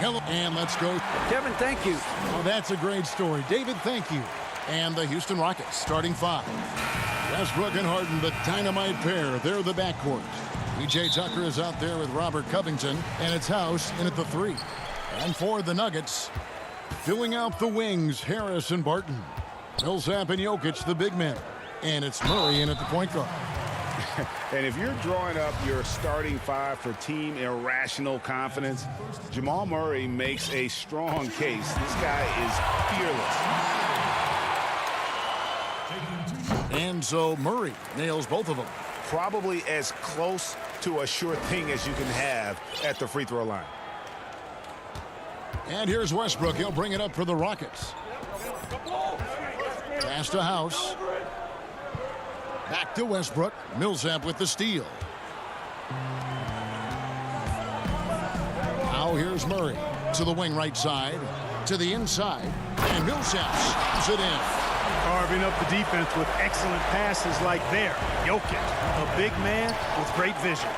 Hello, and let's go. Kevin, thank you. Oh, that's a great story. David, thank you. And the Houston Rockets starting 5. Westbrook and Harden, the dynamite pair. They're the backcourt. P.J. Tucker is out there with Robert Covington, and it's House in at the 3. And for the Nuggets, filling out the wings, Harris and Barton. Millsap and Jokic, the big men. And it's Murray in at the point guard. And if you're drawing up your starting 5 for team irrational confidence, Jamal Murray makes a strong case. This guy is fearless. And so Murray nails both of them. Probably as close to a sure thing as you can have at the free throw line. And here's Westbrook. He'll bring it up for the Rockets. Pass to House. Back to Westbrook. Millsap with the steal. Now here's Murray to the wing right side, to the inside, and Millsap slams it in. Carving up the defense with excellent passes like there. Jokic, a big man with great vision.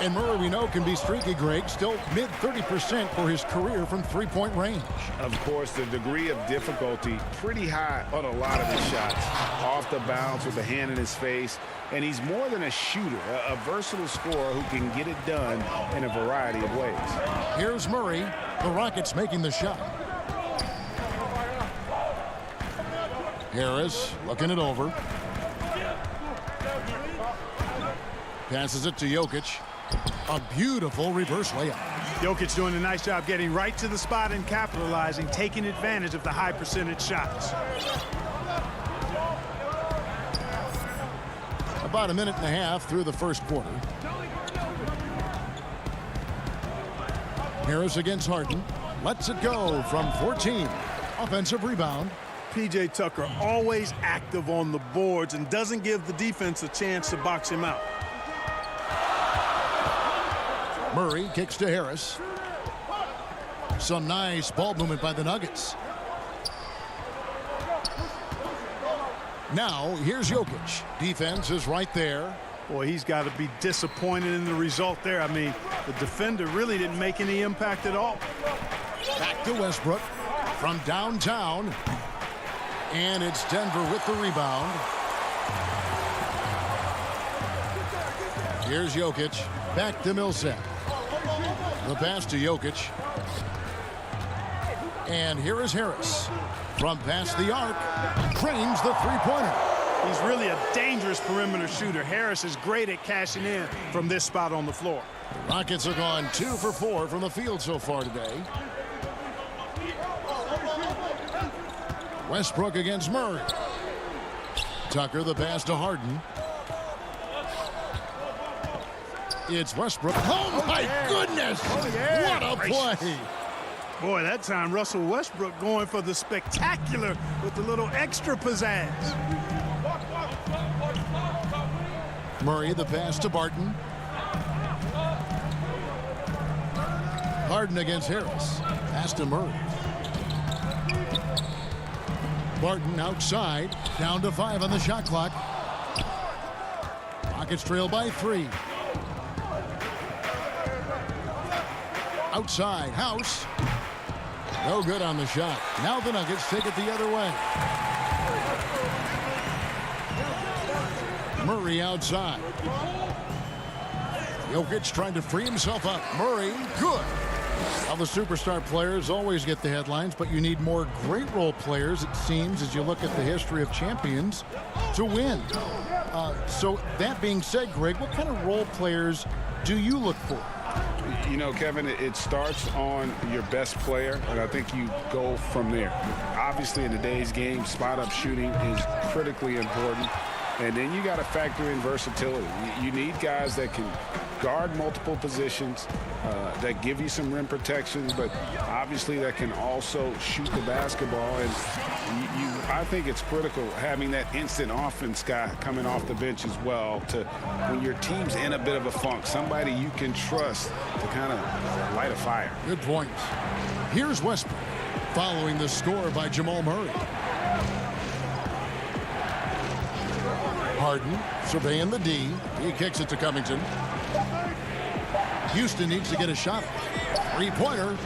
And Murray, we know, can be streaky, Greg. Still mid-30% for his career from three-point range. Of course, the degree of difficulty pretty high on a lot of his shots. Off the bounce with a hand in his face. And he's more than a shooter, a versatile scorer who can get it done in a variety of ways. Here's Murray. The Rockets making the shot. Harris looking it over. Passes it to Jokic. A beautiful reverse layup. Jokic doing a nice job getting right to the spot and capitalizing, taking advantage of the high percentage shots. About a minute and a half through the first quarter. Harris against Harden. Lets it go from 14. Offensive rebound. P.J. Tucker always active on the boards and doesn't give the defense a chance to box him out. Murray kicks to Harris. Some nice ball movement by the Nuggets. Now, here's Jokic. Defense is right there. Boy, he's got to be disappointed in the result there. I mean, the defender really didn't make any impact at all. Back to Westbrook from downtown. And it's Denver with the rebound. Here's Jokic. Back to Millsap. The pass to Jokic. And here is Harris. From past the arc, drains the three-pointer. He's really a dangerous perimeter shooter. Harris is great at cashing in from this spot on the floor. The Rockets have gone 2 for 4 from the field so far today. Westbrook against Murray. Tucker the pass to Harden. It's Westbrook. Oh, my goodness! What a play! Boy, that time Russell Westbrook going for the spectacular with a little extra pizzazz. Murray the pass to Barton. Harden against Harris. Pass to Murray. Barton outside. Down to 5 on the shot clock. Rockets trail by 3. Outside, House. No good on the shot. Now the Nuggets take it the other way. Murray outside. Jokic trying to free himself up. Murray, good. Now the superstar players always get the headlines, but you need more great role players, it seems, as you look at the history of champions, to win. So that being said, Greg, what kind of role players do you look for? You know, Kevin, it starts on your best player, and I think you go from there. Obviously, in today's game, spot-up shooting is critically important. And then you got to factor in versatility. You need guys that can guard multiple positions, that give you some rim protection, but obviously that can also shoot the basketball. And I think it's critical having that instant offense guy coming off the bench as well to when your team's in a bit of a funk, somebody you can trust to kind of light a fire. Good point. Here's Westbrook following the score by Jamal Murray. Harden surveying the D. He kicks it to Covington. Houston needs to get a shot. Three-pointer.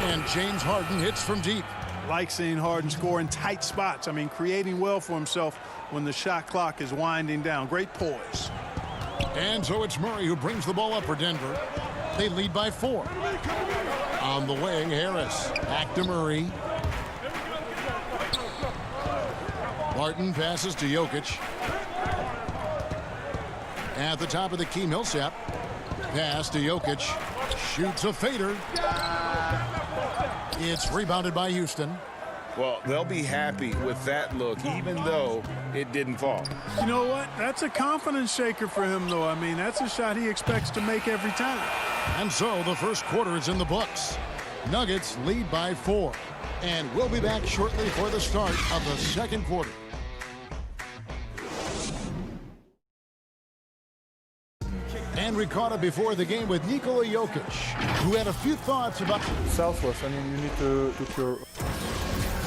And James Harden hits from deep. Like seeing Harden score in tight spots. I mean, creating well for himself when the shot clock is winding down. Great poise. And so it's Murray who brings the ball up for Denver. They lead by 4. On the wing, Harris. Back to Murray. Martin passes to Jokic. At the top of the key, Millsap. Pass to Jokic. Shoots a fader. It's rebounded by Houston. Well, they'll be happy with that look, even though it didn't fall. You know what? That's a confidence shaker for him, though. I mean, that's a shot he expects to make every time. And so the first quarter is in the books. Nuggets lead by 4. And we'll be back shortly for the start of the second quarter. And we caught up before the game with Nikola Jokic, who had a few thoughts about selfless. I mean, you need to look your...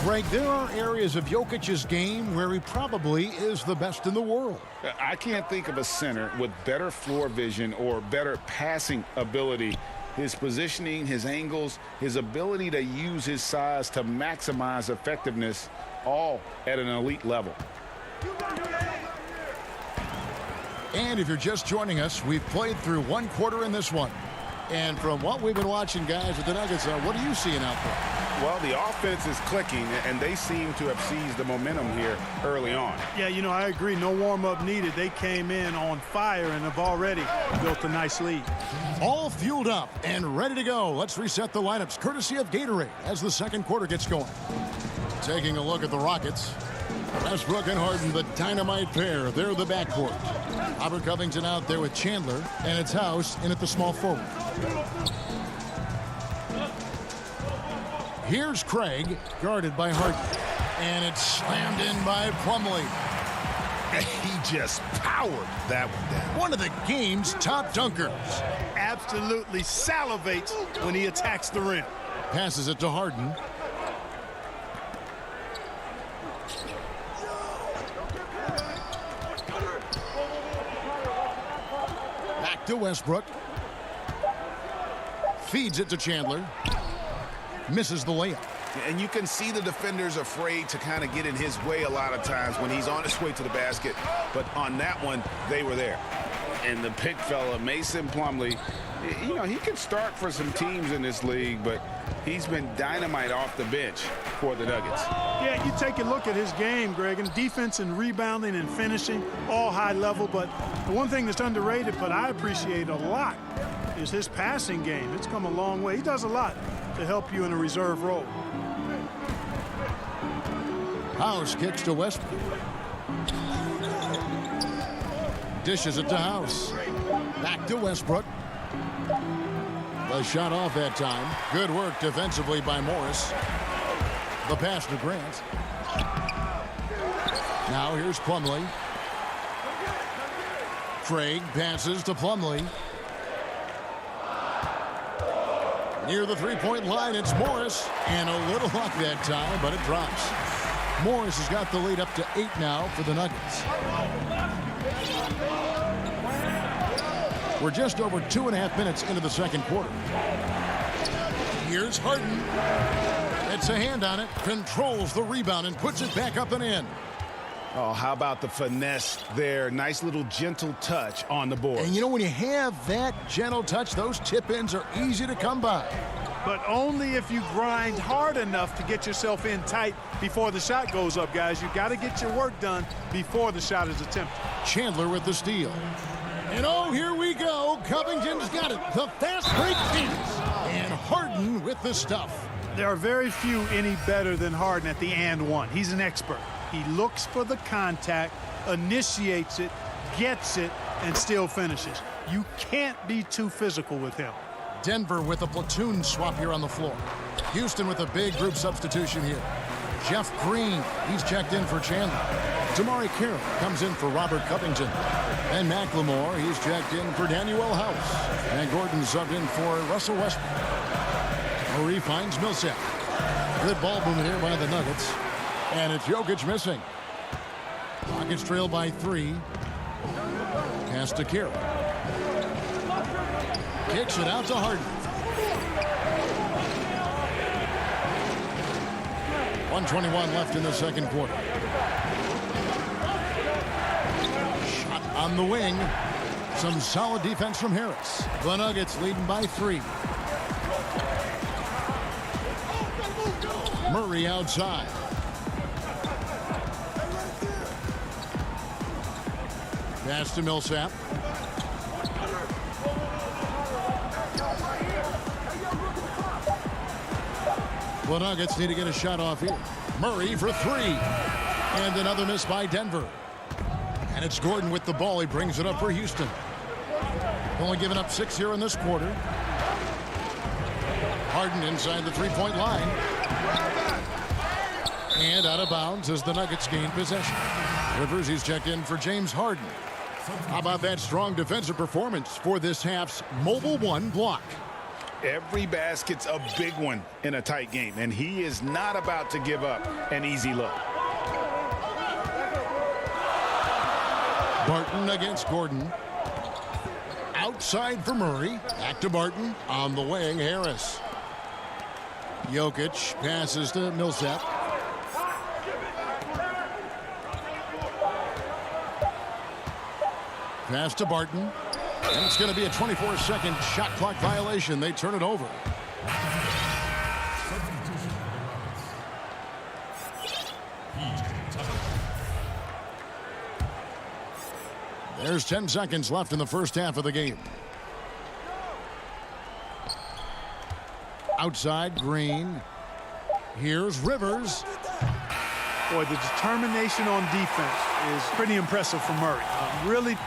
Greg, there are areas of Jokic's game where he probably is the best in the world. I can't think of a center with better floor vision or better passing ability. His positioning, his angles, his ability to use his size to maximize effectiveness, all at an elite level. And if you're just joining us, we've played through one quarter in this one. And from what we've been watching, guys, with the Nuggets, what are you seeing out there? Well, the offense is clicking, and they seem to have seized the momentum here early on. Yeah, you know, I agree. No warm-up needed. They came in on fire and have already built a nice lead. All fueled up and ready to go. Let's reset the lineups, courtesy of Gatorade, as the second quarter gets going. Taking a look at the Rockets. Westbrook and Harden, the dynamite pair. They're the backcourt. Robert Covington out there with Chandler, and it's House in at the small forward. Here's Craig, guarded by Harden. And it's slammed in by Plumlee. He just powered that one down. One of the game's top dunkers. Absolutely salivates when he attacks the rim. Passes it to Harden. Back to Westbrook. Feeds it to Chandler. Misses the layup. And you can see the defenders afraid to kind of get in his way a lot of times when he's on his way to the basket. But on that one, they were there. And the big fella, Mason Plumlee, you know, he could start for some teams in this league, but he's been dynamite off the bench for the Nuggets. Yeah, you take a look at his game, Greg, and defense and rebounding and finishing, all high level. But the one thing that's underrated, but I appreciate a lot, is his passing game. It's come a long way. He does a lot to help you in a reserve role. House kicks to Westbrook. Dishes it to House. Back to Westbrook. The shot off that time. Good work defensively by Morris. The pass to Grant. Now here's Plumlee. Craig passes to Plumlee. Near the three-point line, it's Morris. And a little luck that time, but it drops. Morris has got the lead up to 8 now for the Nuggets. We're just over 2.5 minutes into the second quarter. Here's Harden. It's a hand on it, controls the rebound and puts it back up and in. Oh, how about the finesse there? Nice little gentle touch on the board. And you know, when you have that gentle touch, those tip-ins are easy to come by. But only if you grind hard enough to get yourself in tight before the shot goes up, guys. You've got to get your work done before the shot is attempted. Chandler with the steal. And oh, here we go. Covington's got it. The fast break ends. And Harden with the stuff. There are very few any better than Harden at the and one. He's an expert. He looks for the contact, initiates it, gets it, and still finishes. You can't be too physical with him. Denver with a platoon swap here on the floor. Houston with a big group substitution here. Jeff Green, he's checked in for Chandler. Damari Carroll comes in for Robert Covington. And McLemore, he's checked in for Daniel House. And Gordon subbed in for Russell Westbrook. Murray finds Millsap. Good ball movement here by the Nuggets. And it's Jokic missing. Rockets trail by 3. Pass to Carroll. Kicks it out to Harden. 1:21 left in the second quarter. Shot on the wing. Some solid defense from Harris. The Nuggets leading by 3. Murray outside. Pass to Millsap. The Nuggets need to get a shot off here. Murray for 3. And another miss by Denver. And it's Gordon with the ball. He brings it up for Houston. Only given up 6 here in this quarter. Harden inside the three-point line. And out of bounds as the Nuggets gain possession. Rivers, he's checked in for James Harden. How about that strong defensive performance for this half's Mobile 1 block? Every basket's a big one in a tight game, and he is not about to give up an easy look. Barton against Gordon. Outside for Murray. Back to Barton. On the wing, Harris. Jokic passes to Millsap. Pass to Barton. And it's going to be a 24-second shot clock violation. They turn it over. There's 10 seconds left in the first half of the game. Outside, Green. Here's Rivers. Boy, the determination on defense is pretty impressive from Murray. Really.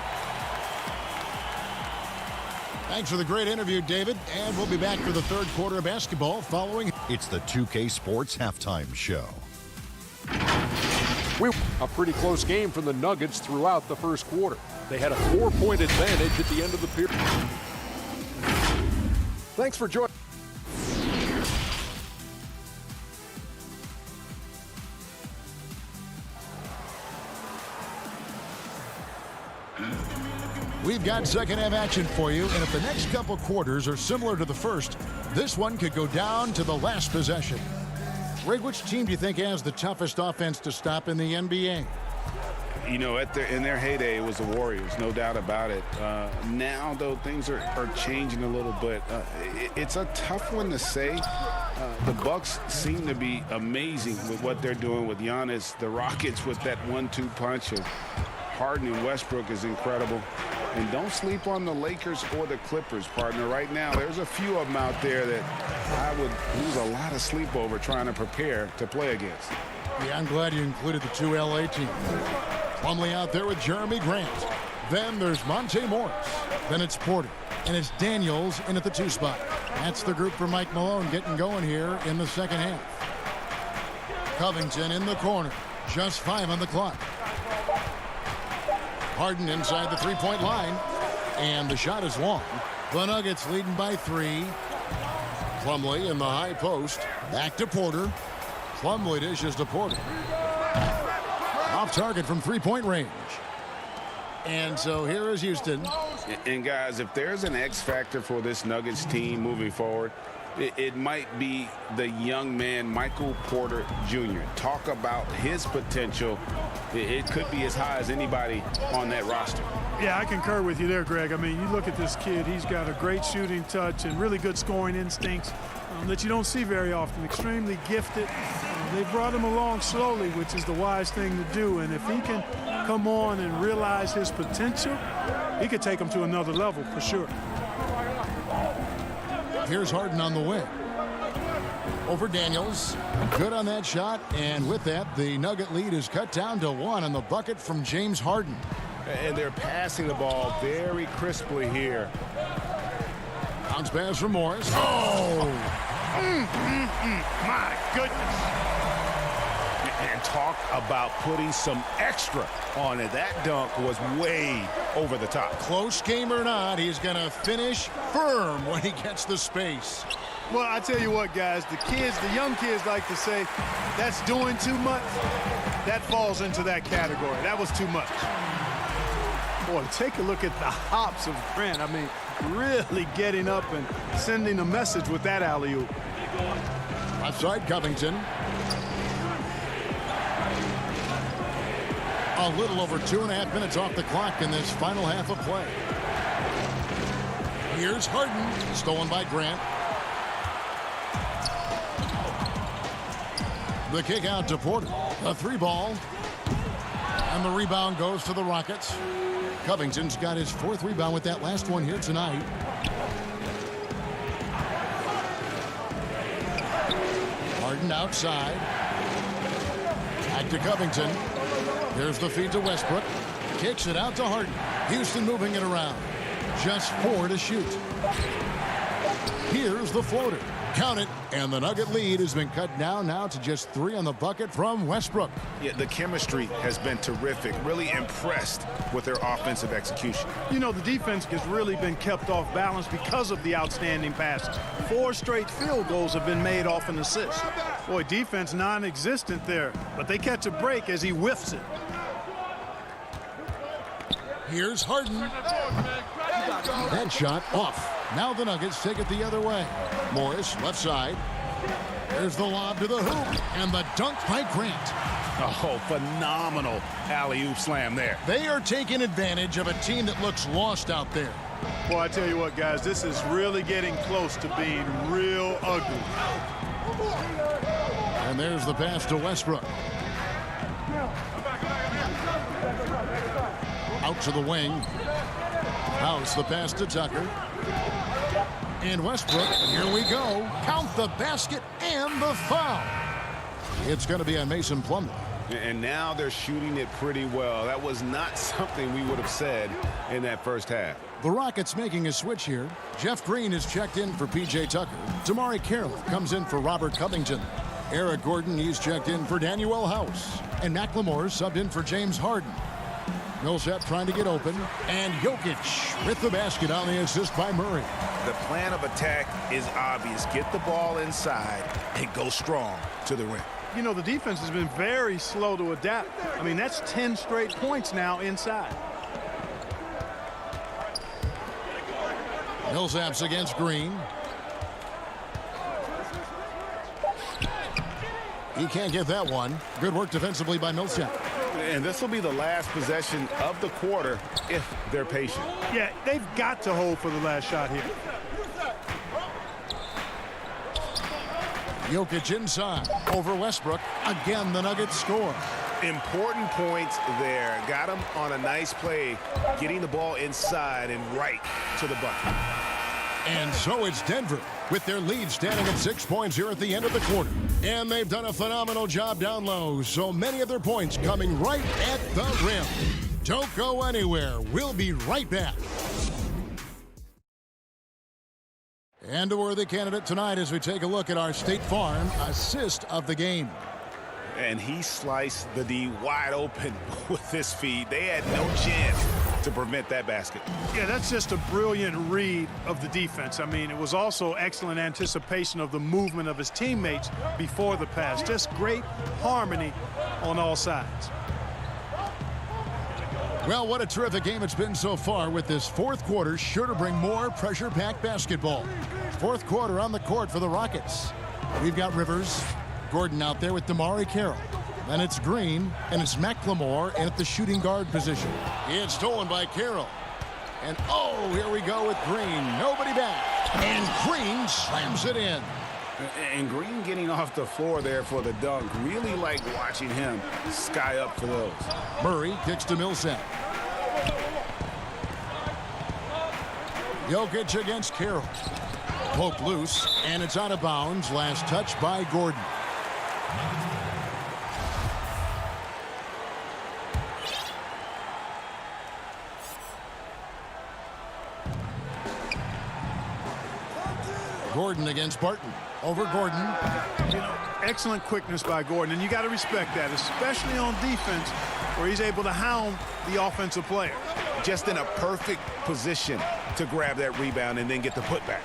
Thanks for the great interview, David. And we'll be back for the third quarter of basketball following. It's the 2K Sports Halftime Show. A pretty close game for the Nuggets throughout the first quarter. They had a 4-point advantage at the end of the period. Thanks for joining. We've got second half action for you, and if the next couple quarters are similar to the first, this one could go down to the last possession. Rig, which team do you think has the toughest offense to stop in the NBA? You know, in their heyday, it was the Warriors, no doubt about it. Now, though, things are changing a little bit. It's a tough one to say. The Bucks seem to be amazing with what they're doing with Giannis. The Rockets with that 1-2 punch of Harden and Westbrook is incredible. And don't sleep on the Lakers or the Clippers, partner. Right now, there's a few of them out there that I would lose a lot of sleep over trying to prepare to play against. Yeah, I'm glad you included the 2 LA teams. Plumlee out there with Jeremy Grant. Then there's Monte Morris. Then it's Porter. And it's Daniels in at the 2 spot. That's the group for Mike Malone getting going here in the second half. Covington in the corner. Just 5 on the clock. Harden inside the three-point line. And the shot is long. The Nuggets leading by 3. Plumlee in the high post. Back to Porter. Plumlee dishes to Porter. Off target from three-point range. And so here is Houston. And guys, if there's an X factor for this Nuggets team moving forward, it might be the young man, Michael Porter Jr. Talk about his potential. It could be as high as anybody on that roster. Yeah, I concur with you there, Greg. I mean, you look at this kid, he's got a great shooting touch and really good scoring instincts that you don't see very often. Extremely gifted. They brought him along slowly, which is the wise thing to do. And if he can come on and realize his potential, he could take him to another level for sure. Here's Harden on the wing. Over Daniels. Good on that shot. And with that, the Nugget lead is cut down to 1 on the bucket from James Harden. And they're passing the ball very crisply here. Bounce pass from Morris. Oh! My goodness. And talk about putting some extra on it. That dunk was way over the top. Close game or not, he's going to finish firm when he gets the space. Well, I tell you what, guys, the young kids like to say, that's doing too much. That falls into that category. That was too much. Boy, take a look at the hops of Grant. I mean, really getting up and sending a message with that alley-oop. Outside Covington. A little over 2.5 minutes off the clock in this final half of play. Here's Harden, stolen by Grant. The kick out to Porter. A 3-ball. And the rebound goes to the Rockets. Covington's got his 4th rebound with that last one here tonight. Harden outside. Back to Covington. Here's the feed to Westbrook. Kicks it out to Harden. Houston moving it around. Just 4 to shoot. Here's the floater. Count it. And the Nugget lead has been cut down now to just 3 on the bucket from Westbrook. Yeah, the chemistry has been terrific. Really impressed with their offensive execution. You know, the defense has really been kept off balance because of the outstanding passes. 4 straight field goals have been made off an assist. Boy, defense non-existent there, but they catch a break as he whiffs it. Here's Harden. That shot off. Now the Nuggets take it the other way. Morris, left side. There's the lob to the hoop. And the dunk by Grant. Oh, phenomenal alley-oop slam there. They are taking advantage of a team that looks lost out there. Boy, I tell you what, guys, this is really getting close to being real ugly. And there's the pass to Westbrook. Out to the wing. House the pass to Tucker. And Westbrook, here we go. Count the basket and the foul. It's going to be on Mason Plumlee. And now they're shooting it pretty well. That was not something we would have said in that first half. The Rockets making a switch here. Jeff Green is checked in for P.J. Tucker. Damari Carroll comes in for Robert Covington. Eric Gordon, he's checked in for Daniel House. And McLemore subbed in for James Harden. Millsap trying to get open. And Jokic with the basket on the assist by Murray. The plan of attack is obvious. Get the ball inside and go strong to the rim. You know, the defense has been very slow to adapt. I mean, that's 10 straight points now inside. Millsap's against Green. He can't get that one. Good work defensively by Millsap. And this will be the last possession of the quarter if they're patient. Yeah, they've got to hold for the last shot here. Jokic inside over Westbrook. Again, the Nuggets score. Important points there. Got him on a nice play, getting the ball inside and right to the bucket. And so it's Denver with their lead standing at 6 points here at the end of the quarter. And they've done a phenomenal job down low. So many of their points coming right at the rim. Don't go anywhere. We'll be right back. And a worthy candidate tonight as we take a look at our State Farm assist of the game. And he sliced the D wide open with his feed. They had no chance to prevent that basket. Yeah, that's just a brilliant read of the defense. I mean, it was also excellent anticipation of the movement of his teammates before the pass. Just great harmony on all sides. Well, what a terrific game it's been so far, with this fourth quarter sure to bring more pressure-packed basketball. Fourth quarter on the court for the Rockets. We've got Rivers, Gordon out there with Damari Carroll. Then it's Green, and it's McLemore in at the shooting guard position. It's stolen by Carroll. And oh, here we go with Green. Nobody back. And Green slams it in. And Green getting off the floor there for the dunk. Really like watching him sky up for those. Murray kicks to Millsap. Jokic against Carroll. Poke loose, and it's out of bounds. Last touch by Gordon. Gordon against Barton. Over Gordon. You know, excellent quickness by Gordon, and you got to respect that, especially on defense, where he's able to hound the offensive player. Just in a perfect position to grab that rebound and then get the putback.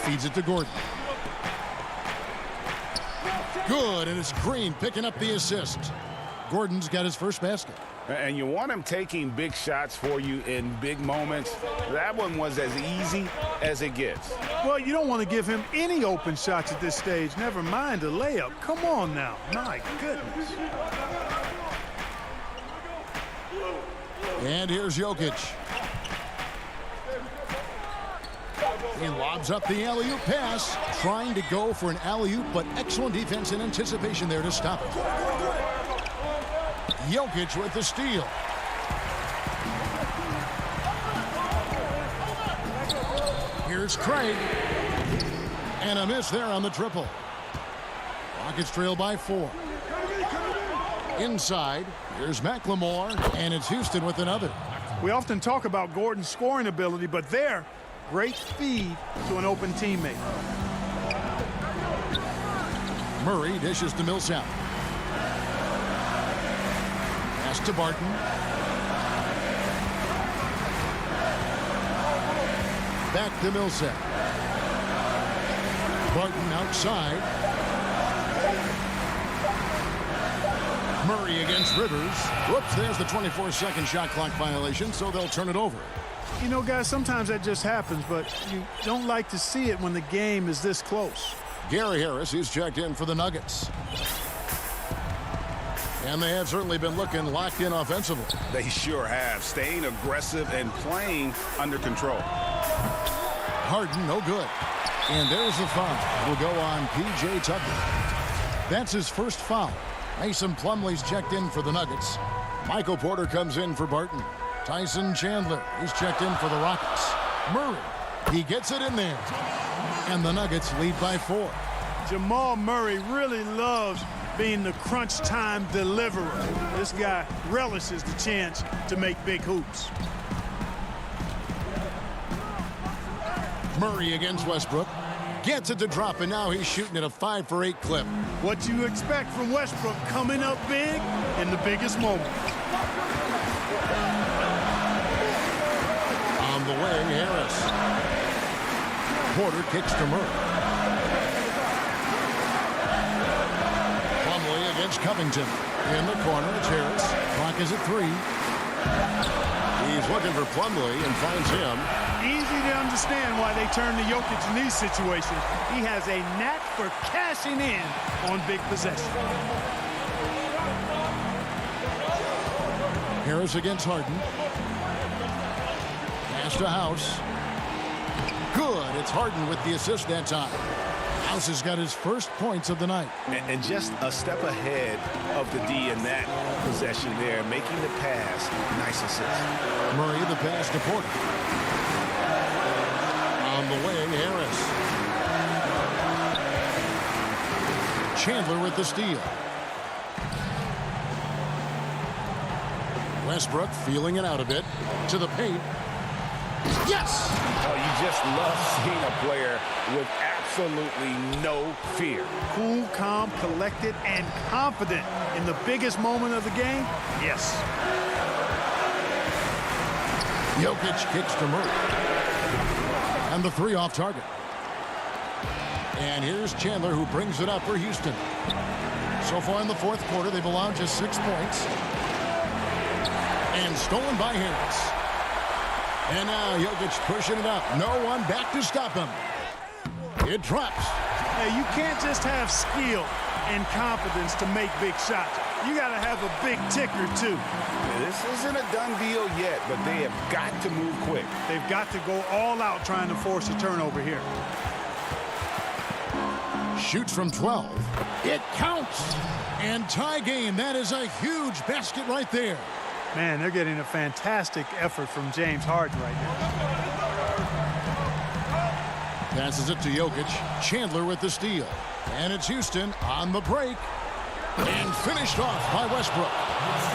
Feeds it to Gordon. Good, and it's Green picking up the assist. Gordon's got his first basket. And you want him taking big shots for you in big moments. That one was as easy as it gets. Well, you don't want to give him any open shots at this stage. Never mind a layup. Come on now. My goodness. And here's Jokic. He lobs up the alley-oop pass, trying to go for an alley-oop, but excellent defense and anticipation there to stop it. Jokic with the steal. Here's Craig. And a miss there on the triple. Rockets trail by 4. Inside, here's McLemore, and it's Houston with another. We often talk about Gordon's scoring ability, but there, great feed to an open teammate. Murray dishes to Millsap. Pass to Barton. Back to Millsap. Barton outside. Murray against Rivers. Whoops, there's the 24-second shot clock violation, so they'll turn it over. You know, guys, sometimes that just happens, but you don't like to see it when the game is this close. Gary Harris, he's checked in for the Nuggets. And they have certainly been looking locked in offensively. They sure have, staying aggressive and playing under control. Harden, no good. And there's the foul. Will go on P.J. Tucker. That's his first foul. Mason Plumlee's checked in for the Nuggets. Michael Porter comes in for Barton. Tyson Chandler, he's checked in for the Rockets. Murray, he gets it in there. And the Nuggets lead by 4. Jamal Murray really loves being the crunch time deliverer. This guy relishes the chance to make big hoops. Murray against Westbrook. Gets it to drop, and now he's shooting at a 5 for 8 clip. What you expect from Westbrook, coming up big in the biggest moment. On the wing, Harris. Porter kicks to Murray. Plumlee against Covington. In the corner, it's Harris. Clock is at 3. He's looking for Plumlee and finds him. Easy to understand why they turn to Jokic in these situations. He has a knack for cashing in on big possessions. Harris against Harden. Pass to House. Good. It's Harden with the assist that time. House has got his first points of the night. And just a step ahead of the D in that possession there, making the pass. Nice assist. Murray the pass to Porter. On the wing, Harris. Chandler with the steal. Westbrook feeling it out a bit. To the paint. Yes! Oh, you just love seeing a player with absolutely no fear. Cool, calm, collected, and confident in the biggest moment of the game. Yes. Jokic kicks to Murray. And the 3 off target. And here's Chandler, who brings it up for Houston. So far in the 4th quarter, they've allowed just 6 points. And stolen by Harris. And now Jokic pushing it up. No one back to stop him. It drops. Hey, you can't just have skill and confidence to make big shots. You got to have a big ticker, too. This isn't a done deal yet, but they have got to move quick. They've got to go all out trying to force a turnover here. Shoots from 12. It counts. And tie game. That is a huge basket right there. Man, they're getting a fantastic effort from James Harden right now. Passes it to Jokic. Chandler with the steal. And it's Houston on the break. And finished off by Westbrook.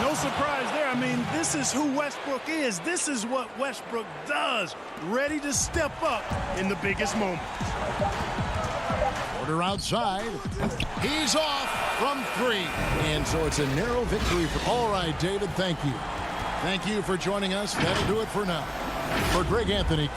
No surprise there. I mean, this is who Westbrook is. This is what Westbrook does. Ready to step up in the biggest moment. Porter outside. He's off from 3. And so it's a narrow victory for... All right, David, thank you. Thank you for joining us. That'll do it for now. For Greg Anthony.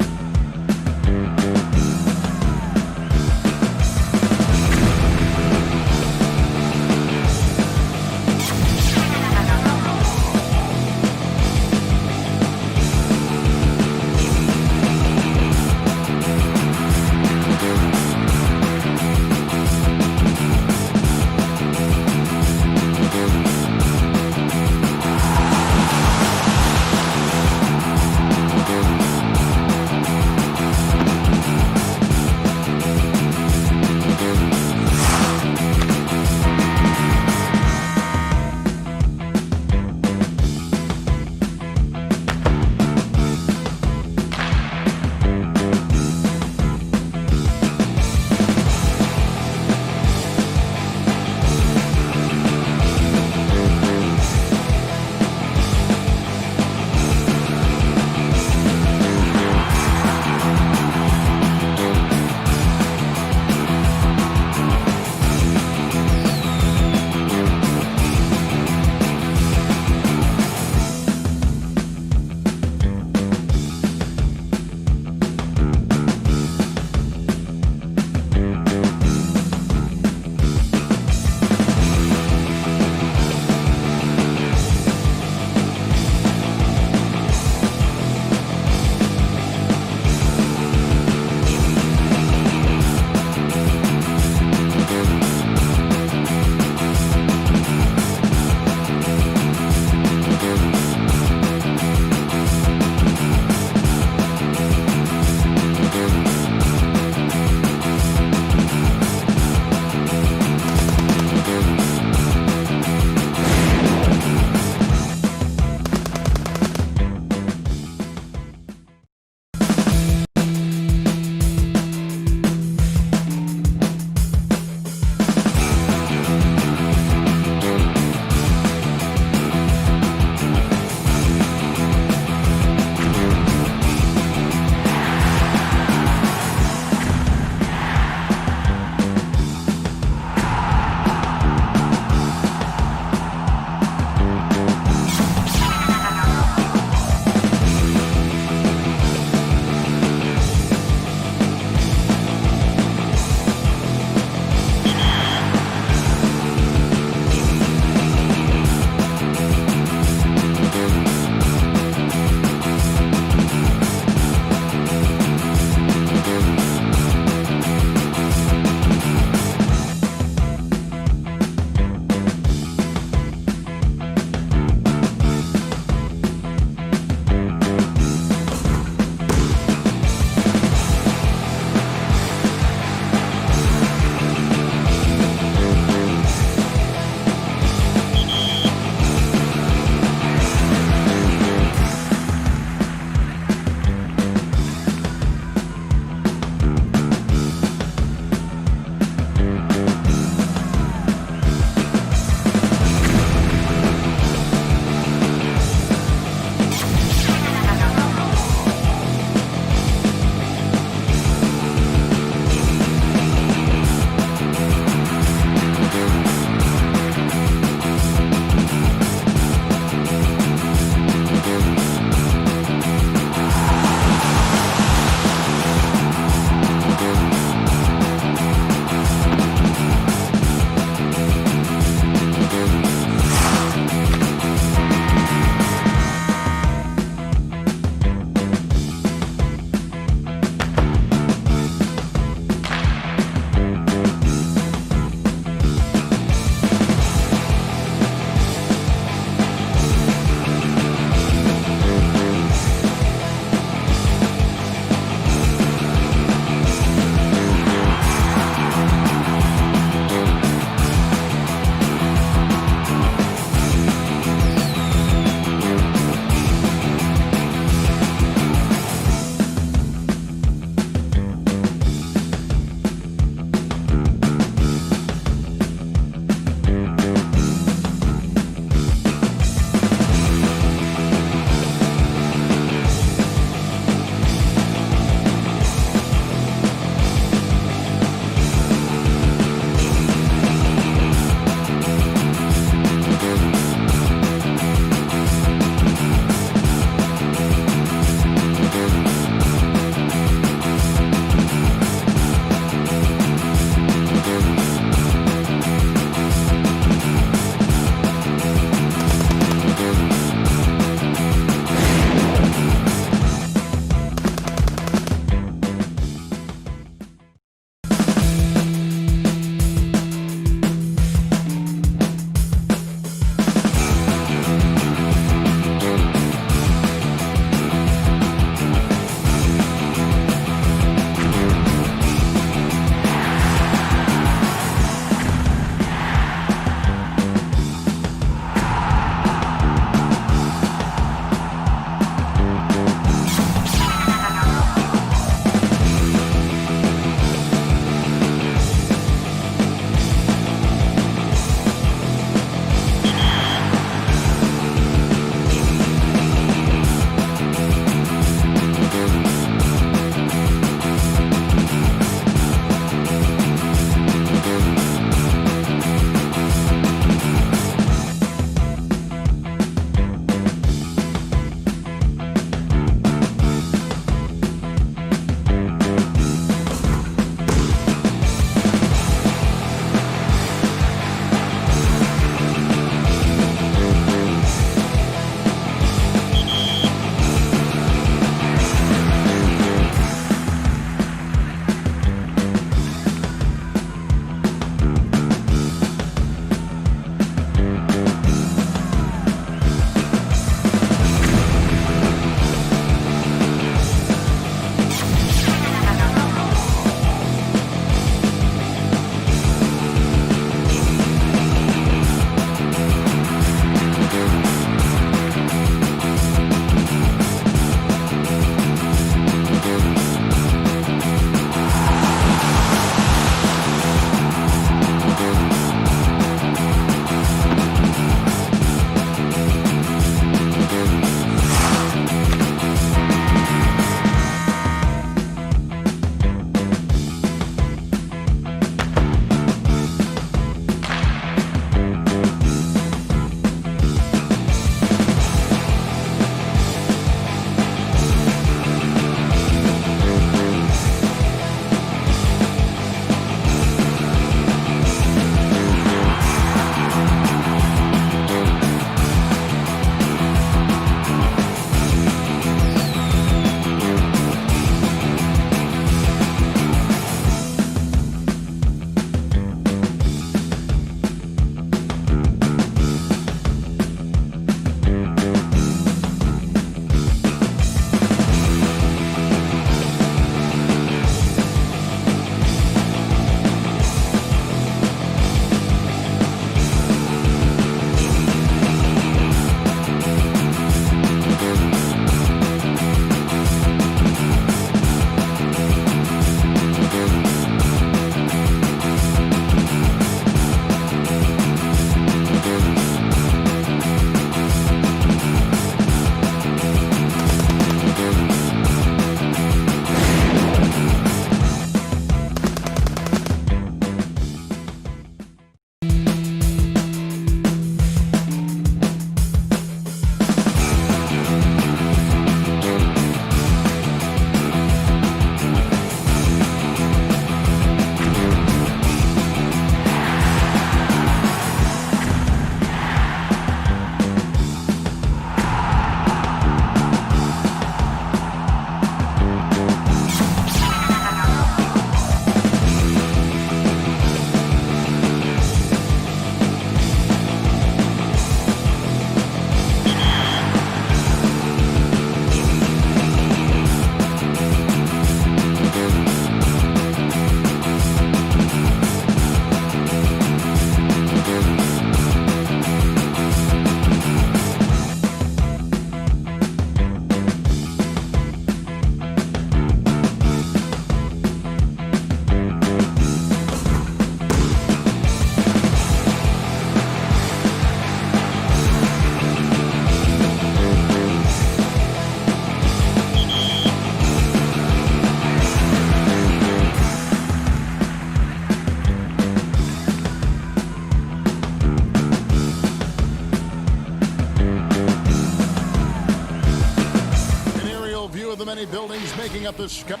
picking up the scuff.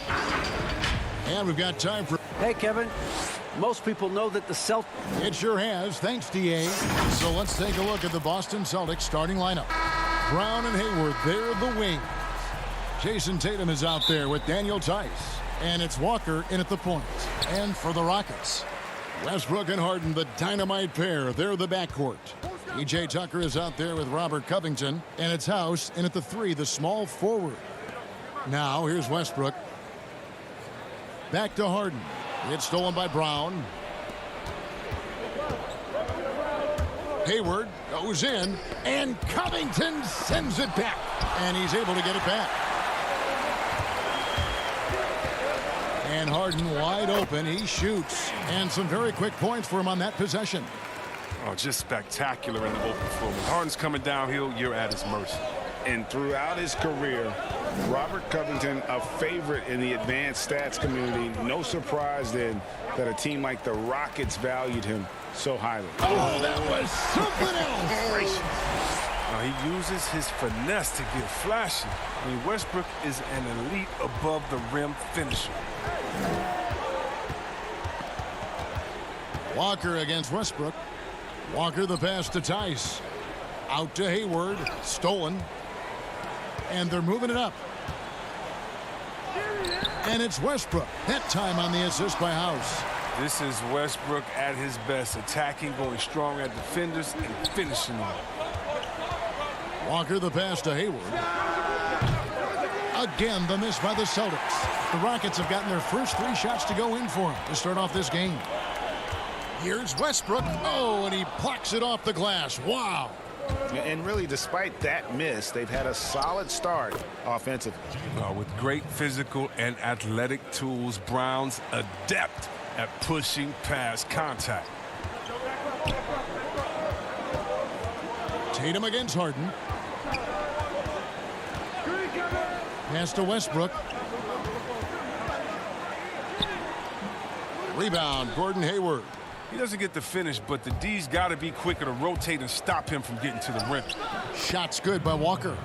And we've got time for... Hey, Kevin. Most people know that the Celtics... It sure has. Thanks, DA. So let's take a look at the Boston Celtics starting lineup. Brown and Hayward, they're the wings. Jason Tatum is out there with Daniel Tice. And it's Walker in at the point. And for the Rockets, Westbrook and Harden, the dynamite pair. They're the backcourt. PJ Tucker is out there with Robert Covington. And it's House in at the 3, the small forward. Now, here's Westbrook. Back to Harden. It's stolen by Brown. Hayward goes in, and Covington sends it back. And he's able to get it back. And Harden wide open. He shoots. And some very quick points for him on that possession. Oh, just spectacular in the open floor. When Harden's coming downhill, you're at his mercy. And throughout his career, Robert Covington, a favorite in the advanced stats community. No surprise then that a team like the Rockets valued him so highly. Oh, that was something else. He uses his finesse to get flashy. I mean, Westbrook is an elite above the rim finisher. Walker against Westbrook. Walker the pass to Tice. Out to Hayward. Stolen. And they're moving it up. And it's Westbrook. That time on the assist by House. This is Westbrook at his best, attacking, going strong at defenders, and finishing them. Walker the pass to Hayward. Again, the miss by the Celtics. The Rockets have gotten their first 3 shots to go in for him to start off this game. Here's Westbrook. Oh, and he plucks it off the glass. Wow. And really, despite that miss, they've had a solid start offensively. With great physical and athletic tools, Brown's adept at pushing past contact. Tatum against Harden. Pass to Westbrook. Rebound, Gordon Hayward. He doesn't get the finish, but the D's got to be quicker to rotate and stop him from getting to the rim. Shots good by Walker.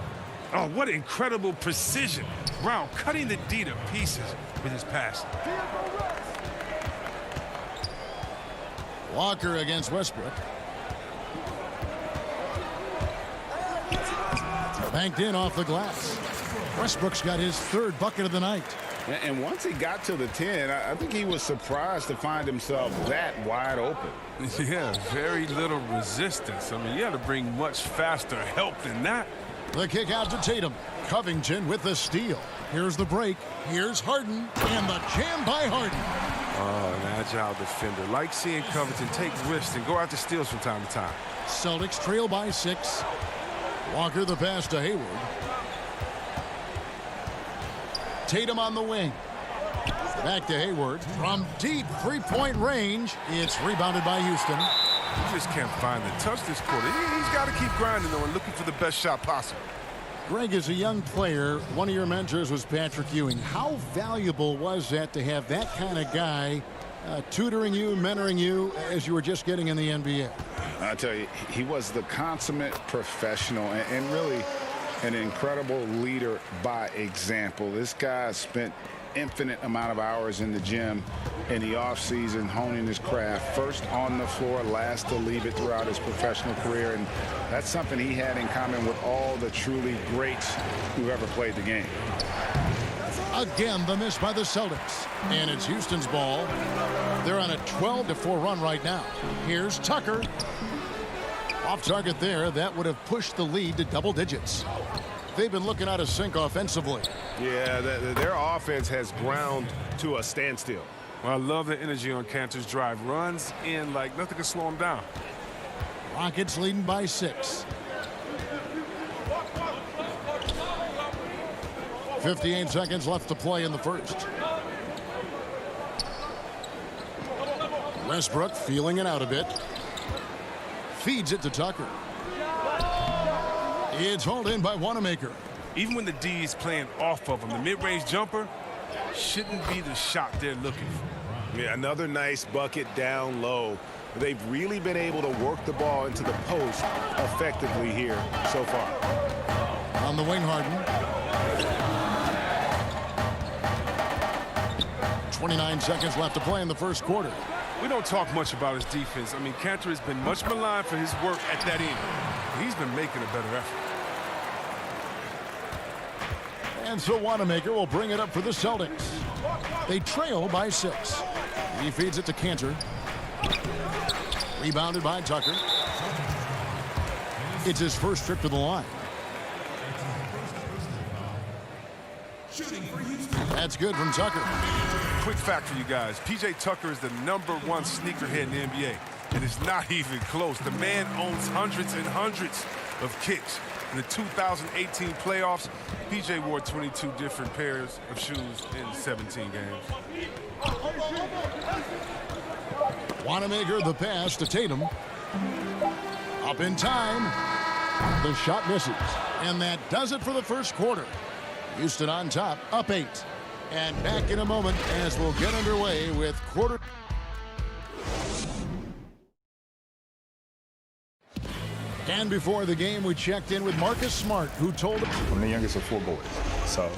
Oh, what incredible precision. Brown cutting the D to pieces with his pass. Walker against Westbrook. Banked in off the glass. Westbrook's got his 3rd bucket of the night. And once he got to the 10, I think he was surprised to find himself that wide open. Yeah, very little resistance. I mean, you had to bring much faster help than that. The kick out to Tatum. Covington with the steal. Here's the break. Here's Harden. And the jam by Harden. Oh, an agile defender. Like seeing Covington take risks and go after steals from time to time. Celtics trail by 6. Walker the pass to Hayward. Tatum on the wing. Back to Hayward. From deep 3-point range. It's rebounded by Houston. He just can't find the touch this quarter. He's got to keep grinding, though, and looking for the best shot possible. Greg, as a young player, one of your mentors was Patrick Ewing. How valuable was that to have that kind of guy tutoring you, mentoring you as you were just getting in the NBA? I tell you, he was the consummate professional and really an incredible leader by example. This guy spent infinite amount of hours in the gym in the offseason honing his craft, first on the floor, last to leave it throughout his professional career, and that's something he had in common with all the truly greats who ever played the game. Again, the miss by the Celtics, and it's Houston's ball. They're on a 12-4 run right now. Here's Tucker. Off target there. That would have pushed the lead to double digits. They've been looking out of sync offensively. Yeah, their offense has ground to a standstill. Well, I love the energy on Cantor's drive. Runs in like nothing can slow him down. Rockets leading by 6. 58 seconds left to play in the first. Westbrook feeling it out a bit. Feeds it to Tucker. It's hauled in by Wanamaker. Even when the D is playing off of him, the mid-range jumper shouldn't be the shot they're looking for. Yeah, another nice bucket down low. They've really been able to work the ball into the post effectively here so far. On the wing, Harden. 29 seconds left to play in the first quarter. We don't talk much about his defense. I mean, Cantor has been much maligned for his work at that end. He's been making a better effort. And so Wanamaker will bring it up for the Celtics. They trail by 6. He feeds it to Cantor. Rebounded by Tucker. It's his first trip to the line. That's good from Tucker. Quick fact for you guys. P.J. Tucker is the #1 sneakerhead in the NBA. And it's not even close. The man owns hundreds and hundreds of kicks. In the 2018 playoffs, P.J. wore 22 different pairs of shoes in 17 games. Wanamaker the pass to Tatum. Up in time. The shot misses. And that does it for the first quarter. Houston on top, up 8. And back in a moment as we'll get underway with quarter. And before the game, we checked in with Marcus Smart, who told us. I'm the youngest of 4 boys, so.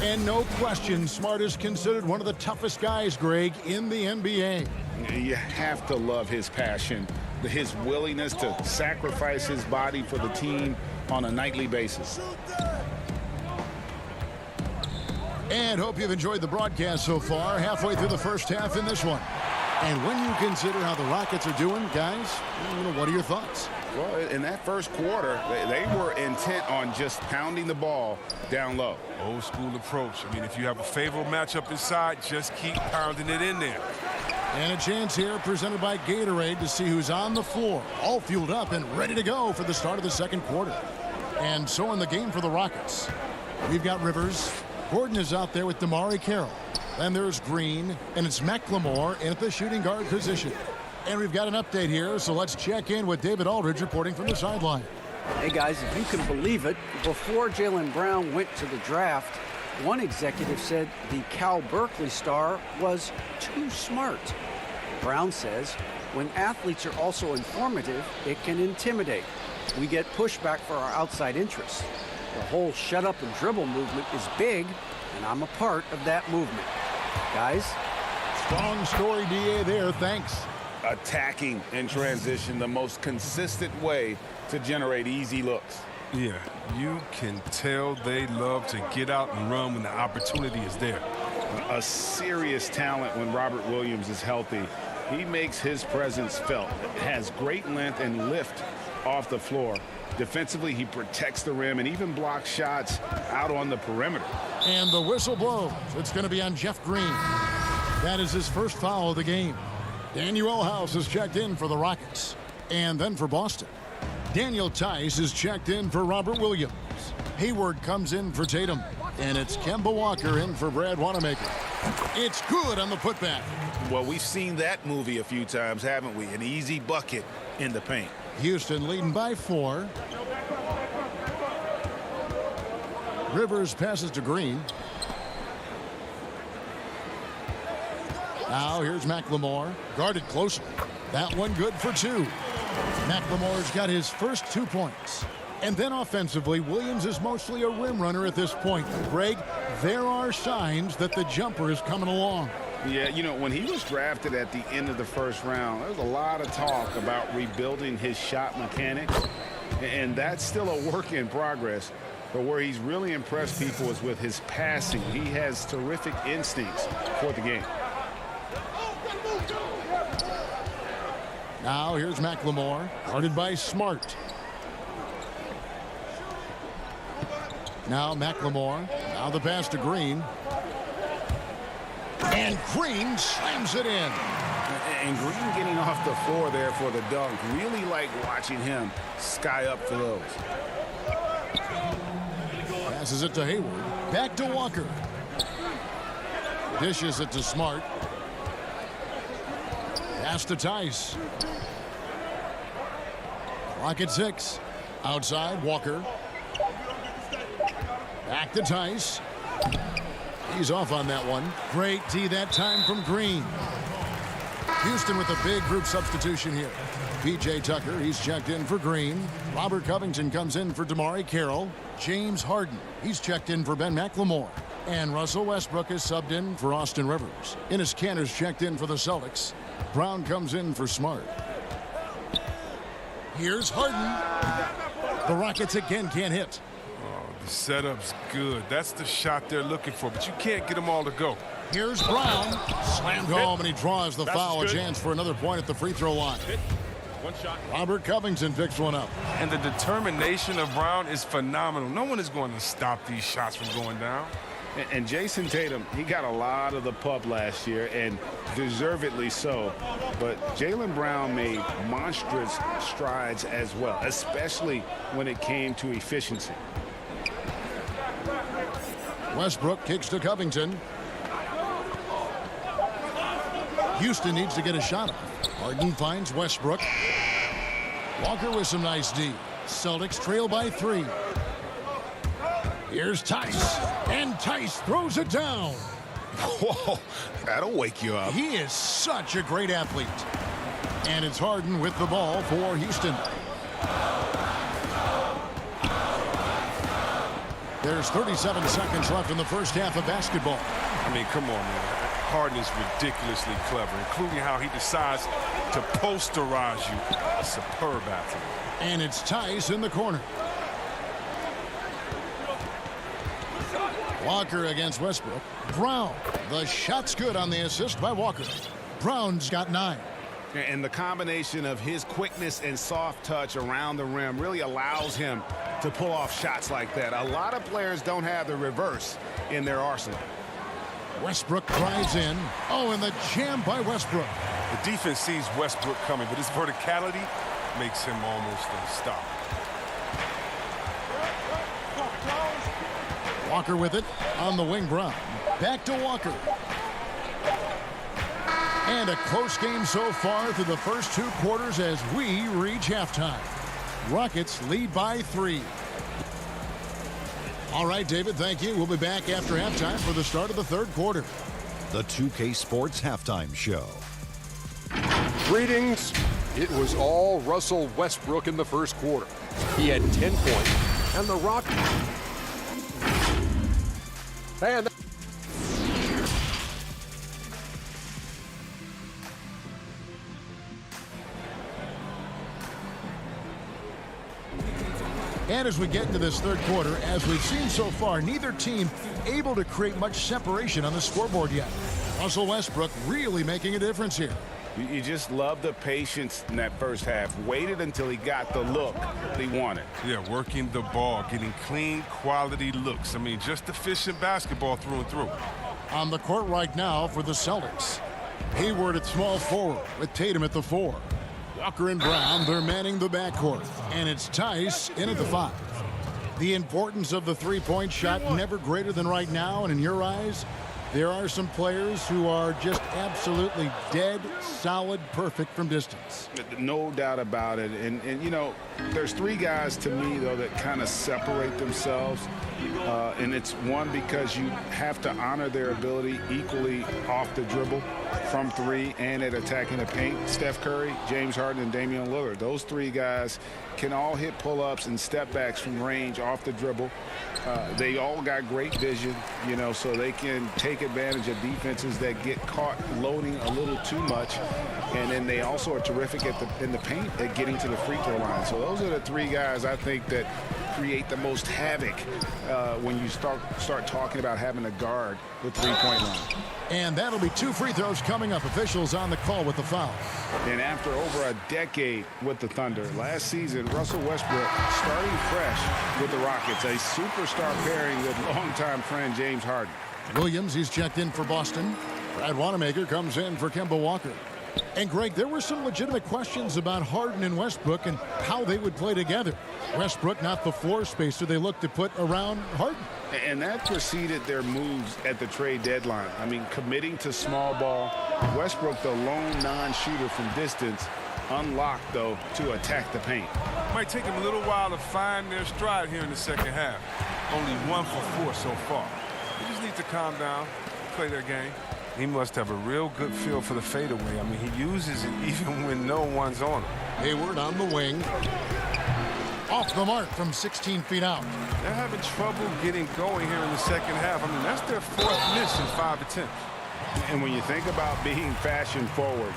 And no question, Smart is considered one of the toughest guys, Greg, in the NBA. You have to love his passion, his willingness to sacrifice his body for the team on a nightly basis. And hope you've enjoyed the broadcast so far, halfway through the first half in this one. And when you consider how the Rockets are doing, guys, what are your thoughts? Well, in that first quarter, they were intent on just pounding the ball down low. Old school approach. I mean, if you have a favorable matchup inside, just keep pounding it in there. And a chance here presented by Gatorade to see who's on the floor, all fueled up and ready to go for the start of the second quarter. And so in the game for the Rockets, we've got Rivers. Gordon is out there with DeMarre Carroll. Then there's Green, and it's McLemore in at the shooting guard position. And we've got an update here, so let's check in with David Aldridge reporting from the sideline. Hey, guys, if you can believe it, before Jaylen Brown went to the draft, one executive said the Cal Berkeley star was too smart. Brown says, when athletes are also informative, it can intimidate. We get pushback for our outside interests. The whole shut up and dribble movement is big, and I'm a part of that movement. Guys? Strong story, DA, there. Thanks. Attacking in transition, the most consistent way to generate easy looks. Yeah, you can tell they love to get out and run when the opportunity is there. A serious talent when Robert Williams is healthy. He makes his presence felt. Has great length and lift off the floor. Defensively, he protects the rim and even blocks shots out on the perimeter. And the whistle blows. It's going to be on Jeff Green. That is his first foul of the game. Daniel House is checked in for the Rockets. And then for Boston, Daniel Tice is checked in for Robert Williams. Hayward comes in for Tatum. And it's Kemba Walker in for Brad Wanamaker. It's good on the putback. Well, we've seen that movie a few times, haven't we? An easy bucket in the paint. Houston leading by 4. Rivers passes to Green. Now here's McLemore, guarded closely. That one good for 2. McLemore's got his first 2 points. And then offensively, Williams is mostly a rim runner at this point. Greg, there are signs that the jumper is coming along. Yeah, you know, when he was drafted at the end of the first round, there was a lot of talk about rebuilding his shot mechanics. And that's still a work in progress. But where he's really impressed people is with his passing. He has terrific instincts for the game. Now here's McLemore, guarded by Smart. Now McLemore, now the pass to Green. And Green slams it in. And Green getting off the floor there for the dunk. Really like watching him sky up for those. Passes it to Hayward. Back to Walker. Dishes it to Smart. Pass to Tice. Clock at 6. Outside, Walker. Back to Tice. He's off on that one. Great D that time from Green. Houston with a big group substitution here. P.J. Tucker, he's checked in for Green. Robert Covington comes in for DeMarre Carroll. James Harden, he's checked in for Ben McLemore. And Russell Westbrook is subbed in for Austin Rivers. Enes Kanter's checked in for the Celtics. Brown comes in for Smart. Here's Harden. The Rockets again can't hit. The setup's good. That's the shot they're looking for, but you can't get them all to go. Here's Brown. Slammed home, and he draws the foul. A chance for another point at the free throw line. One shot. Robert Covington picks one up. And the determination of Brown is phenomenal. No one is going to stop these shots from going down. And Jason Tatum, he got a lot of the pub last year, and deservedly so. But Jaylen Brown made monstrous strides as well, especially when it came to efficiency. Westbrook kicks to Covington. Houston needs to get a shot off. Harden finds Westbrook. Walker with some nice D. Celtics trail by 3. Here's Tice. And Tice throws it down. Whoa, that'll wake you up. He is such a great athlete. And it's Harden with the ball for Houston. There's 37 seconds left in the first half of basketball. I mean, come on, man. Harden is ridiculously clever, including how he decides to posterize you. A superb athlete. And it's Tice in the corner. Walker against Westbrook. Brown. The shot's good on the assist by Walker. Brown's got 9. And the combination of his quickness and soft touch around the rim really allows him to pull off shots like that. A lot of players don't have the reverse in their arsenal. Westbrook drives in. Oh, and the jam by Westbrook. The defense sees Westbrook coming, but his verticality makes him almost unstoppable. Walker with it on the wing. Brown. Back to Walker. And a close game so far through the first 2 quarters as we reach halftime. Rockets lead by 3. All right, David, thank you. We'll be back after halftime for the start of the 3rd quarter. The 2K Sports Halftime Show. Greetings. It was all Russell Westbrook in the first quarter. He had 10 points, and the Rockets. And And as we get into this 3rd quarter, as we've seen so far, neither team able to create much separation on the scoreboard yet. Russell Westbrook really making a difference here. You just love the patience in that first half. Waited until he got the look that he wanted. Yeah, working the ball, getting clean, quality looks. I mean, just efficient basketball through and through. On the court right now for the Celtics. Hayward at small forward with Tatum at the 4. Walker and Brown, they're manning the backcourt. And it's Tice in at the 5. The importance of the 3-point shot never greater than right now. And in your eyes, there are some players who are just absolutely dead, solid, perfect from distance. No doubt about it. And you know, there's 3 guys to me, though, that kind of separate themselves. And it's one, because you have to honor their ability equally off the dribble, from 3, and at attacking the paint. Steph Curry, James Harden, and Damian Lillard. Those 3 guys can all hit pull-ups and step backs from range off the dribble. They all got great vision, you know, so they can take advantage of defenses that get caught loading a little too much. And then they also are terrific in the paint at getting to the free throw line. So those are the 3 guys I think that create the most havoc when you start talking about having a guard with 3-point line. And that'll be 2 free throws coming up. Officials on the call with the foul. And after over a decade with the Thunder, last season, Russell Westbrook starting fresh with the Rockets, a superstar pairing with longtime friend James Harden. Williams, he's checked in for Boston. Brad Wanamaker comes in for Kemba Walker. And Greg, there were some legitimate questions about Harden and Westbrook and how they would play together. Westbrook not the floor spacer they look to put around Harden. And that preceded their moves at the trade deadline. I mean, committing to small ball. Westbrook, the lone non-shooter from distance, unlocked, though, to attack the paint. Might take them a little while to find their stride here in the second half. Only 1 for 4 so far. They just need to calm down, play their game. He must have a real good feel for the fadeaway. I mean, he uses it even when no one's on him. Hayward on the wing. Off the mark from 16 feet out. They're having trouble getting going here in the second half. I mean, that's their 4th miss in 5 attempts. And when you think about being fashion forward,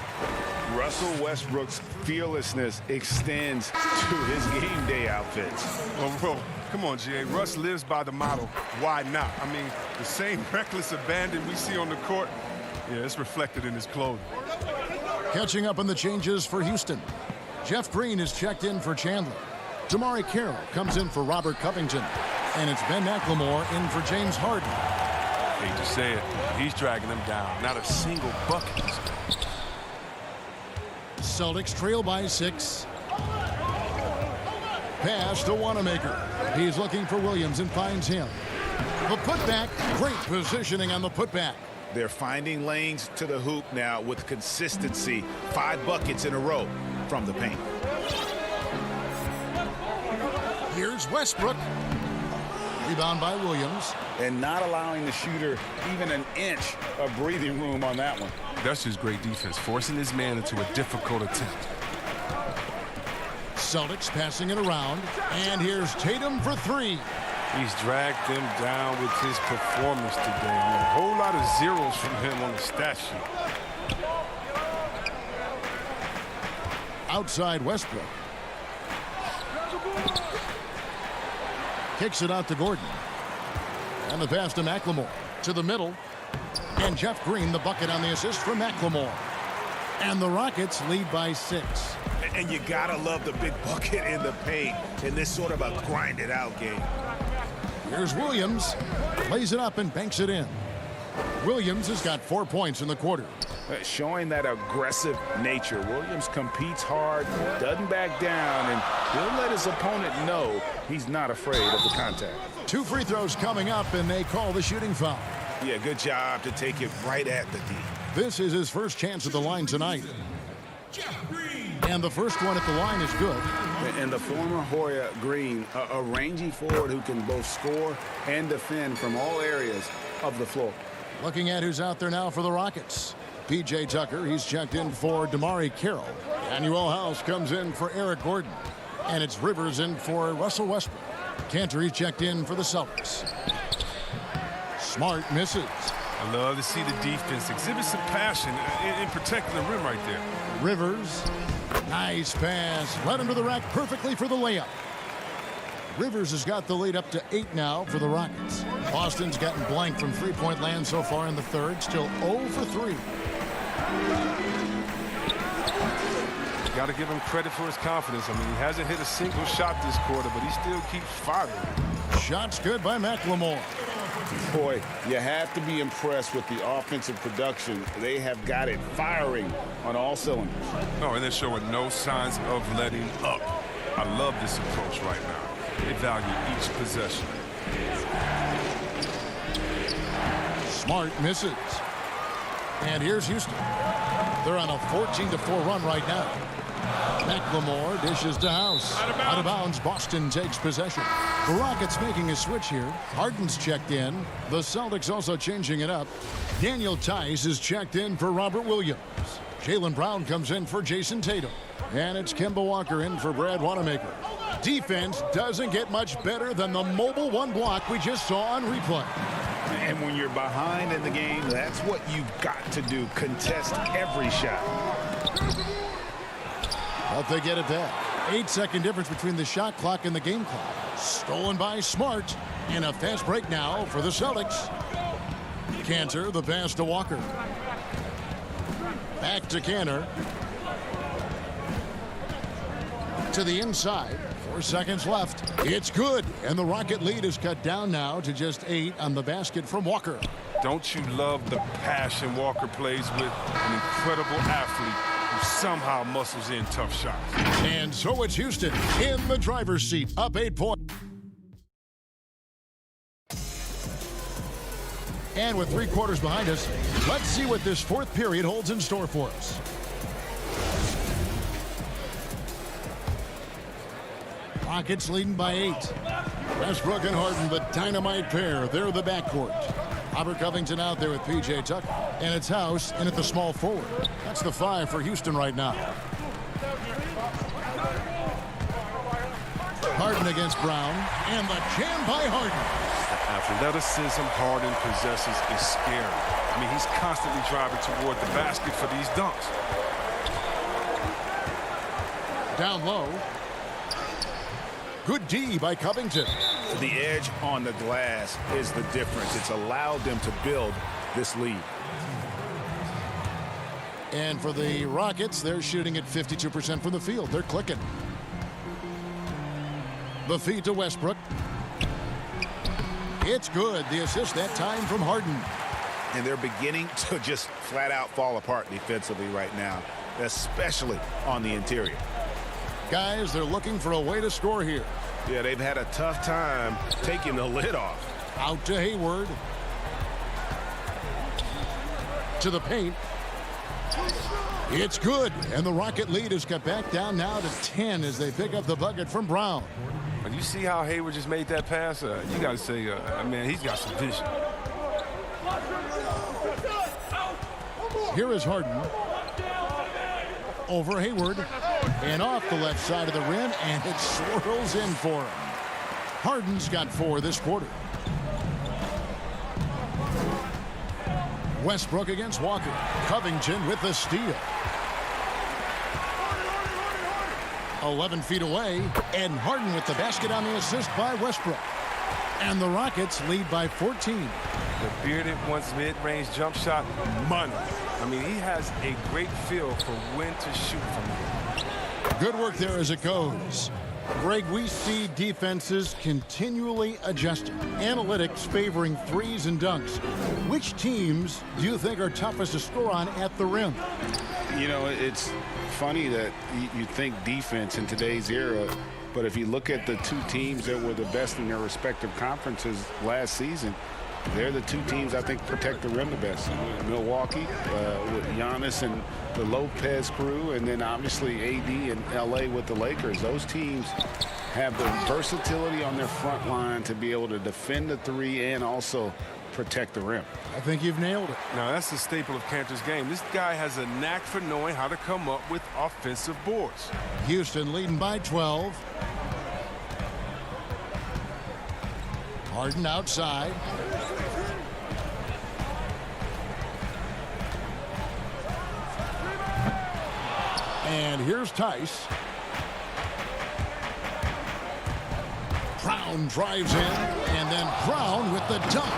Russell Westbrook's fearlessness extends to his game day outfits. Well, come on, G.A. Russ lives by the motto, why not? I mean, the same reckless abandon we see on the court, yeah, it's reflected in his clothing. Catching up on the changes for Houston. Jeff Green is checked in for Chandler. Damari Carroll comes in for Robert Covington. And it's Ben McLemore in for James Harden. Hate to say it, he's dragging them down. Not a single bucket. Celtics trail by 6. Pass to Wanamaker. He's looking for Williams and finds him. The putback, great positioning on the putback. They're finding lanes to the hoop now with consistency. 5 buckets in a row from the paint. Here's Westbrook. Rebound by Williams. And not allowing the shooter even an inch of breathing room on that one. That's just great defense, forcing his man into a difficult attempt. Celtics passing it around. And here's Tatum for 3. He's dragged them down with his performance today. A whole lot of zeros from him on the stat sheet. Outside Westbrook. Kicks it out to Gordon. And the pass to McLemore. To the middle. And Jeff Green, the bucket on the assist from McLemore. And the Rockets lead by 6. And you gotta love the big bucket in the paint in this sort of a grinded-out game. Here's Williams. Lays it up and banks it in. Williams has got 4 points in the quarter. Showing that aggressive nature. Williams competes hard, doesn't back down, and he'll let his opponent know he's not afraid of the contact. 2 free throws coming up, and they call the shooting foul. Yeah, good job to take it right at the D. This is his first chance at the line tonight. And the first one at the line is good. And the former Hoya Green, a rangy forward who can both score and defend from all areas of the floor. Looking at who's out there now for the Rockets. P.J. Tucker, he's checked in for Damari Carroll. Daniel House comes in for Eric Gordon. And it's Rivers in for Russell Westbrook. Cantor, he's checked in for the Celtics. Smart misses. I love to see the defense exhibit some passion in protecting the rim right there. Rivers, nice pass. Led him to the rack perfectly for the layup. Rivers has got the lead up to 8 now for the Rockets. Boston's gotten blank from three-point land so far in the third. Still 0 for 3. Got to give him credit for his confidence. I mean, he hasn't hit a single shot this quarter, but he still keeps firing. Shots good by McLemore. Boy, you have to be impressed with the offensive production. They have got it firing on all cylinders. Oh, and they're showing no signs of letting up. I love this approach right now. They value each possession. Smart misses. And here's Houston. They're on a 14-4 run right now. McLemore dishes to House. Out of bounds, Boston takes possession. The Rockets making a switch here. Harden's checked in. The Celtics also changing it up. Daniel Tice is checked in for Robert Williams. Jaylen Brown comes in for Jason Tatum. And it's Kemba Walker in for Brad Wanamaker. Defense doesn't get much better than the mobile one block we just saw on replay. And when you're behind in the game, that's what you've got to do. Contest every shot. But they get it back. 8-second difference between the shot clock and the game clock. Stolen by Smart. And a fast break now for the Celtics. Cantor, the pass to Walker. Back to Cantor. To the inside. 4 seconds left. It's good. And the Rocket lead is cut down now to just 8 on the basket from Walker. Don't you love the passion Walker plays with? An incredible athlete who somehow muscles in tough shots. And so it's Houston in the driver's seat, up 8 points. And with 3 quarters behind us, let's see what this fourth period holds in store for us. Rockets leading by 8. Westbrook and Harden, the dynamite pair. They're the backcourt. Robert Covington out there with P.J. Tucker. And it's House in at the small forward. That's the 5 for Houston right now. Harden against Brown, and the jam by Harden. The athleticism Harden possesses is scary. I mean, he's constantly driving toward the basket for these dunks. Down low. Good D by Covington. The edge on the glass is the difference. It's allowed them to build this lead. And for the Rockets, they're shooting at 52% from the field. They're clicking. The feed to Westbrook. It's good. The assist that time from Harden. And they're beginning to just flat out fall apart defensively right now, especially on the interior. Guys, they're looking for a way to score here. Yeah, they've had a tough time taking the lid off. Out to Hayward. To the paint. It's good. And the Rocket lead is cut back down now to 10 as they pick up the bucket from Brown. When you see how Hayward just made that pass, you got to say, man, he's got some vision. Here is Harden. Over Hayward. And off the left side of the rim, and it swirls in for him. Harden's got 4 this quarter. Westbrook against Walker. Covington with the steal. 11 feet away, and Harden with the basket on the assist by Westbrook. And the Rockets lead by 14. The bearded one's mid-range jump shot, money. I mean, he has a great feel for when to shoot from. Good work there as it goes. Greg, we see defenses continually adjusting. Analytics favoring threes and dunks. Which teams do you think are toughest to score on at the rim? You know, it's funny that you think defense in today's era, but if you look at the two teams that were the best in their respective conferences last season, they're the two teams I think protect the rim the best. Milwaukee with Giannis and the Lopez crew, and then obviously AD and LA with the Lakers. Those teams have the versatility on their front line to be able to defend the three and also protect the rim. I think you've nailed it. Now, that's the staple of Cantor's game. This guy has a knack for knowing how to come up with offensive boards. Houston leading by 12. Harden outside. And here's Tice. Brown drives in, and then Brown with the dunk.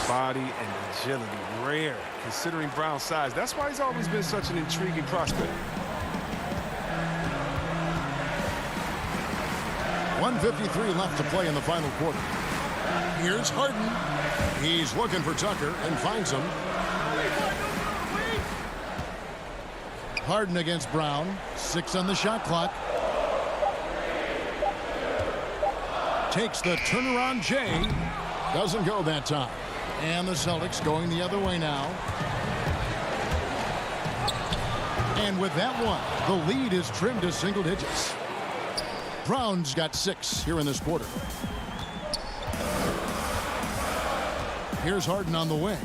Body and agility, rare, considering Brown's size. That's why he's always been such an intriguing prospect. 1:53 left to play in the final quarter. Here's Harden. He's looking for Tucker and finds him. Harden against Brown. 6 on the shot clock. Takes the turnaround J. Doesn't go that time. And the Celtics going the other way now. And with that one, the lead is trimmed to single digits. Brown's got 6 here in this quarter. Here's Harden on the wing.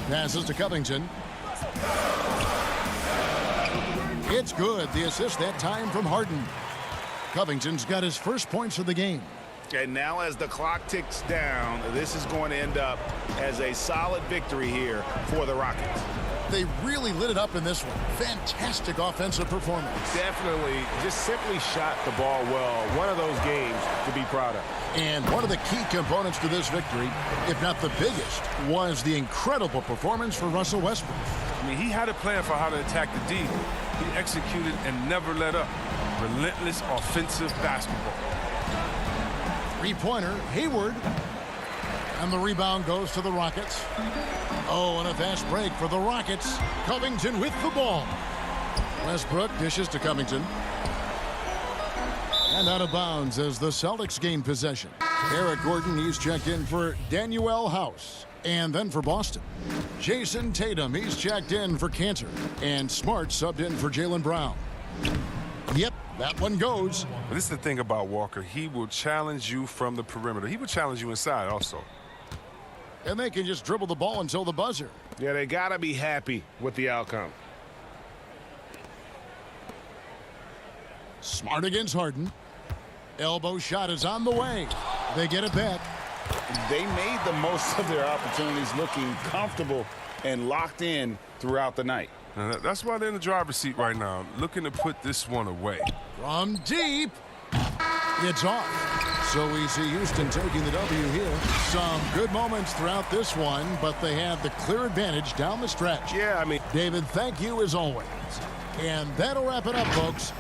Passes to Covington. It's good. The assist that time from Harden. Covington's got his first points of the game. And now as the clock ticks down, this is going to end up as a solid victory here for the Rockets. They really lit it up in this one. Fantastic offensive performance. Definitely just simply shot the ball well. One of those games to be proud of. And one of the key components to this victory, if not the biggest, was the incredible performance for Russell Westbrook. I mean, he had a plan for how to attack the D. He executed and never let up. Relentless offensive basketball. Three-pointer, Hayward. And the rebound goes to the Rockets. Oh, and a fast break for the Rockets. Covington with the ball. Westbrook dishes to Covington. And out of bounds as the Celtics gain possession. Eric Gordon, he's checked in for Danuel House. And then for Boston. Jason Tatum, he's checked in for Cantor. And Smart subbed in for Jaylen Brown. Yep, that one goes. But this is the thing about Walker. He will challenge you from the perimeter. He will challenge you inside also. And they can just dribble the ball until the buzzer. Yeah, they got to be happy with the outcome. Smart against Harden. Elbow shot is on the way. They get it back. They made the most of their opportunities, looking comfortable and locked in throughout the night. That's why they're in the driver's seat right now, looking to put this one away. From deep. It's off. So we see Houston taking the W here. Some good moments throughout this one, but they had the clear advantage down the stretch. Yeah, I mean, David, thank you as always. And that'll wrap it up, folks.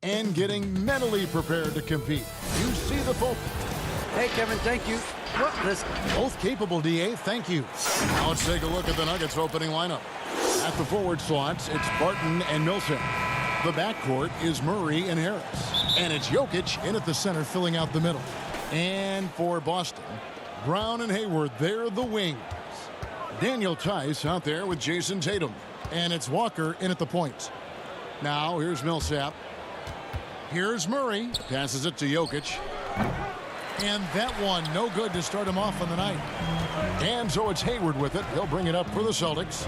and getting mentally prepared to compete. You see the focus. Hey, Kevin, thank you. What? Listen. Both capable, DA. Thank you. Now let's take a look at the Nuggets opening lineup. At the forward slots, it's Barton and Millsap. The backcourt is Murray and Harris. And it's Jokic in at the center, filling out the middle. And for Boston, Brown and Hayward, they're the wings. Daniel Tice out there with Jason Tatum. And it's Walker in at the point. Now here's Millsap. Here's Murray. Passes it to Jokic. And that one, no good to start him off on the night. And so it's Hayward with it. He'll bring it up for the Celtics.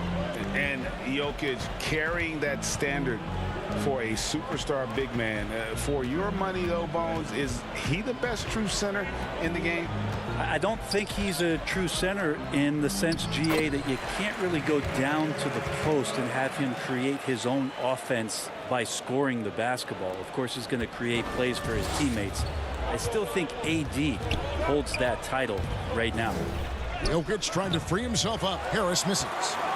And Jokic carrying that standard for a superstar big man. For your money, though, Bones, is he the best true center in the game? I don't think he's a true center in the sense, GA, that you can't really go down to the post and have him create his own offense by scoring the basketball. Of course, he's going to create plays for his teammates. I still think AD holds that title right now. Jokic trying to free himself up. Harris misses.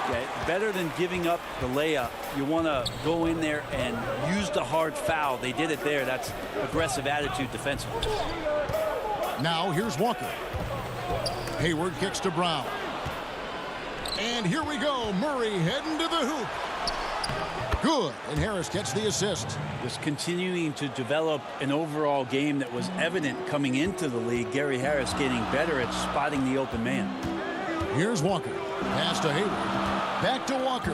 Yeah, better than giving up the layup. You want to go in there and use the hard foul. They did it there. That's aggressive attitude defensively. Now here's Walker. Hayward kicks to Brown. And here we go. Murray heading to the hoop. Good. And Harris gets the assist. Just continuing to develop an overall game that was evident coming into the league. Gary Harris getting better at spotting the open man. Here's Walker. Pass to Hayward. Back to Walker.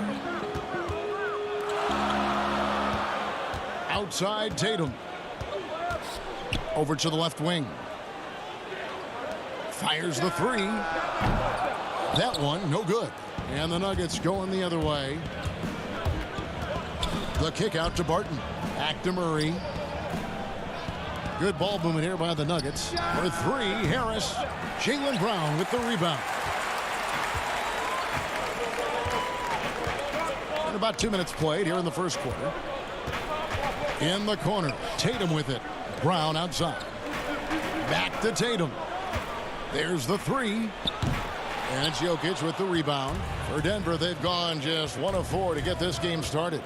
Outside Tatum. Over to the left wing. Fires the three. That one, no good. And the Nuggets going the other way. The kick out to Barton. Back to Murray. Good ball movement here by the Nuggets. For three, Harris. Jaylen Brown with the rebound. And about 2 minutes played here in the first quarter. In the corner, Tatum with it. Brown outside. Back to Tatum. There's the three. And it's Jokic with the rebound. For Denver, they've gone just 1 of 4 to get this game started.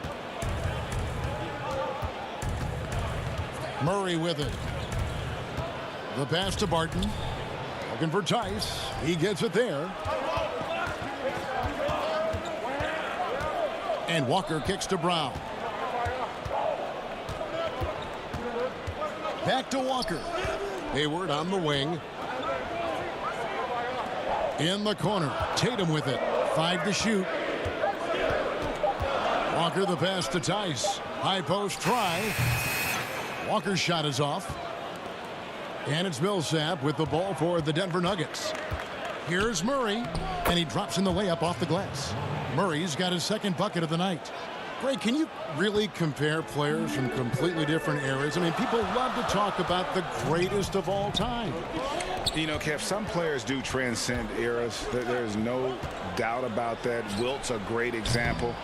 Murray with it. The pass to Barton. Looking for Tice. He gets it there. And Walker kicks to Brown. Back to Walker. Hayward on the wing. In the corner. Tatum with it. 5 to shoot. Walker the pass to Tice. High post try. Walker's shot is off. And it's Millsap with the ball for the Denver Nuggets. Here's Murray. And he drops in the layup off the glass. Murray's got his second bucket of the night. Greg, can you really compare players from completely different eras? I mean, people love to talk about the greatest of all time. You know, Kev, some players do transcend eras. There's no doubt about that. Wilt's a great example.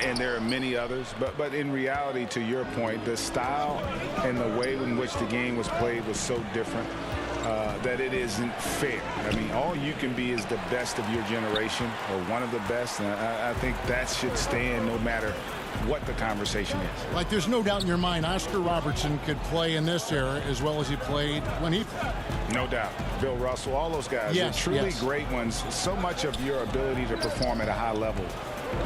And there are many others. But in reality, to your point, the style and the way in which the game was played was so different that it isn't fair. I mean, all you can be is the best of your generation or one of the best. And I think that should stand no matter what the conversation is. Like, there's no doubt in your mind Oscar Robertson could play in this era as well as he played when he played. No doubt. Bill Russell, all those guys. Yes, They're truly yes. great ones. So much of your ability to perform at a high level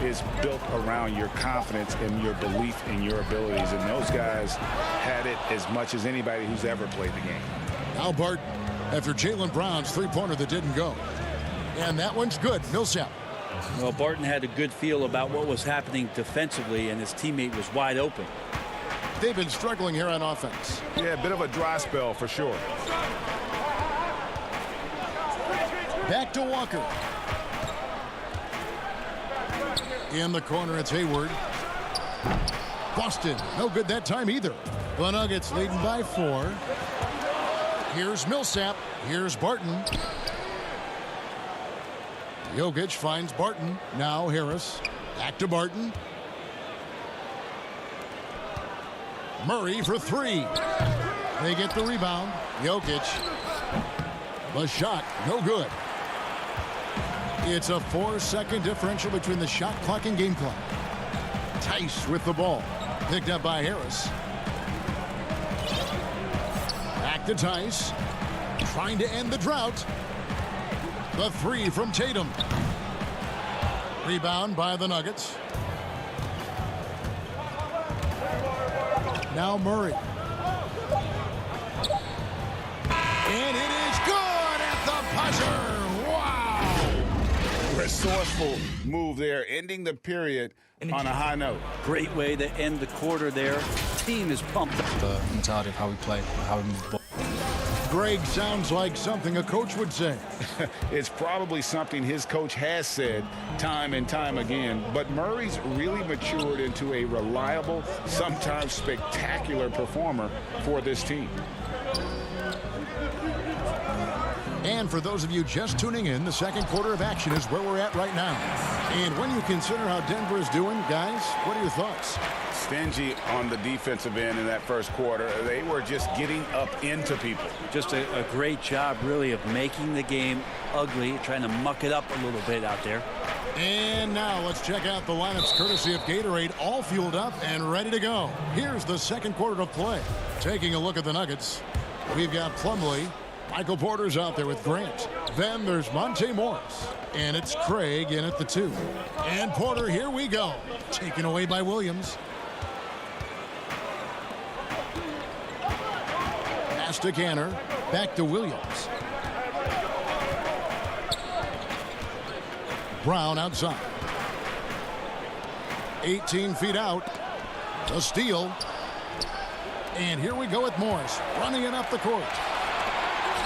is built around your confidence and your belief in your abilities. And those guys had it as much as anybody who's ever played the game. Now Barton after Jaylen Brown's three-pointer that didn't go. And that one's good. Millsap. Well, Barton had a good feel about what was happening defensively, and his teammate was wide open. They've been struggling here on offense. Yeah, a bit of a dry spell for sure. Back to Walker. In the corner, it's Hayward. Boston, no good that time either. The Nuggets leading by 4. Here's Millsap. Here's Barton. Jokic finds Barton. Now Harris. Back to Barton. Murray for 3. They get the rebound. Jokic. The shot, no good. It's a 4-second differential between the shot clock and game clock. Tice with the ball. Picked up by Harris. Back to Tice. Trying to end the drought. The three from Tatum. Rebound by the Nuggets. Now Murray. And it is good at the buzzer. Wow. Resourceful move there, ending the period on a high note. Great way to end the quarter there. Team is pumped. The mentality of how we play, how we move the ball. Greg sounds like something a coach would say. It's probably something his coach has said time and time again, but Murray's really matured into a reliable, sometimes spectacular performer for this team. And for those of you just tuning in, the second quarter of action is where we're at right now. And when you consider how Denver is doing, guys, what are your thoughts? Stingy on the defensive end in that first quarter. They were just getting up into people. Just a great job, really, of making the game ugly, trying to muck it up a little bit out there. And now let's check out the lineups courtesy of Gatorade, all fueled up and ready to go. Here's the second quarter of play. Taking a look at the Nuggets, we've got Plumlee. Michael Porter's out there with Grant. Then there's Monte Morris. And it's Craig in at the 2. And Porter, here we go. Taken away by Williams. Pass to Canner. Back to Williams. Brown outside. 18 feet out. A steal. And here we go with Morris. Running it up the court.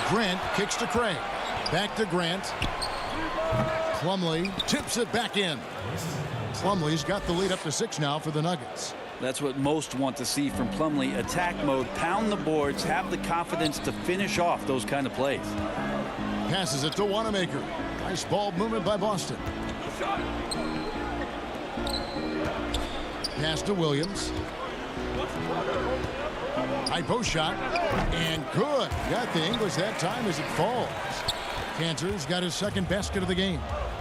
Grant kicks to Craig. Back to Grant. Plumlee tips it back in. Plumlee's got the lead up to 6 now for the Nuggets. That's what most want to see from Plumlee. Attack mode, pound the boards, have the confidence to finish off those kind of plays. Passes it to Wanamaker. Nice ball movement by Boston. Pass to Williams. High post shot. And good. Got the English that time as it falls. Cantor's got his second basket of the game.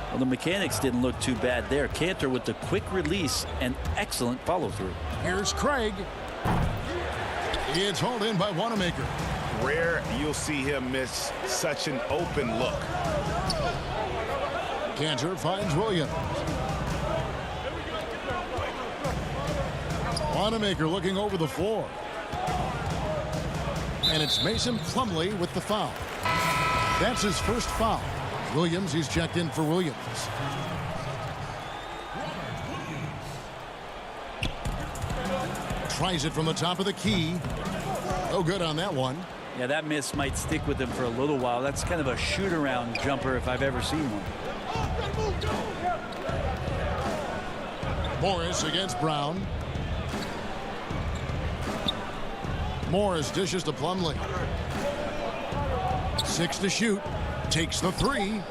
Well, the mechanics didn't look too bad there. Cantor with the quick release and excellent follow-through. Here's Craig. It's hauled in by Wanamaker. Rare you'll see him miss such an open look. Cantor finds Williams. Wanamaker looking over the floor. And it's Mason Plumlee with the foul. That's his first foul. Williams, he's checked in for Williams. Tries it from the top of the key. No good on that one. Yeah, that miss might stick with him for a little while. That's kind of a shoot-around jumper if I've ever seen one. Morris against Brown. Morris dishes to Plumlee. 6 to shoot. Takes the 3.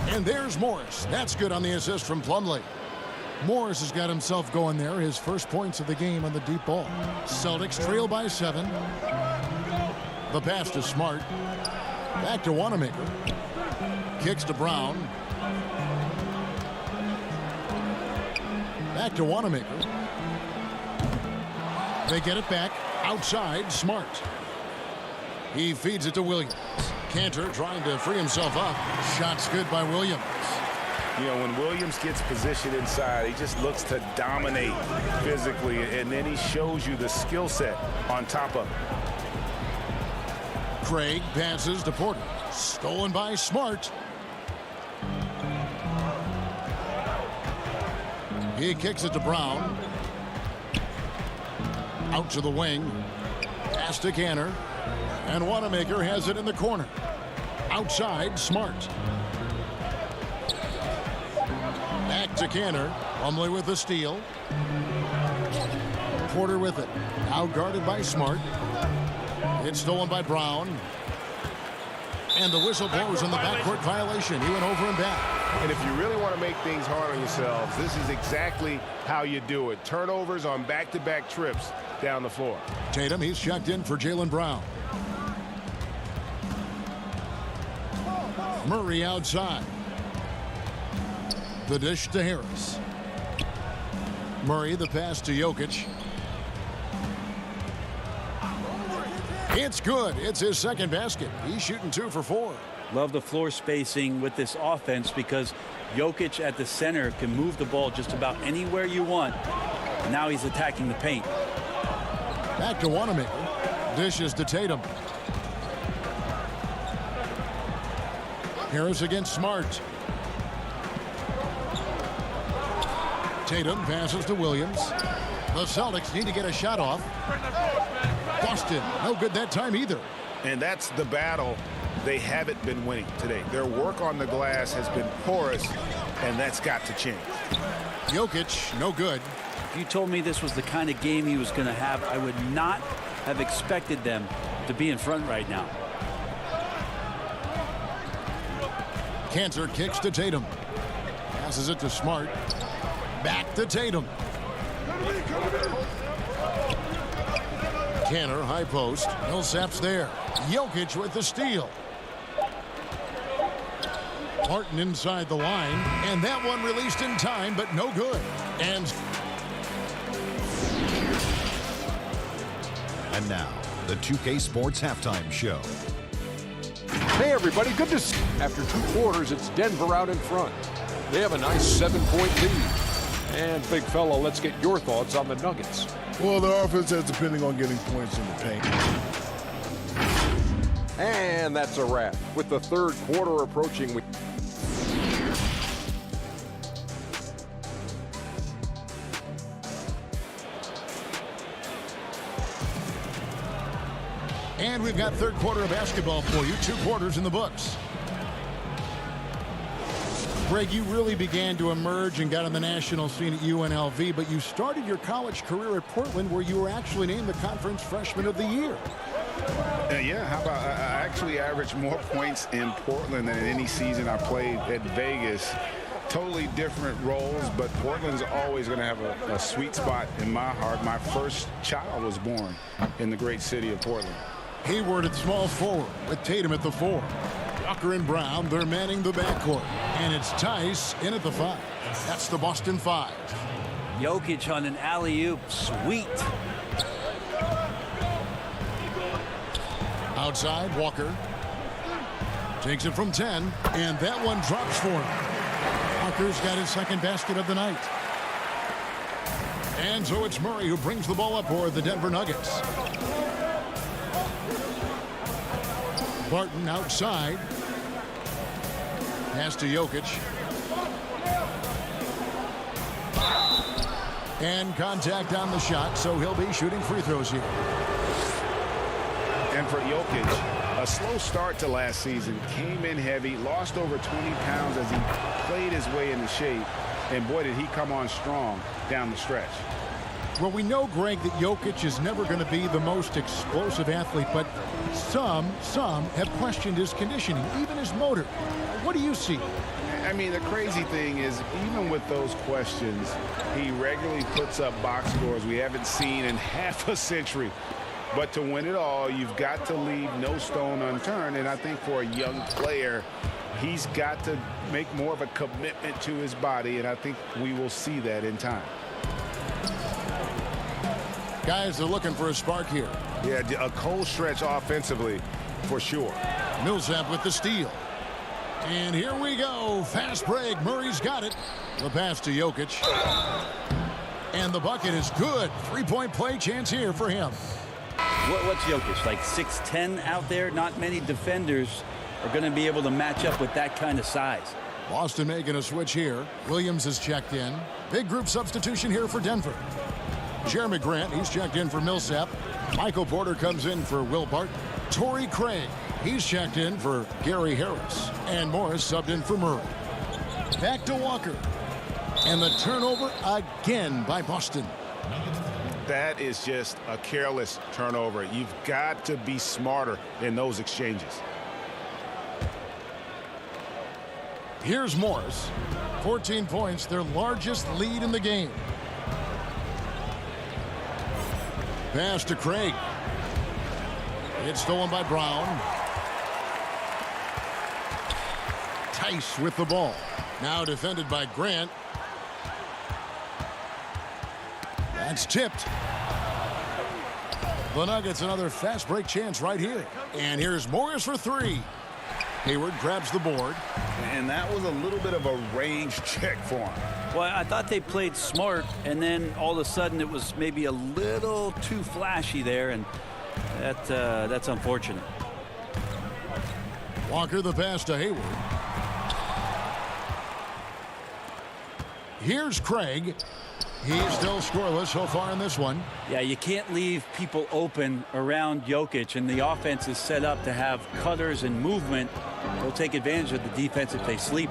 And there's Morris. That's good on the assist from Plumlee. Morris has got himself going there. His first points of the game on the deep ball. Celtics trail by 7. The pass to Smart. Back to Wanamaker. Kicks to Brown. Back to Wanamaker. They get it back. Outside, Smart. He feeds it to Williams. Cantor trying to free himself up. Shot's good by Williams. You know, when Williams gets positioned inside, he just looks to dominate physically, and then he shows you the skill set on top of it. Craig passes to Porter. Stolen by Smart. He kicks it to Brown. Out to the wing. Pass to Canner. And Wanamaker has it in the corner. Outside, Smart. Back to Canner. Plumlee with the steal. Porter with it. Now guarded by Smart. It's stolen by Brown. And the whistle blows on the backcourt violation. He went over and back. And if you really want to make things hard on yourselves, this is exactly how you do it. Turnovers on back-to-back trips down the floor. Tatum, he's checked in for Jaylen Brown. Murray outside. The dish to Harris. Murray, the pass to Jokic. It's good. It's his second basket. He's shooting 2 for 4. Love the floor spacing with this offense because Jokic at the center can move the ball just about anywhere you want. Now he's attacking the paint. Back to Wanamaker. Dishes to Tatum. Harris against Smart. Tatum passes to Williams. The Celtics need to get a shot off. Boston, no good that time either. And that's the battle they haven't been winning today. Their work on the glass has been porous, and that's got to change. Jokic, no good. If you told me this was the kind of game he was going to have, I would not have expected them to be in front right now. Cantor kicks to Tatum. Passes it to Smart. Back to Tatum. Cantor, high post. Millsap's there. Jokic with the steal. Martin inside the line. And that one released in time, but no good. And now, the 2K Sports Halftime Show. Hey, everybody, good to see. After 2 quarters, it's Denver out in front. They have a nice 7-point lead. And, big fella, let's get your thoughts on the Nuggets. Well, the offense is depending on getting points in the paint. And that's a wrap. With the third quarter approaching, And we've got third quarter of basketball for you. 2 quarters in the books. Greg, you really began to emerge and got on the national scene at UNLV, but you started your college career at Portland, where you were actually named the Conference Freshman of the Year. Yeah, how about I actually averaged more points in Portland than in any season I played at Vegas. Totally different roles, but Portland's always going to have a sweet spot in my heart. My first child was born in the great city of Portland. Hayward at small forward with Tatum at the 4. Tucker and Brown, they're manning the backcourt. And it's Tice in at the 5. That's the Boston 5. Jokic on an alley-oop. Sweet. Outside, Walker. Takes it from 10. And that one drops for him. Walker's got his second basket of the night. And so it's Murray who brings the ball up for the Denver Nuggets. Barton outside. Pass to Jokic. And contact on the shot, so he'll be shooting free throws here. And for Jokic, a slow start to last season. Came in heavy, lost over 20 pounds as he played his way into shape. And boy, did he come on strong down the stretch. Well, we know, Greg, that Jokic is never going to be the most explosive athlete, but some have questioned his conditioning, even his motor. What do you see? I mean, the crazy thing is, even with those questions, he regularly puts up box scores we haven't seen in half a century. But to win it all, you've got to leave no stone unturned. And I think for a young player, he's got to make more of a commitment to his body, and I think we will see that in time. Guys are looking for a spark here. Yeah, a cold stretch offensively, for sure. Millsap with the steal. And here we go. Fast break. Murray's got it. The pass to Jokic. And the bucket is good. 3-point play chance here for him. What's Jokic, like 6'10" out there? Not many defenders are going to be able to match up with that kind of size. Boston making a switch here. Williams is checked in. Big group substitution here for Denver. Jeremy Grant, he's checked in for Millsap. Michael Porter comes in for Will Barton. Torrey Craig, he's checked in for Gary Harris. And Morris subbed in for Murray. Back to Walker. And the turnover again by Boston. That is just a careless turnover. You've got to be smarter in those exchanges. Here's Morris. 14 points, their largest lead in the game. Pass to Craig. It's stolen by Brown. Tice with the ball. Now defended by Grant. That's tipped. The Nuggets another fast break chance right here. And here's Morris for three. Hayward grabs the board. And that was a little bit of a range check for him. Well, I thought they played smart, and then all of a sudden it was maybe a little too flashy there, and that's unfortunate. Walker the pass to Hayward. Here's Craig. He's still scoreless so far in this one. Yeah, you can't leave people open around Jokic, and the offense is set up to have cutters and movement. They'll take advantage of the defense if they sleep.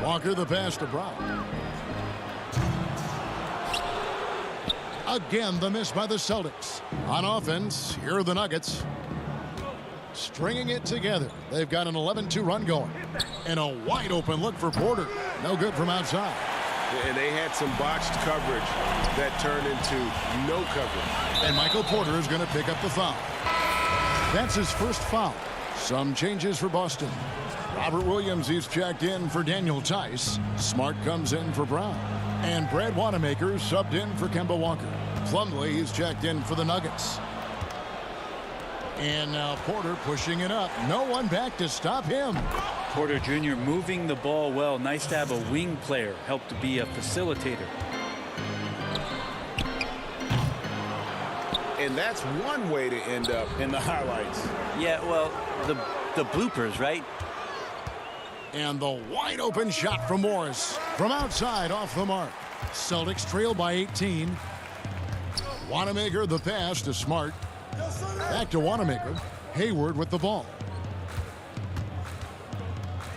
Walker the pass to Brown. Again, the miss by the Celtics. On offense, here are the Nuggets. Stringing it together. They've got an 11-2 run going. And a wide open look for Porter. No good from outside. And they had some botched coverage that turned into no coverage. And Michael Porter is going to pick up the foul. That's his first foul. Some changes for Boston. Robert Williams, he's checked in for Daniel Tice. Smart comes in for Brown. And Brad Wanamaker subbed in for Kemba Walker. Plumlee, he's checked in for the Nuggets. And now Porter pushing it up. No one back to stop him. Porter Jr. moving the ball well. Nice to have a wing player help to be a facilitator. And that's one way to end up in the highlights. Yeah, well, the bloopers, right? And the wide open shot from Morris. From outside, off the mark. Celtics trail by 18. Wanamaker the pass to Smart. Back to Wanamaker. Hayward with the ball.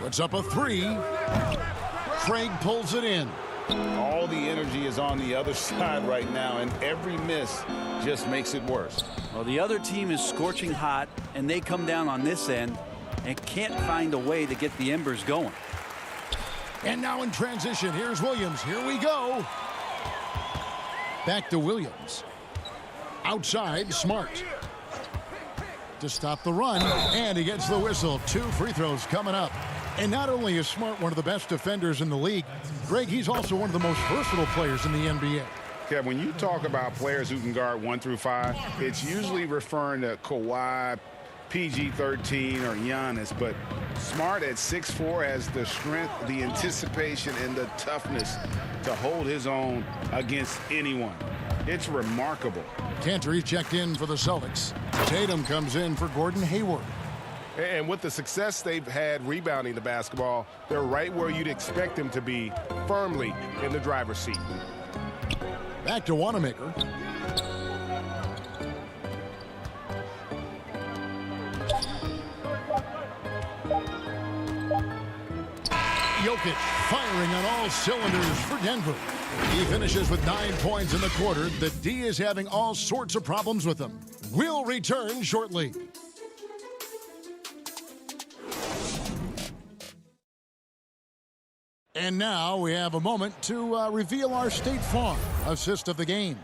Puts up a three. Craig pulls it in. All the energy is on the other side right now, and every miss just makes it worse. Well, the other team is scorching hot, and they come down on this end and can't find a way to get the embers going. And now in transition, here's Williams. Here we go. Back to Williams. Outside, Smart. To stop the run, and he gets the whistle. 2 free throws coming up. And not only is Smart one of the best defenders in the league, Greg, he's also one of the most versatile players in the NBA. Kev, when you talk about players who can guard 1 through 5, it's usually referring to Kawhi, PG-13, or Giannis, but Smart at 6'4" has the strength, the anticipation, and the toughness to hold his own against anyone. It's remarkable. Cantor checked in for the Celtics. Tatum comes in for Gordon Hayward. And with the success they've had rebounding the basketball, they're right where you'd expect them to be, firmly in the driver's seat. Back to Wanamaker. Jokic firing on all cylinders for Denver. He finishes with 9 points in the quarter. The D is having all sorts of problems with him. We'll return shortly. And now we have a moment to reveal our State Farm assist of the game.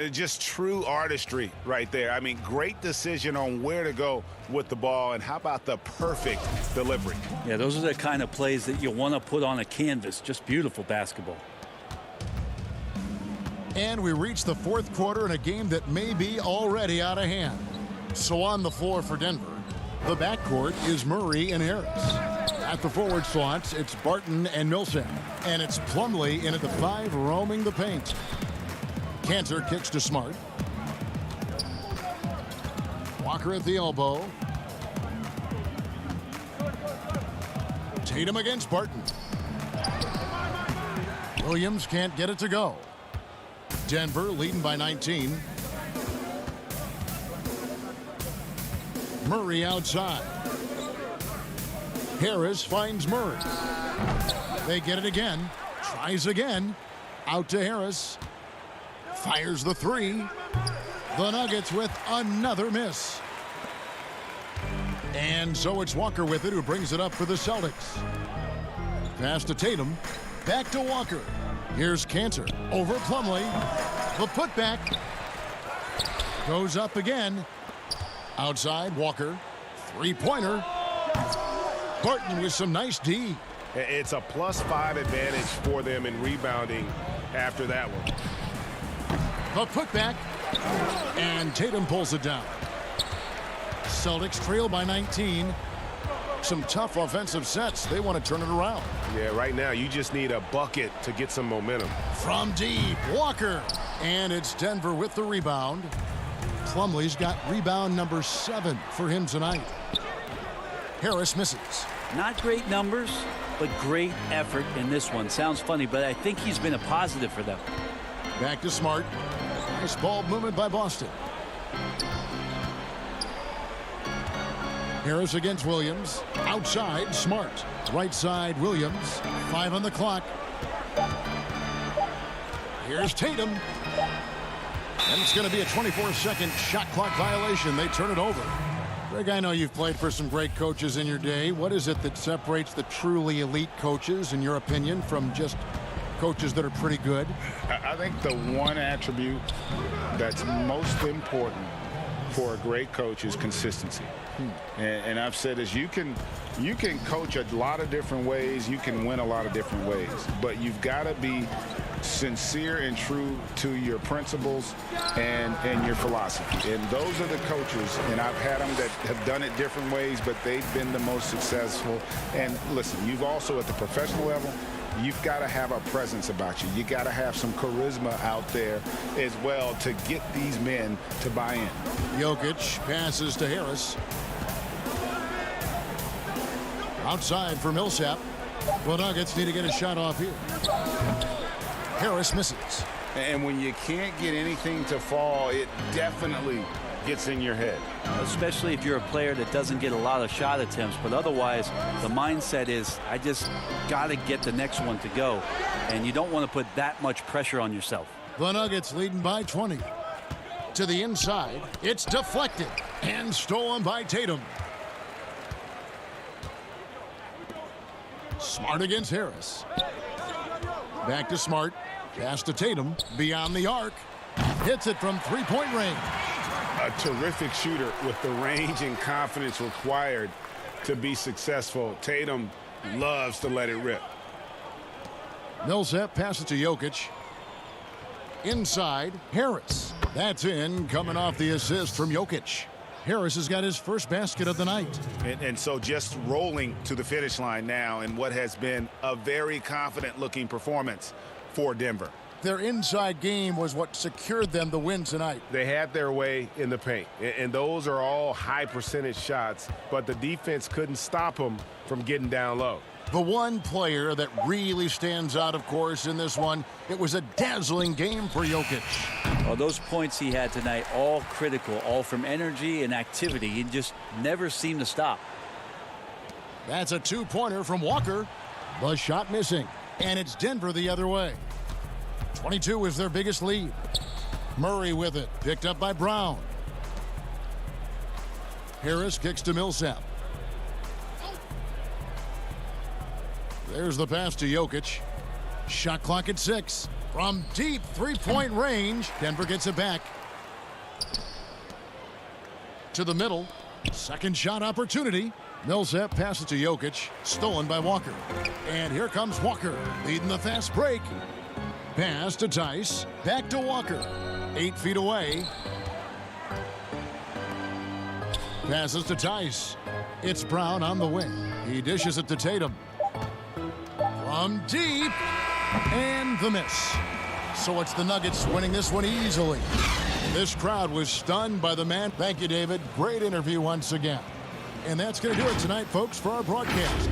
Just true artistry right there. I mean, great decision on where to go with the ball, and how about the perfect delivery? Yeah, those are the kind of plays that you want to put on a canvas. Just beautiful basketball. And we reach the 4th quarter in a game that may be already out of hand. So on the floor for Denver, the backcourt is Murray and Harris. At the forward slots, it's Barton and Millsap. And it's Plumlee in at the 5, roaming the paint. Cantor kicks to Smart. Walker at the elbow. Tatum against Barton. Williams can't get it to go. Denver leading by 19. Murray outside. Harris finds Murray. They get it again. Tries again. Out to Harris. Fires the 3. The Nuggets with another miss. And so it's Walker with it, who brings it up for the Celtics. Pass to Tatum. Back to Walker. Here's Cantor over Plumlee. The putback goes up again. Outside, Walker. 3-pointer. Barton with some nice D. It's a +5 advantage for them in rebounding after that one. The putback And Tatum pulls it down. Celtics trail by 19. Some tough offensive sets. They want to turn it around. Yeah, right now you just need a bucket to get some momentum. From deep, Walker. And it's Denver with the rebound. Plumlee's got rebound number 7 for him tonight. Harris misses. Not great numbers, but great effort in this one. Sounds funny, but I think he's been a positive for them. Back to Smart. Nice ball movement by Boston. Harris against Williams. Outside, Smart. Right side, Williams. 5 on the clock. Here's Tatum. And it's going to be a 24-second shot clock violation. They turn it over. Greg, I know you've played for some great coaches in your day. What is it that separates the truly elite coaches, in your opinion, from just coaches that are pretty good? I think the one attribute that's most important for a great coach is consistency. And I've said this, you can coach a lot of different ways, you can win a lot of different ways, but you've got to be sincere and true to your principles and your philosophy. And those are the coaches, and I've had them that have done it different ways, but they've been the most successful. And listen, you've also at the professional level, you've got to have a presence about you. You got to have some charisma out there as well to get these men to buy in. Jokic passes to Harris. Outside for Millsap. The Nuggets need to get a shot off here. Harris misses. And when you can't get anything to fall, it definitely gets in your head. Especially if you're a player that doesn't get a lot of shot attempts, but otherwise the mindset is I just got to get the next one to go, and you don't want to put that much pressure on yourself. The Nuggets leading by 20. To the inside, it's deflected and stolen by Tatum. Smart against Harris. Back to Smart. Pass to Tatum. Beyond the arc. Hits it from three-point range. A terrific shooter with the range and confidence required to be successful. Tatum loves to let it rip. Millsap passes to Jokic. Inside, Harris. That's in, coming off the assist from Jokic. Harris has got his first basket of the night. And so just rolling to the finish line now in what has been a very confident-looking performance for Denver. Their inside game was what secured them the win tonight. They had their way in the paint, and those are all high-percentage shots, but the defense couldn't stop them from getting down low. The one player that really stands out, of course, in this one, it was a dazzling game for Jokic. Well, those points he had tonight, all critical, all from energy and activity. He just never seemed to stop. That's a two-pointer from Walker. The shot missing, and it's Denver the other way. 22 is their biggest lead. Murray with it, picked up by Brown. Harris kicks to Millsap. There's the pass to Jokic. Shot clock at 6. From deep three-point range, Denver gets it back. To the middle. Second shot opportunity. Millsap passes to Jokic. Stolen by Walker. And here comes Walker, leading the fast break. Pass to Tice. Back to Walker. 8 feet away. Passes to Tice. It's Brown on the wing. He dishes it to Tatum. From deep. And the miss. So it's the Nuggets winning this one easily. This crowd was stunned by the man. Thank you, David. Great interview once again. And that's going to do it tonight, folks, for our broadcast.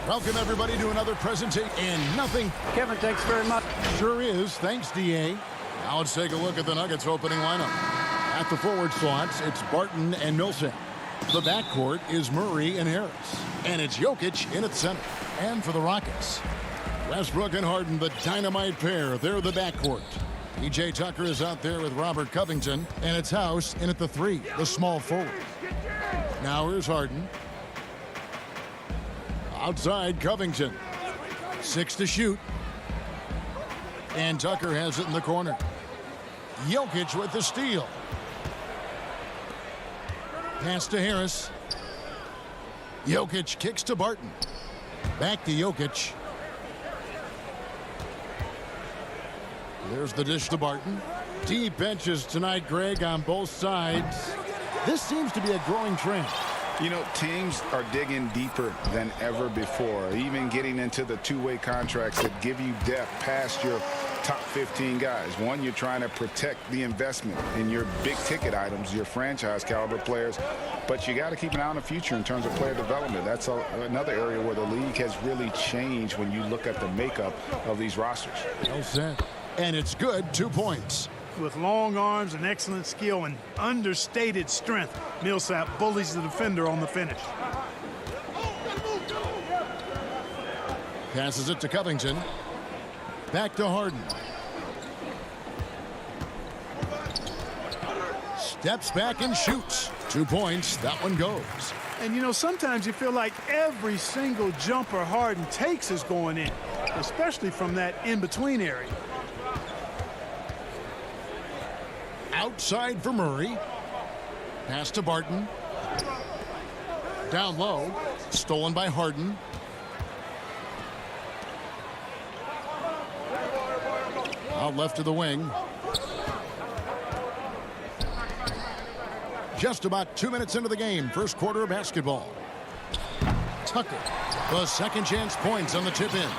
Welcome, everybody, to another presentation. And nothing. Kevin, thanks very much. Sure is. Thanks, D.A. Now let's take a look at the Nuggets opening lineup. At the forward slots, it's Barton and Millsap. The backcourt is Murray and Harris. And it's Jokic in at center. And for the Rockets, Westbrook and Harden, the dynamite pair. They're the backcourt. P.J. Tucker is out there with Robert Covington. And it's House in at the 3, the small forward. Now here's Harden. Outside, Covington. 6 to shoot. And Tucker has it in the corner. Jokic with the steal. Pass to Harris. Jokic kicks to Barton. Back to Jokic. There's the dish to Barton. Deep benches tonight, Greg, on both sides. This seems to be a growing trend. You know, teams are digging deeper than ever before, even getting into the two-way contracts that give you depth past your top 15 guys. One, you're trying to protect the investment in your big-ticket items, your franchise-caliber players, but you got to keep an eye on the future in terms of player development. That's another area where the league has really changed when you look at the makeup of these rosters. Well said. And it's good. 2 points. With long arms and excellent skill and understated strength, Millsap bullies the defender on the finish. Passes it to Covington. Back to Harden. Steps back and shoots. 2 points. That one goes. And, you know, sometimes you feel like every single jumper Harden takes is going in, especially from that in-between area. Outside for Murray. Pass to Barton. Down low. Stolen by Harden. Out left to the wing. Just about 2 minutes into the game. First quarter of basketball. Tucker. The second chance points on the tip in.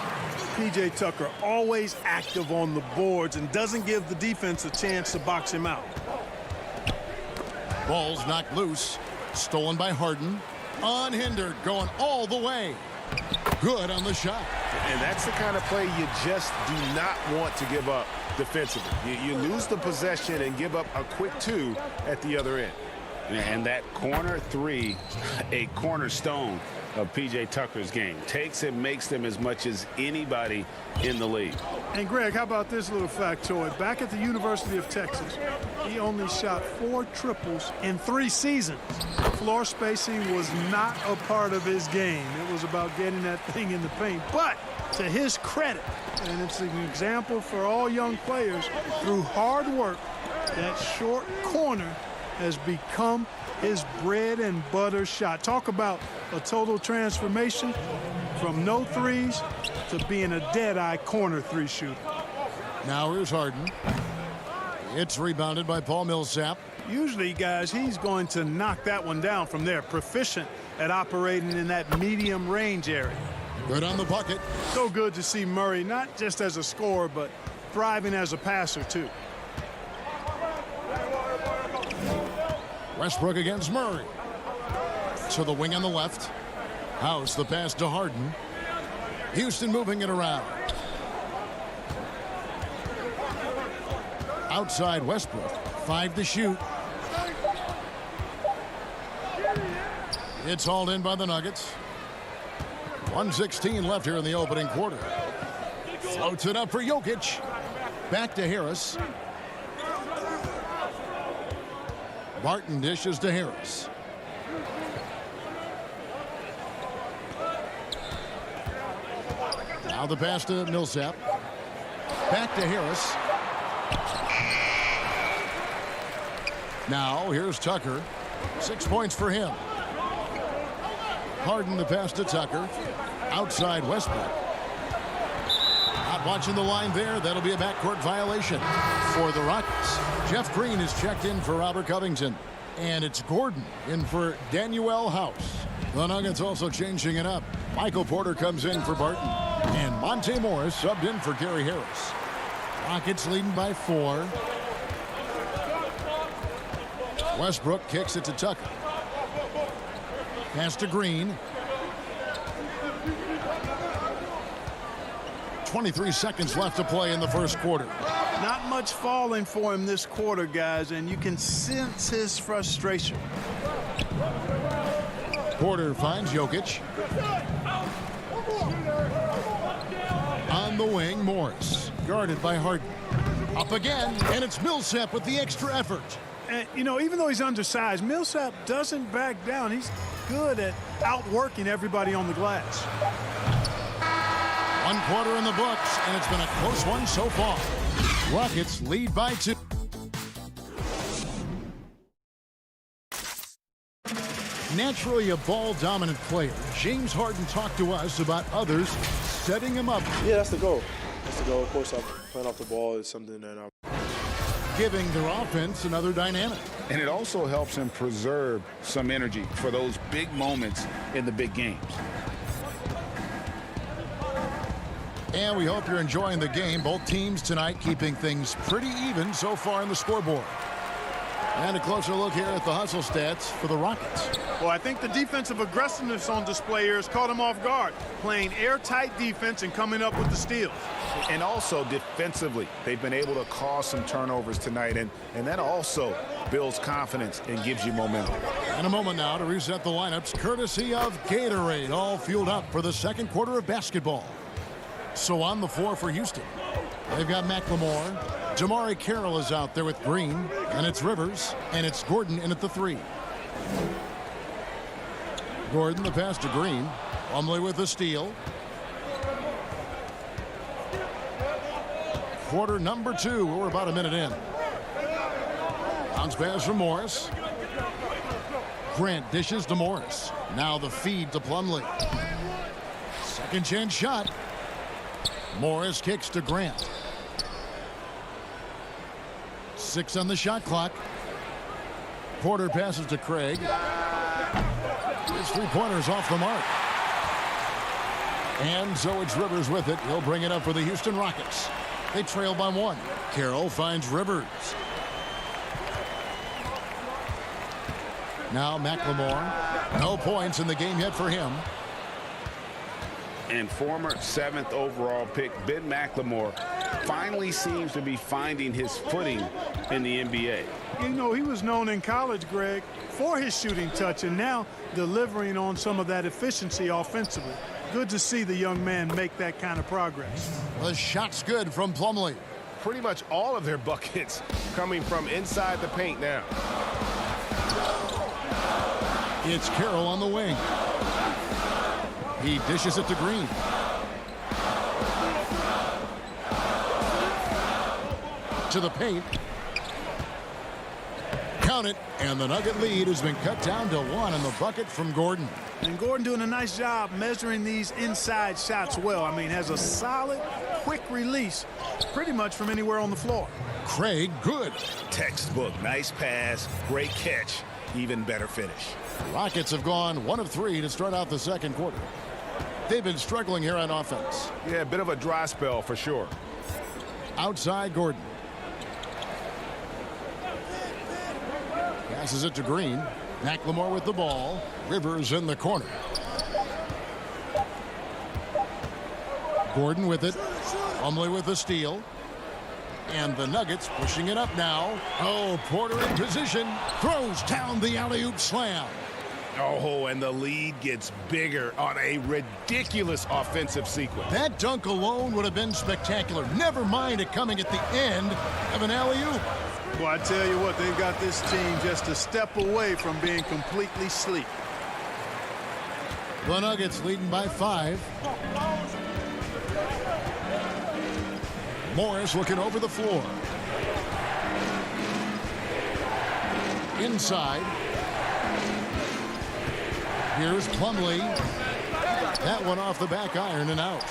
P.J. Tucker always active on the boards and doesn't give the defense a chance to box him out. Ball's knocked loose. Stolen by Harden. Unhindered, going all the way. Good on the shot. And that's the kind of play you just do not want to give up defensively. You lose the possession and give up a quick 2 at the other end. And that corner 3, a cornerstone of P.J. Tucker's game. Takes and makes them as much as anybody in the league. And, Greg, how about this little factoid? Back at the University of Texas, he only shot 4 triples in 3 seasons. Floor spacing was not a part of his game. It was about getting that thing in the paint. But to his credit, and it's an example for all young players, through hard work, that short corner has become his bread and butter shot. Talk about a total transformation from no threes to being a dead-eye corner 3 shooter. Now here's Harden. It's rebounded by Paul Millsap. Usually, guys, he's going to knock that one down from there. Proficient at operating in that medium range area. Good on the bucket. So good to see Murray, not just as a scorer, but thriving as a passer, too. Westbrook against Murray. To the wing on the left. House the pass to Harden. Houston moving it around. Outside Westbrook. 5 to shoot. It's hauled in by the Nuggets. 1:16 left here in the opening quarter. Floats it up for Jokic. Back to Harris. Barton dishes to Harris. Now the pass to Millsap. Back to Harris. Now here's Tucker. 6 points for him. Harden the pass to Tucker. Outside Westbrook. Not watching the line there. That'll be a backcourt violation for the Rockets. Jeff Green is checked in for Robert Covington. And it's Gordon in for Danuel House. The Nuggets also changing it up. Michael Porter comes in for Barton. And Monte Morris subbed in for Gary Harris. Rockets leading by 4. Westbrook kicks it to Tucker. Pass to Green. 23 seconds left to play in the first quarter. Not much falling for him this quarter, guys, and you can sense his frustration. Porter finds Jokic. On the wing, Morris. Guarded by Harden. Up again, and it's Millsap with the extra effort. And, you know, even though he's undersized, Millsap doesn't back down. He's good at outworking everybody on the glass. 1 quarter in the books, and it's been a close one so far. Rockets lead by 2. Naturally a ball-dominant player, James Harden talked to us about others setting him up. Yeah, that's the goal. That's the goal. Of course, playing off the ball is something that I'm giving their offense another dynamic. And it also helps him preserve some energy for those big moments in the big games. And we hope you're enjoying the game. Both teams tonight keeping things pretty even so far in the scoreboard. And a closer look here at the hustle stats for the Rockets. Well, I think the defensive aggressiveness on display here has caught him off guard. Playing airtight defense and coming up with the steals. And also defensively, they've been able to cause some turnovers tonight, and that also builds confidence and gives you momentum. In a moment now to reset the lineups, courtesy of Gatorade, all fueled up for the second quarter of basketball. So on the floor for Houston, they've got McLemore. Jamari Carroll is out there with Green, and it's Rivers, and it's Gordon in at the 3. Gordon, the pass to Green. Plumlee with the steal. Quarter number 2. We're about a minute in. Bounce pass from Morris. Grant dishes to Morris. Now the feed to Plumlee. Second chance shot. Morris kicks to Grant. 6 on the shot clock. Porter passes to Craig. His 3-pointer's off the mark. And so it's Rivers with it. He'll bring it up for the Houston Rockets. They trail by 1. Carroll finds Rivers. Now McLemore. No points in the game yet for him. And former 7th overall pick Ben McLemore finally seems to be finding his footing in the NBA. You know, he was known in college, Greg, for his shooting touch, and now delivering on some of that efficiency offensively. Good to see the young man make that kind of progress. The shot's good from Plumlee. Pretty much all of their buckets coming from inside the paint now. It's Carroll on the wing. He dishes it to Green. To the paint. Count it, and the Nugget lead has been cut down to 1 in the bucket from Gordon. And Gordon doing a nice job measuring these inside shots well. I mean, has a solid, quick release pretty much from anywhere on the floor. Craig, good. Textbook, nice pass, great catch, even better finish. Rockets have gone 1 of 3 to start out the second quarter. They've been struggling here on offense. Yeah, a bit of a dry spell for sure. Outside Gordon. Passes it to Green. McLemore with the ball. Rivers in the corner. Gordon with it. Plumlee with the steal. And the Nuggets pushing it up now. Oh, Porter in position. Throws down the alley-oop slam. Oh, and the lead gets bigger on a ridiculous offensive sequence. That dunk alone would have been spectacular. Never mind it coming at the end of an alley-oop. Well, I tell you what, they've got this team just a step away from being completely asleep. The Nuggets leading by 5. Morris looking over the floor. Inside. Here's Plumlee. That one off the back iron and out.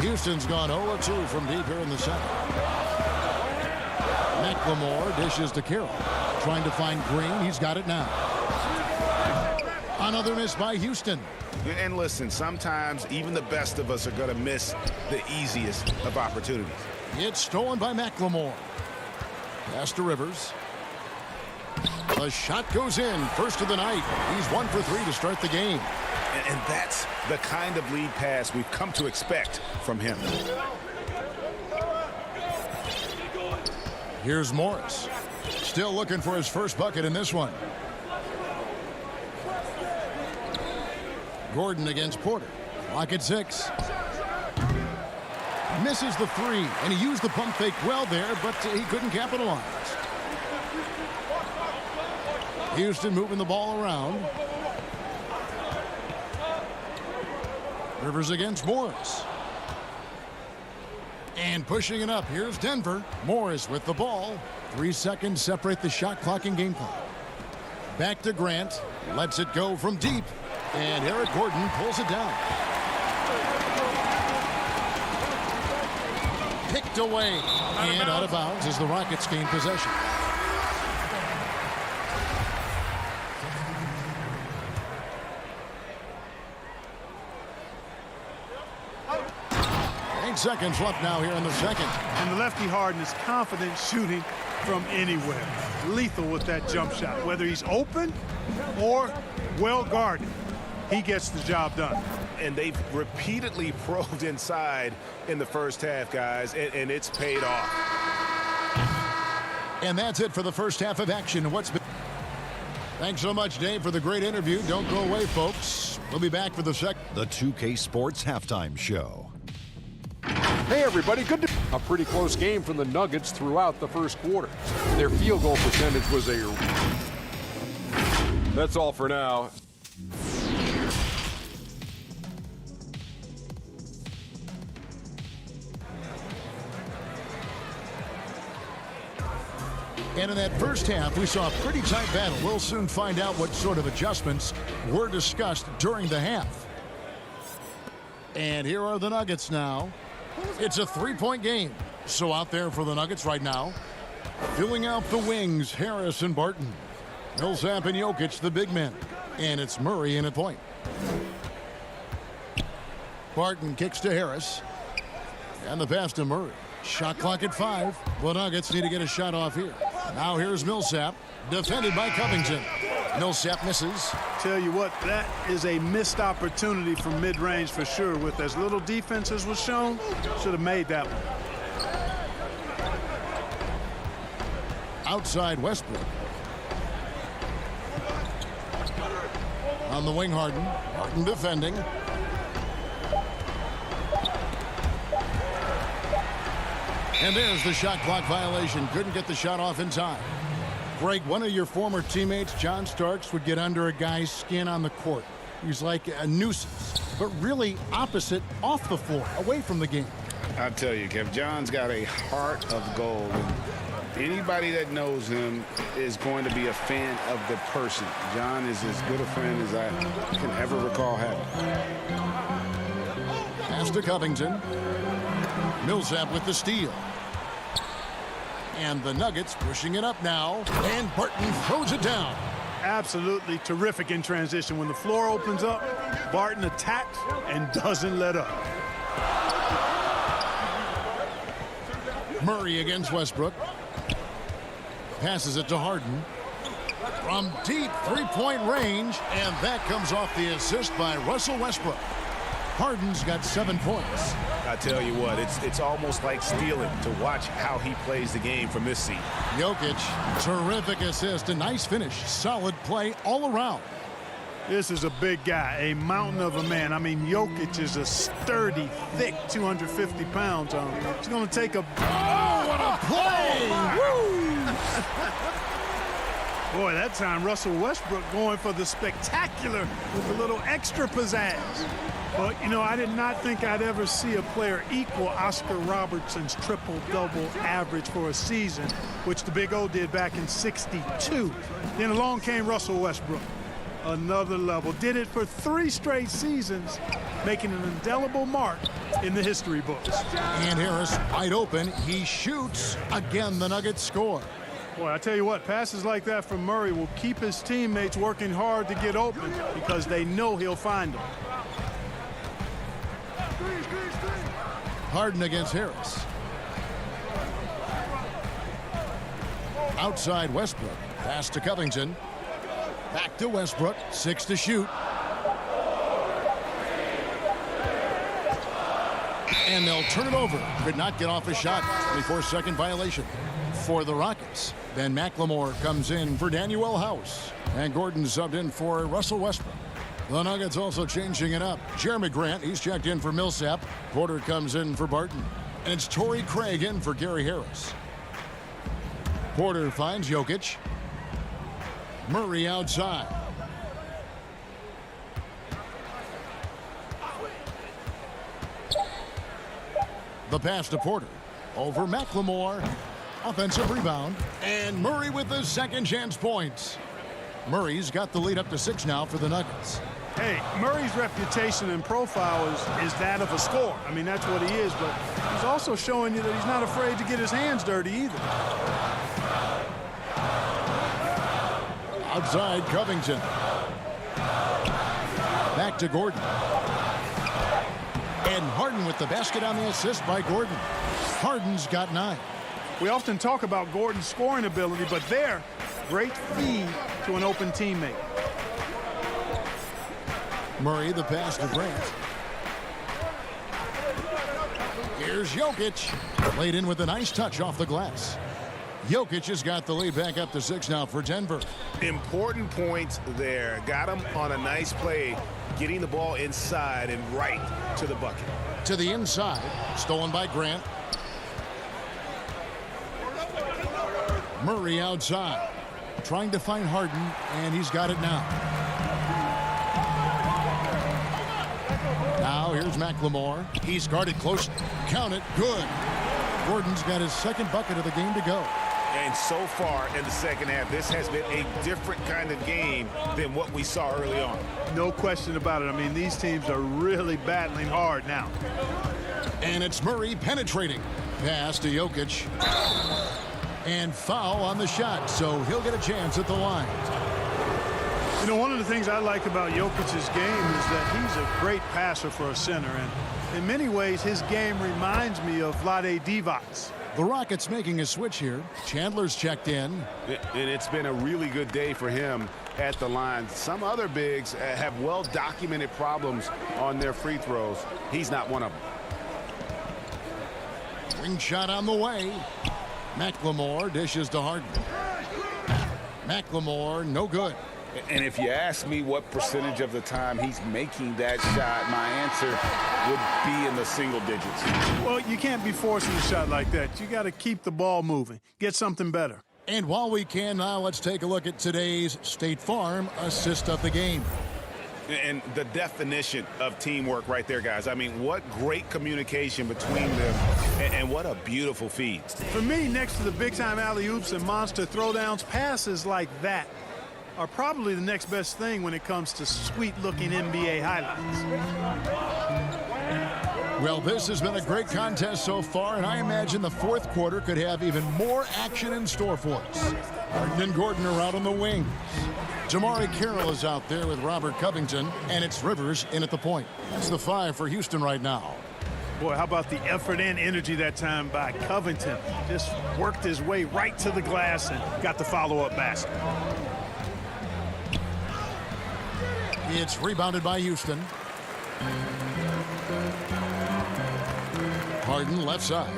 Houston's gone 0-2 from deep here in the second. McLemore dishes to Carroll. Trying to find Green. He's got it now. Another miss by Houston. And listen, sometimes even the best of us are going to miss the easiest of opportunities. It's stolen by McLemore. Pass to Rivers. The shot goes in. First of the night. He's 1 for 3 to start the game. And that's the kind of lead pass we've come to expect from him. Here's Morris. Still looking for his first bucket in this one. Gordon against Porter. Clock at 6. Misses the three, and he used the pump fake well there, but he couldn't capitalize. Houston moving the ball around. Rivers against Morris. And pushing it up, here's Denver. Morris with the ball. 3 seconds separate the shot clock and game clock. Back to Grant. Lets it go from deep. And Eric Gordon pulls it down. Picked away. And out of bounds as the Rockets gain possession. Seconds left now here in the second. And the lefty Harden is confident shooting from anywhere. Lethal with that jump shot. Whether he's open or well guarded, he gets the job done. And they've repeatedly probed inside in the first half, guys, and it's paid off. And that's it for the first half of action. Thanks so much, Dave, for the great interview. Don't go away, folks. We'll be back for the second. The 2K Sports Halftime Show. Hey, everybody. A pretty close game from the Nuggets throughout the first quarter. Their field goal percentage was That's all for now. And in that first half, we saw a pretty tight battle. We'll soon find out what sort of adjustments were discussed during the half. And here are the Nuggets now. It's a three-point game. So out there for the Nuggets right now. Filling out the wings, Harris and Barton. Millsap and Jokic, the big men. And it's Murray in at point. Barton kicks to Harris. And the pass to Murray. Shot clock at 5. The Nuggets need to get a shot off here. Now here's Millsap. Defended by Covington. Millsap misses. Tell you what, that is a missed opportunity from mid-range for sure. With as little defense as was shown, should have made that one. Outside Westbrook. On the wing, Harden. Harden defending. And there's the shot clock violation. Couldn't get the shot off in time. Greg, one of your former teammates, John Starks, would get under a guy's skin on the court. He's like a nuisance, but really opposite off the floor, away from the game. I tell you, Kev, John's got a heart of gold. And anybody that knows him is going to be a fan of the person. John is as good a friend as I can ever recall having. Pass to Covington. Millsap with the steal. And the Nuggets pushing it up now. And Barton throws it down. Absolutely terrific in transition. When the floor opens up, Barton attacks and doesn't let up. Murray against Westbrook. Passes it to Harden. From deep three-point range. And that comes off the assist by Russell Westbrook. Harden's got 7 points. I tell you what, it's almost like stealing to watch how he plays the game from this seat. Jokic, terrific assist, a nice finish, solid play all around. This is a big guy, a mountain of a man. I mean, Jokic is a sturdy, thick 250 pounds on him. It's going to take a... Oh, what a play! Woo! Boy, that time Russell Westbrook going for the spectacular with a little extra pizzazz. But, you know, I did not think I'd ever see a player equal Oscar Robertson's triple-double average for a season, which the Big O did back in '62. Then along came Russell Westbrook. Another level. Did it for 3 straight seasons, making an indelible mark in the history books. And Harris wide open. He shoots. Again, the Nuggets score. Boy, I tell you what, passes like that from Murray will keep his teammates working hard to get open because they know he'll find them. Harden against Harris. Outside Westbrook. Pass to Covington. Back to Westbrook. 6 to shoot. And they'll turn it over. Could not get off a shot. 24-second violation for the Rockets. Ben McLemore comes in for Daniel House. And Gordon subbed in for Russell Westbrook. The Nuggets also changing it up. Jeremy Grant, he's checked in for Millsap. Porter comes in for Barton. And it's Torrey Craig in for Gary Harris. Porter finds Jokic. Murray outside. The pass to Porter. Over McLemore. Offensive rebound. And Murray with the second chance points. Murray's got the lead up to 6 now for the Nuggets. Hey, Murray's reputation and profile is that of a scorer. I mean, that's what he is, but he's also showing you that he's not afraid to get his hands dirty either. Outside, Covington. Back to Gordon. And Harden with the basket on the assist by Gordon. Harden's got 9. We often talk about Gordon's scoring ability, but there, great feed to an open teammate. Murray, the pass to Grant. Here's Jokic. Laid in with a nice touch off the glass. Jokic has got the lead back up to 6 now for Denver. Important points there. Got him on a nice play, getting the ball inside and right to the bucket. To the inside, stolen by Grant. Murray outside, trying to find Harden, and he's got it now. Now here's McLemore. He's guarded close. Count it. Good. Gordon's got his second bucket of the game to go. And so far in the second half, this has been a different kind of game than what we saw early on. No question about it. I mean, these teams are really battling hard now. And it's Murray penetrating. Pass to Jokic. And foul on the shot, so he'll get a chance at the line. You know, one of the things I like about Jokic's game is that he's a great passer for a center, and in many ways his game reminds me of Vlade Divac's. The Rockets making a switch here. Chandler's checked in. And it's been a really good day for him at the line. Some other bigs have well-documented problems on their free throws. He's not one of them. Ring shot on the way. McLemore dishes to Harden. McLemore, no good. And if you ask me what percentage of the time he's making that shot, my answer would be in the single digits. Well, you can't be forcing a shot like that. You got to keep the ball moving. Get something better. And while we can now, let's take a look at today's State Farm assist of the game. And the definition of teamwork right there, guys. I mean, what great communication between them, and what a beautiful feed. For me, next to the big-time alley-oops and monster throwdowns, passes like that are probably the next best thing when it comes to sweet-looking NBA highlights. Well, this has been a great contest so far, and I imagine the fourth quarter could have even more action in store for us. Harden and Gordon are out on the wings. Jamari Carroll is out there with Robert Covington, and it's Rivers in at the point. That's the 5 for Houston right now. Boy, how about the effort and energy that time by Covington? Just worked his way right to the glass and got the follow-up basket. It's rebounded by Houston. Harden left side.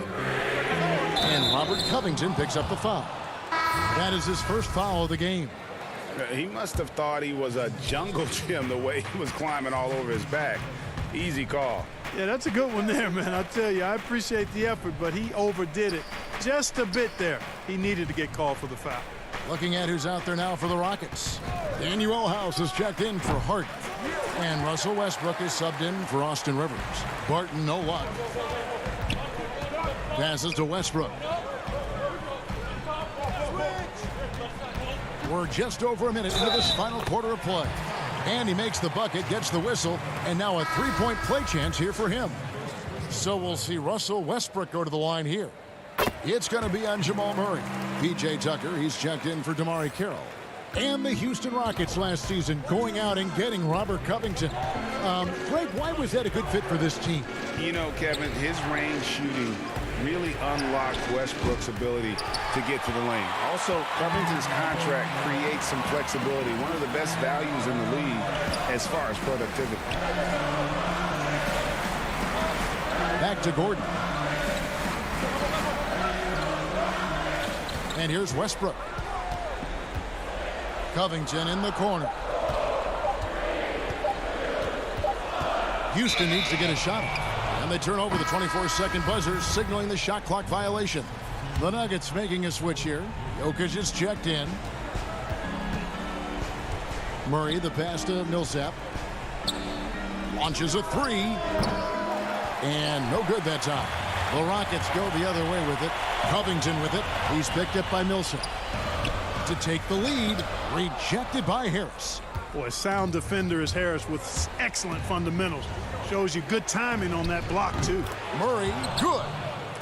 And Robert Covington picks up the foul. That is his first foul of the game. He must have thought he was a jungle gym the way he was climbing all over his back. Easy call. Yeah, that's a good one there, man. I tell you, I appreciate the effort, but he overdid it just a bit there. He needed to get called for the foul. Looking at who's out there now for the Rockets. Daniel House is checked in for Harden. And Russell Westbrook is subbed in for Austin Rivers. Barton, no luck. Passes to Westbrook. We're just over a minute into this final quarter of play. And he makes the bucket, gets the whistle, and now a three-point play chance here for him. So we'll see Russell Westbrook go to the line here. It's going to be on Jamal Murray. P.J. Tucker, he's checked in for Damari Carroll. And the Houston Rockets last season going out and getting Robert Covington. Greg, why was that a good fit for this team? You know, Kevin, his range shooting really unlocked Westbrook's ability to get to the lane. Also, Covington's contract creates some flexibility, one of the best values in the league as far as productivity. Back to Gordon. And here's Westbrook. Covington in the corner. Houston needs to get a shot off. And they turn over the 24-second buzzer, signaling the shot clock violation. The Nuggets making a switch here. Jokic is checked in. Murray, the pass to Millsap. Launches a three. And no good that time. The Rockets go the other way with it. Covington with it. He's picked up by Millsap. To take the lead. Rejected by Harris. Boy, sound defender is Harris with excellent fundamentals. Shows you good timing on that block, too. Murray, good.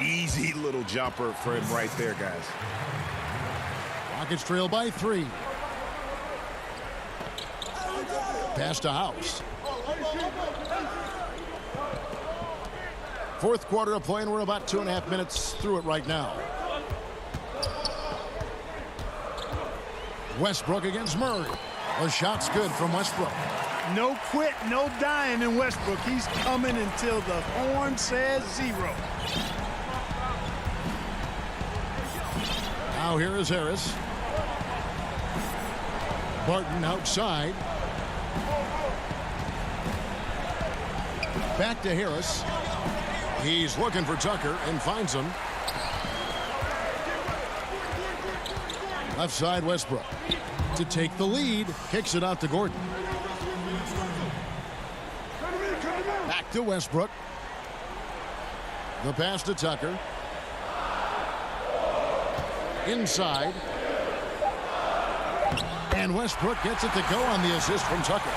Easy little jumper for him right there, guys. Rockets trail by 3. Pass to House. Fourth quarter of play, and we're about 2.5 minutes through it right now. Westbrook against Murray. The shot's good from Westbrook. No quit, no dying in Westbrook. He's coming until the horn says 0. Now here is Harris. Barton outside. Back to Harris. He's looking for Tucker and finds him. Left side Westbrook. To take the lead. Kicks it out to Gordon. Back to Westbrook. The pass to Tucker. Inside. And Westbrook gets it to go on the assist from Tucker.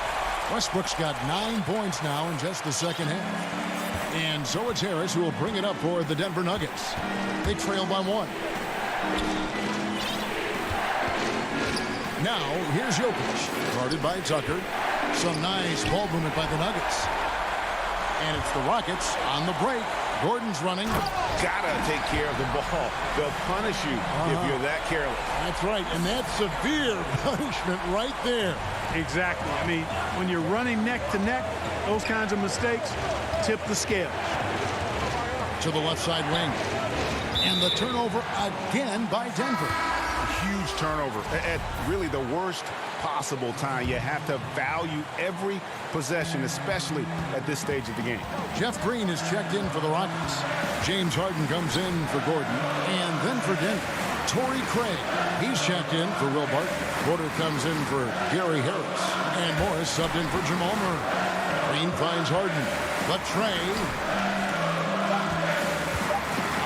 Westbrook's got 9 points now in just the second half. And so it's Harris who will bring it up for the Denver Nuggets. They trail by 1. Now, here's Jokic. Guarded by Tucker. Some nice ball movement by the Nuggets. And it's the Rockets on the break. Gordon's running. Gotta take care of the ball. They'll punish you if you're that careless. That's right, and that's severe punishment right there. Exactly. I mean, when you're running neck to neck, those kinds of mistakes tip the scale. To the left side wing. And the turnover again by Denver. Huge turnover at really the worst possible time. You have to value every possession, especially at this stage of the game. Jeff Green is checked in for the Rockets. James Harden comes in for Gordon. And then for Denver, Torrey Craig. He's checked in for Will Barton. Porter comes in for Gary Harris. And Morris subbed in for Jamal Murray. Green finds Harden. But Trey.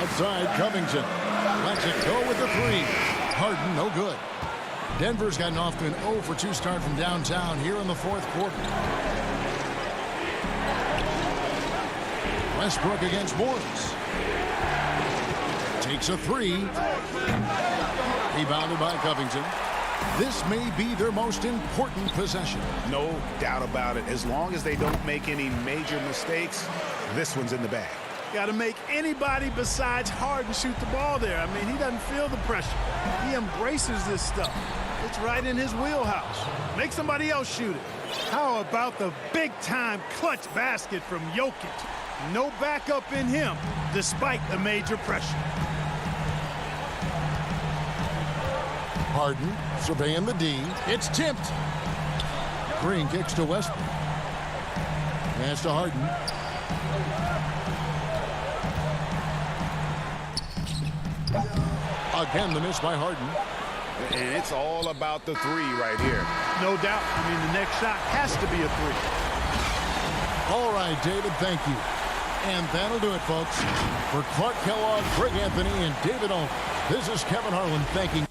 Outside Covington. Lets it go with the 3. Harden, no good. Denver's gotten off to an 0 for 2 start from downtown here in the fourth quarter. Westbrook against Morris. Takes a 3. Rebounded by Covington. This may be their most important possession. No doubt about it. As long as they don't make any major mistakes, this one's in the bag. Got to make anybody besides Harden shoot the ball there. I mean, he doesn't feel the pressure. He embraces this stuff. It's right in his wheelhouse. Make somebody else shoot it. How about the big-time clutch basket from Jokic? No backup in him, despite the major pressure. Harden surveying the D. It's tipped. Green kicks to Westbrook. Pass to Harden. Again, the miss by Harden. And it's all about the 3 right here. No doubt. I mean, the next shot has to be a 3. All right, David, thank you. And that'll do it, folks. For Clark Kellogg, Greg Anthony, and David Owen, this is Kevin Harlan thanking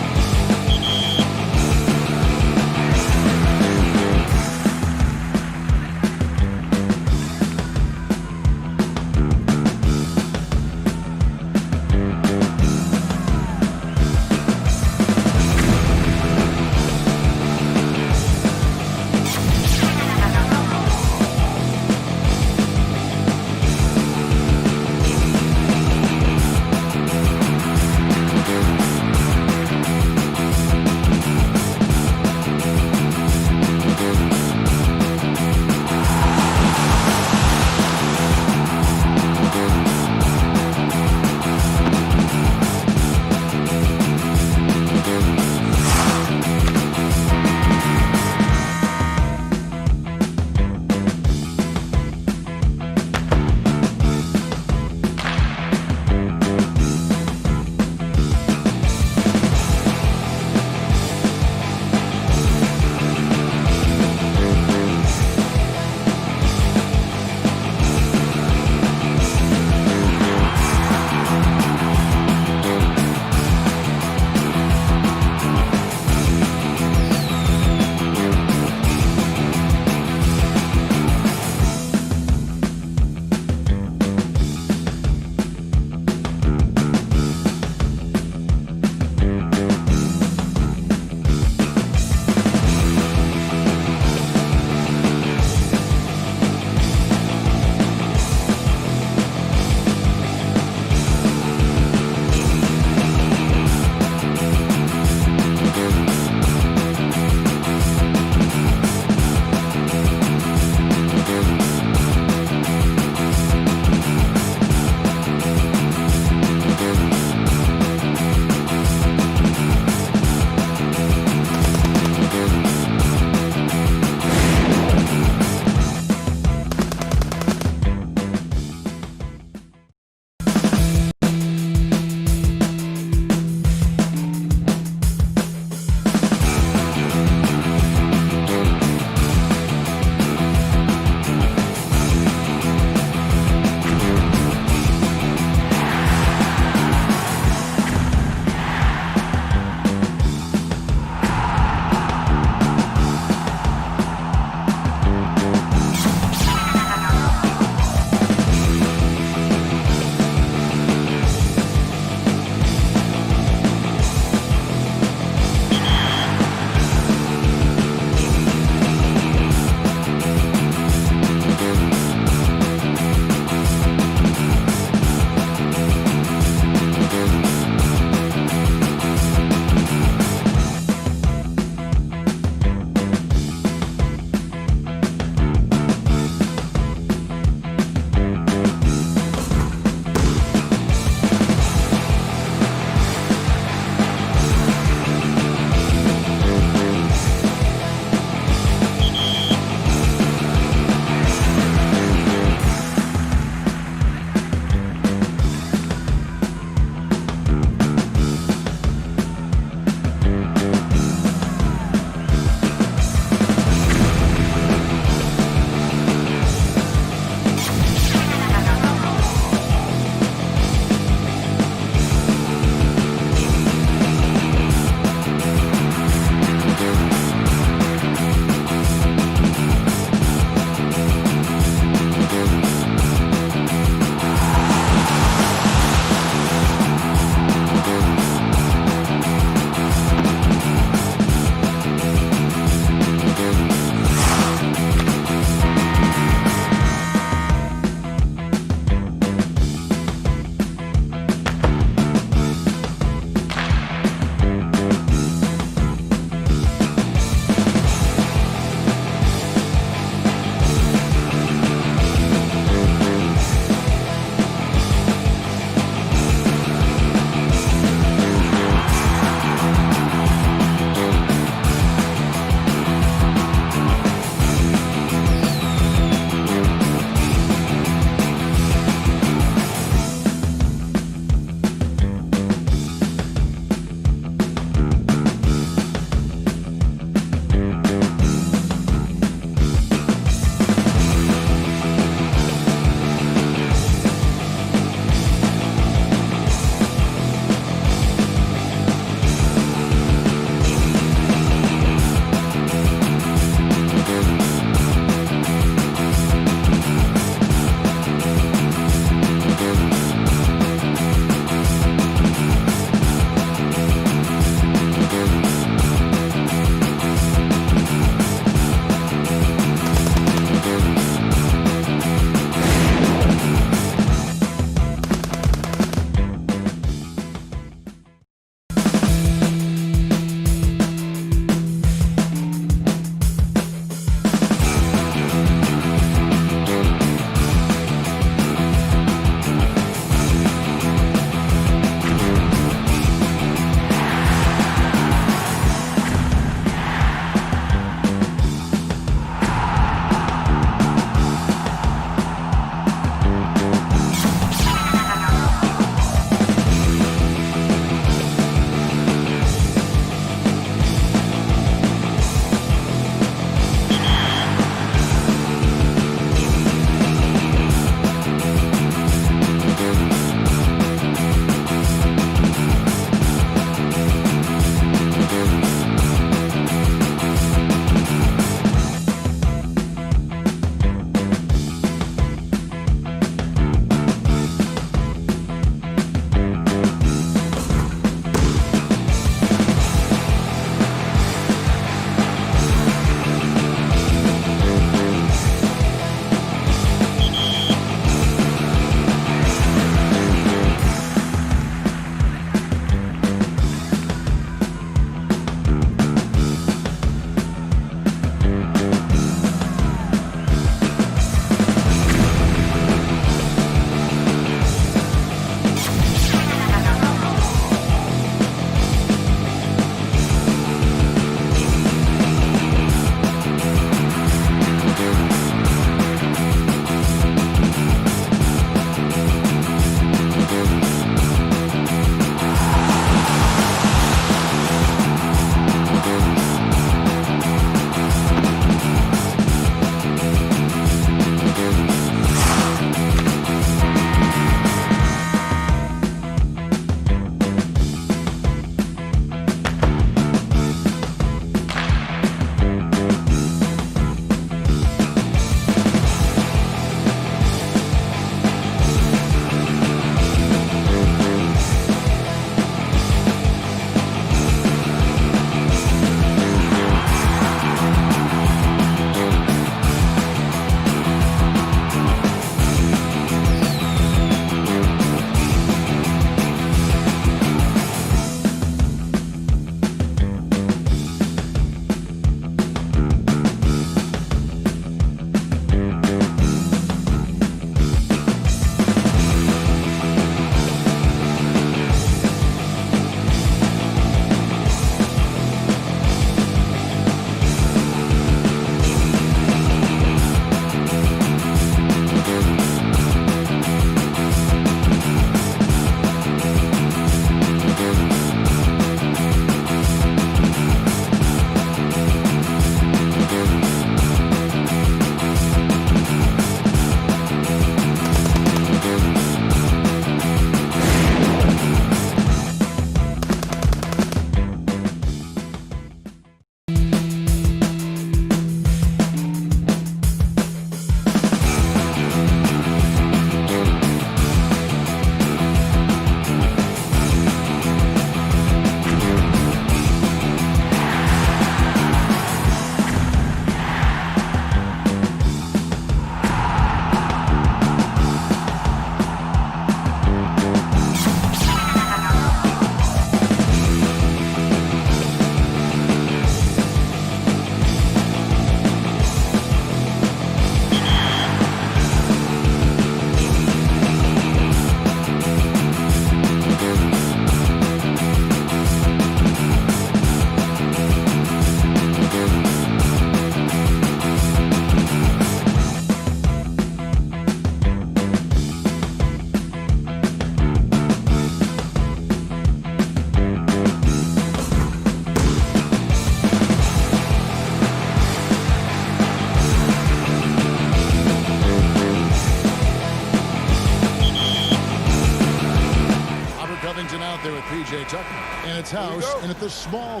Tucker. And it's House in at the small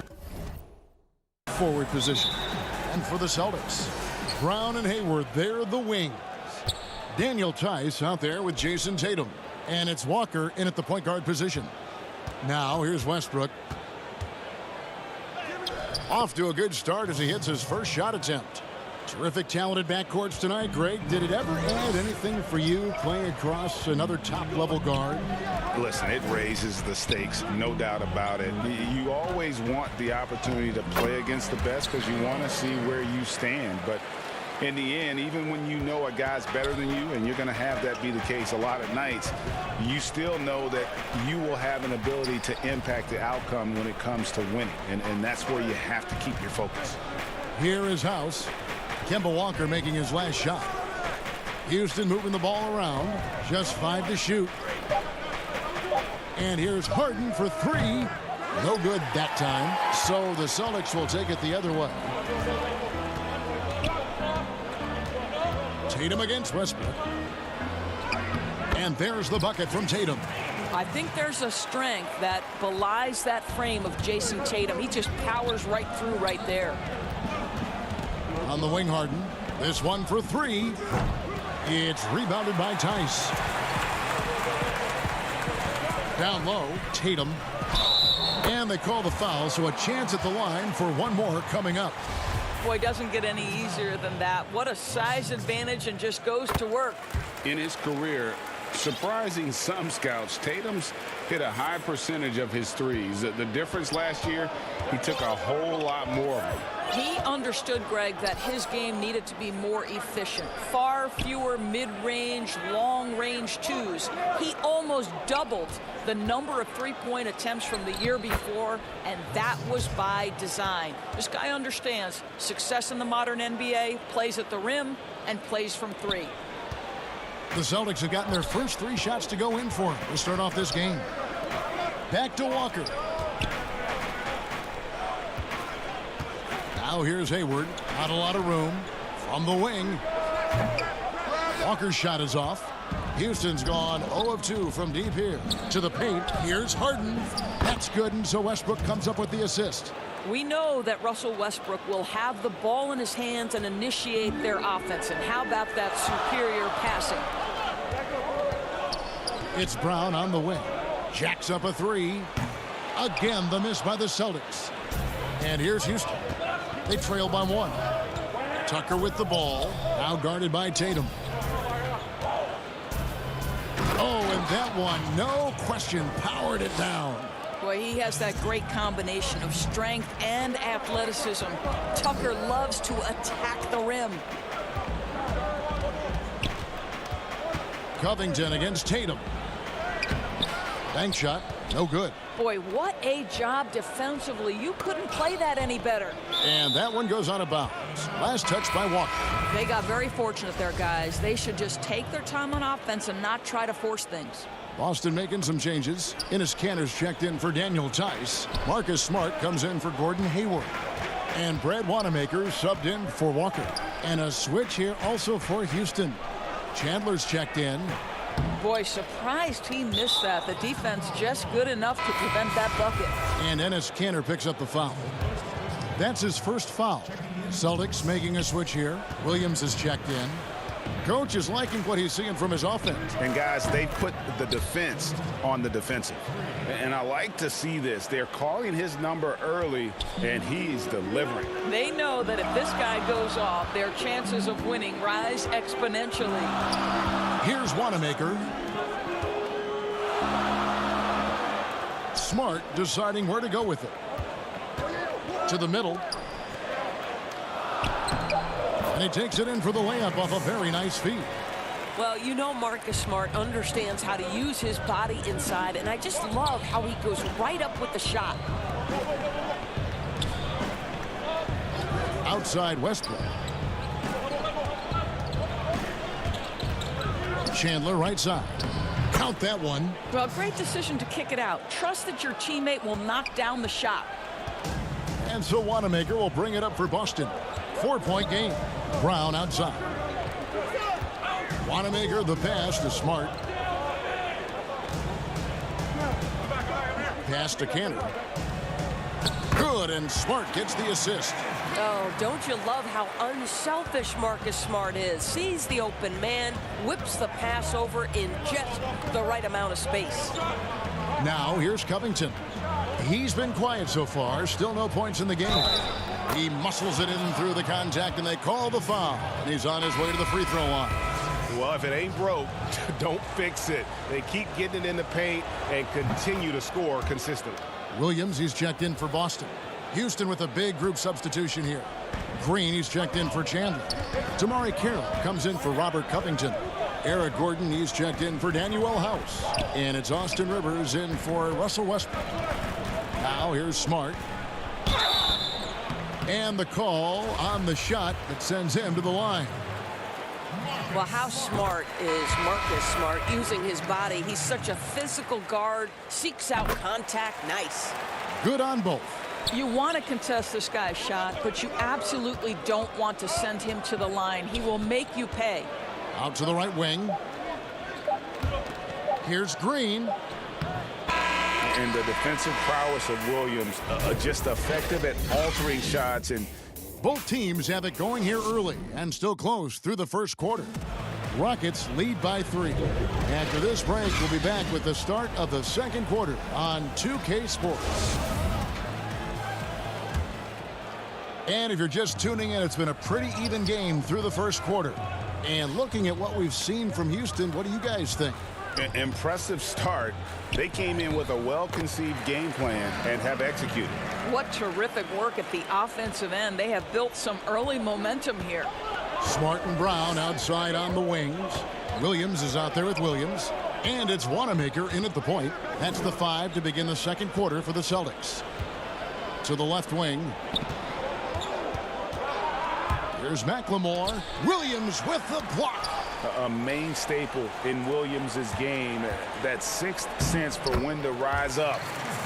forward position. And for the Celtics, Brown and Hayward, they're the wings. Daniel Tice out there with Jason Tatum. And it's Walker in at the point guard position. Now here's Westbrook. Off to a good start as he hits his first shot attempt. Terrific talented backcourts tonight, Greg. Did it ever add anything for you playing across another top-level guard? Listen, it raises the stakes, no doubt about it. You always want the opportunity to play against the best because you want to see where you stand. But in the end, even when you know a guy's better than you, and you're going to have that be the case a lot of nights, you still know that you will have an ability to impact the outcome when it comes to winning. And that's where you have to keep your focus. Here is House. Kemba Walker making his last shot. Houston moving the ball around. Just 5 to shoot. And here's Harden for 3. No good that time. So the Celtics will take it the other way. Tatum against Westbrook. And there's the bucket from Tatum. I think there's a strength that belies that frame of Jason Tatum. He just powers right through right there. On the wing, Harden. This one for 3. It's rebounded by Tice. Down low, Tatum. And they call the foul, so a chance at the line for one more coming up. Boy, doesn't get any easier than that. What a size advantage, and just goes to work. In his career, surprising some scouts, Tatum's hit a high percentage of his threes. The difference last year, he took a whole lot more of them. He understood, Greg, that his game needed to be more efficient. Far fewer mid-range, long-range twos. He almost doubled the number of three-point attempts from the year before, and that was by design. This guy understands success in the modern NBA, plays at the rim, and plays from 3. The Celtics have gotten their first 3 shots to go in for him to start off this game. Back to Walker. Now here's Hayward. Not a lot of room. From the wing. Walker's shot is off. Houston's gone 0 of 2 from deep here. To the paint. Here's Harden. That's good, and so Westbrook comes up with the assist. We know that Russell Westbrook will have the ball in his hands and initiate their offense. And how about that superior passing? It's Brown on the wing. Jacks up a 3. Again, the miss by the Celtics. And here's Houston. They trail by 1. Tucker with the ball. Now guarded by Tatum. Oh, and that one, no question, powered it down. Boy, he has that great combination of strength and athleticism. Tucker loves to attack the rim. Covington against Tatum. Bank shot, no good. Boy, what a job defensively. You couldn't play that any better. And that one goes out of bounds. Last touch by Walker. They got very fortunate there, guys. They should just take their time on offense and not try to force things. Boston making some changes. Enes Kanter's checked in for Daniel Tice. Marcus Smart comes in for Gordon Hayward. And Brad Wanamaker subbed in for Walker. And a switch here also for Houston. Chandler's checked in. Boy, surprised he missed that. The defense just good enough to prevent that bucket. And Enes Kanter picks up the foul. That's his first foul. Celtics making a switch here. Williams is checked in. Coach is liking what he's seeing from his offense. And guys, they put the defense on the defensive. And I like to see this. They're calling his number early, and he's delivering. They know that if this guy goes off, their chances of winning rise exponentially. Here's Wanamaker. Smart deciding where to go with it. To the middle. And he takes it in for the layup off a very nice feed. Well, you know Marcus Smart understands how to use his body inside, and I just love how he goes right up with the shot. Outside Westbrook. Chandler right side. Count that one. Well, great decision to kick it out. Trust that your teammate will knock down the shot. And so Wanamaker will bring it up for Boston. 4-point game. Brown outside. Wanamaker the pass to Smart. pass to Cantor. Good, and Smart gets the assist. Oh, don't you love how unselfish Marcus Smart is? Sees the open man, whips the pass over in just the right amount of space. Now here's Covington. He's been quiet so far. Still no points in the game. He muscles it in through the contact, and they call the foul. And he's on his way to the free throw line. Well, if it ain't broke, don't fix it. They keep getting it in the paint and continue to score consistently. Williams, he's checked in for Boston. Houston with a big group substitution here. Green, he's checked in for Chandler. Tamari Carroll comes in for Robert Covington. Eric Gordon, he's checked in for Danuel House. And it's Austin Rivers in for Russell Westbrook. Now here's Smart. And the call on the shot that sends him to the line. Well, how smart is Marcus Smart using his body? He's such a physical guard, seeks out contact. Nice. Good on both. You want to contest this guy's shot, but you absolutely don't want to send him to the line. He will make you pay. Out to the right wing. Here's Green. And the defensive prowess of Williams, just effective at altering shots. And both teams have it going here early and still close through the first quarter. Rockets lead by 3. After this break, we'll be back with the start of the second quarter on 2K Sports. And if you're just tuning in, it's been a pretty even game through the first quarter. And looking at what we've seen from Houston, what do you guys think? Impressive start. They came in with a well-conceived game plan and have executed. What terrific work at the offensive end. They have built some early momentum here. Smart and Brown outside on the wings. Williams is out there with Williams. And it's Wanamaker in at the point. That's the 5 to begin the second quarter for the Celtics. To the left wing. Here's McLemore. Williams with the block. A main staple in Williams' game, that sixth sense for when to rise up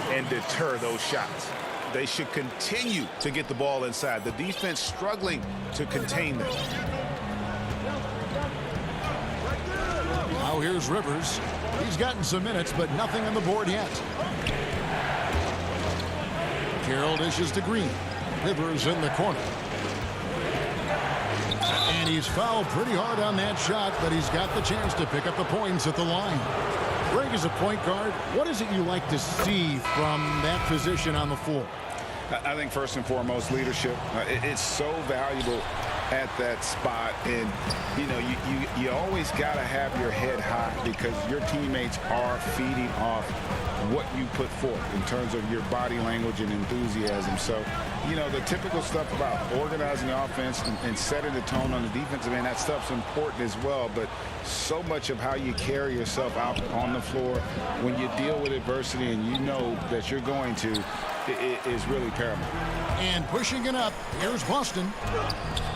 and deter those shots. They should continue to get the ball inside. The defense struggling to contain them. Now here's Rivers. He's gotten some minutes, but nothing on the board yet. Carroll dishes to Green. Rivers in the corner. And he's fouled pretty hard on that shot, but he's got the chance to pick up the points at the line. Greg, as a point guard, what is it you like to see from that position on the floor? I think first and foremost, leadership. It's so valuable at that spot. And, you know, you always got to have your head high because your teammates are feeding off what you put forth in terms of your body language and enthusiasm. So, you know, the typical stuff about organizing the offense and setting the tone on the defensive end, that stuff's important as well. But so much of how you carry yourself out on the floor when you deal with adversity and you know that you're going to, it is really paramount. And pushing it up, here's Boston.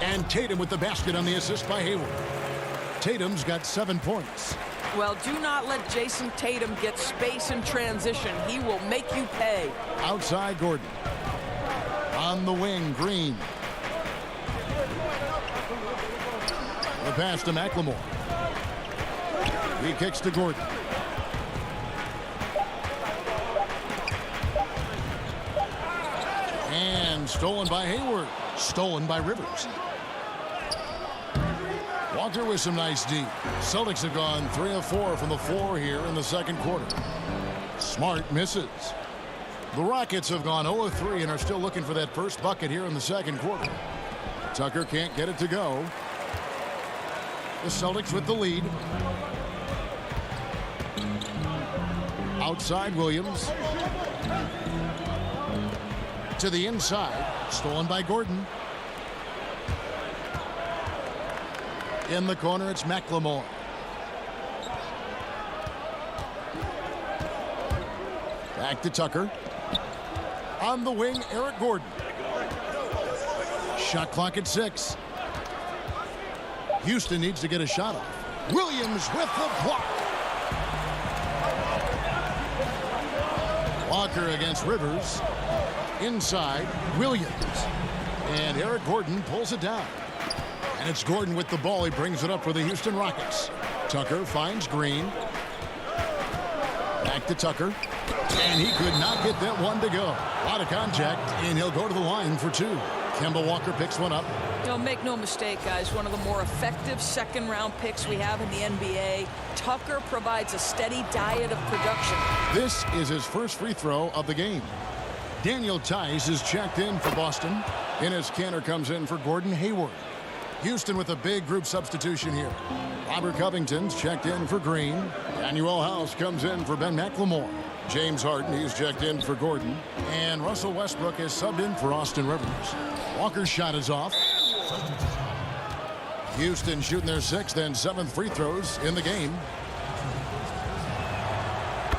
And Tatum with the basket on the assist by Hayward. Tatum's got 7 points. Well, do not let Jason Tatum get space in transition. He will make you pay. Outside Gordon. On the wing, Green. The pass to McLemore. He kicks to Gordon. And stolen by Hayward. Stolen by Rivers. Walker with some nice D. Celtics have gone 3 of 4 from the floor here in the second quarter. Smart misses. The Rockets have gone 0 of 3 and are still looking for that first bucket here in the second quarter. Tucker can't get it to go. The Celtics with the lead. Outside Williams. To the inside. Stolen by Gordon. In the corner, it's McLemore. Back to Tucker. On the wing, Eric Gordon. Shot clock at 6. Houston needs to get a shot off. Williams with the block. Walker against Rivers. Inside, Williams. And Eric Gordon pulls it down. And it's Gordon with the ball. He brings it up for the Houston Rockets. Tucker finds Green. Back to Tucker. And he could not get that one to go. A lot of contact, and he'll go to the line for 2. Kemba Walker picks one up. Make no mistake, guys, one of the more effective second-round picks we have in the NBA. Tucker provides a steady diet of production. This is his first free throw of the game. Daniel Tice is checked in for Boston. Enes Kanter comes in for Gordon Hayward. Houston with a big group substitution here. Robert Covington's checked in for Green. Daniel House comes in for Ben McLemore. James Harden, he's checked in for Gordon. And Russell Westbrook is subbed in for Austin Rivers. Walker's shot is off. Houston shooting their 6th and 7th free throws in the game.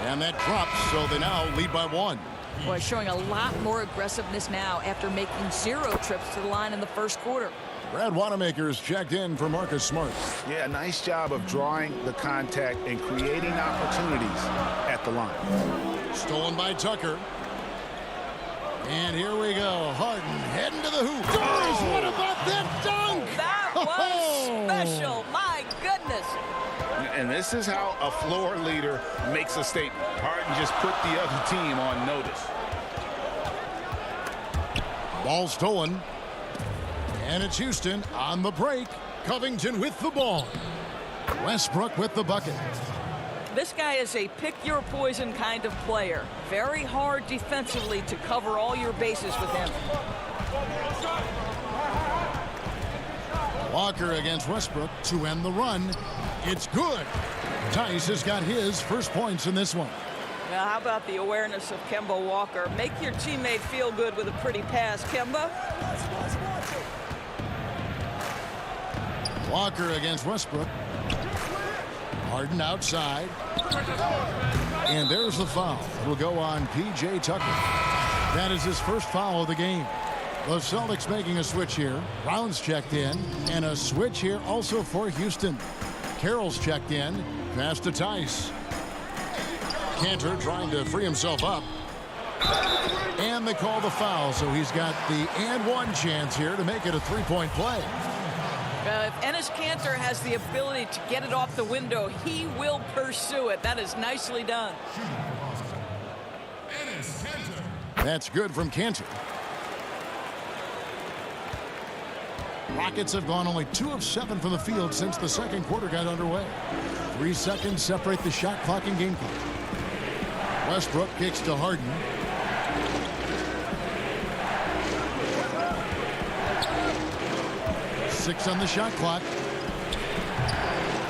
And that drops, so they now lead by 1. Boy, showing a lot more aggressiveness now after making 0 trips to the line in the first quarter. Brad Wanamaker's checked in for Marcus Smart. Yeah, nice job of drawing the contact and creating opportunities at the line. Stolen by Tucker. And here we go. Harden heading to the hoop. Oh, what about that dunk? That was special. My goodness. And this is how a floor leader makes a statement. Harden just put the other team on notice. Ball stolen. And it's Houston on the break. Covington with the ball. Westbrook with the bucket. This guy is a pick-your-poison kind of player. Very hard defensively to cover all your bases with him. Walker against Westbrook to end the run. It's good. Tice has got his first points in this one. Now, how about the awareness of Kemba Walker? Make your teammate feel good with a pretty pass, Kemba. Walker against Westbrook. Harden outside. And there's the foul. It will go on P.J. Tucker. That is his first foul of the game. The Celtics making a switch here. Brown's checked in. And a switch here also for Houston. Carroll's checked in. Pass to Tice. Kanter trying to free himself up. And they call the foul, so he's got the and one chance here to make it a three-point play. If Enes Kanter has the ability to get it off the window, he will pursue it. That is nicely done. That's good from Kanter. Rockets have gone only 2 of 7 from the field since the second quarter got underway. 3 seconds separate the shot clock and game clock. Westbrook kicks to Harden. Six on the shot clock.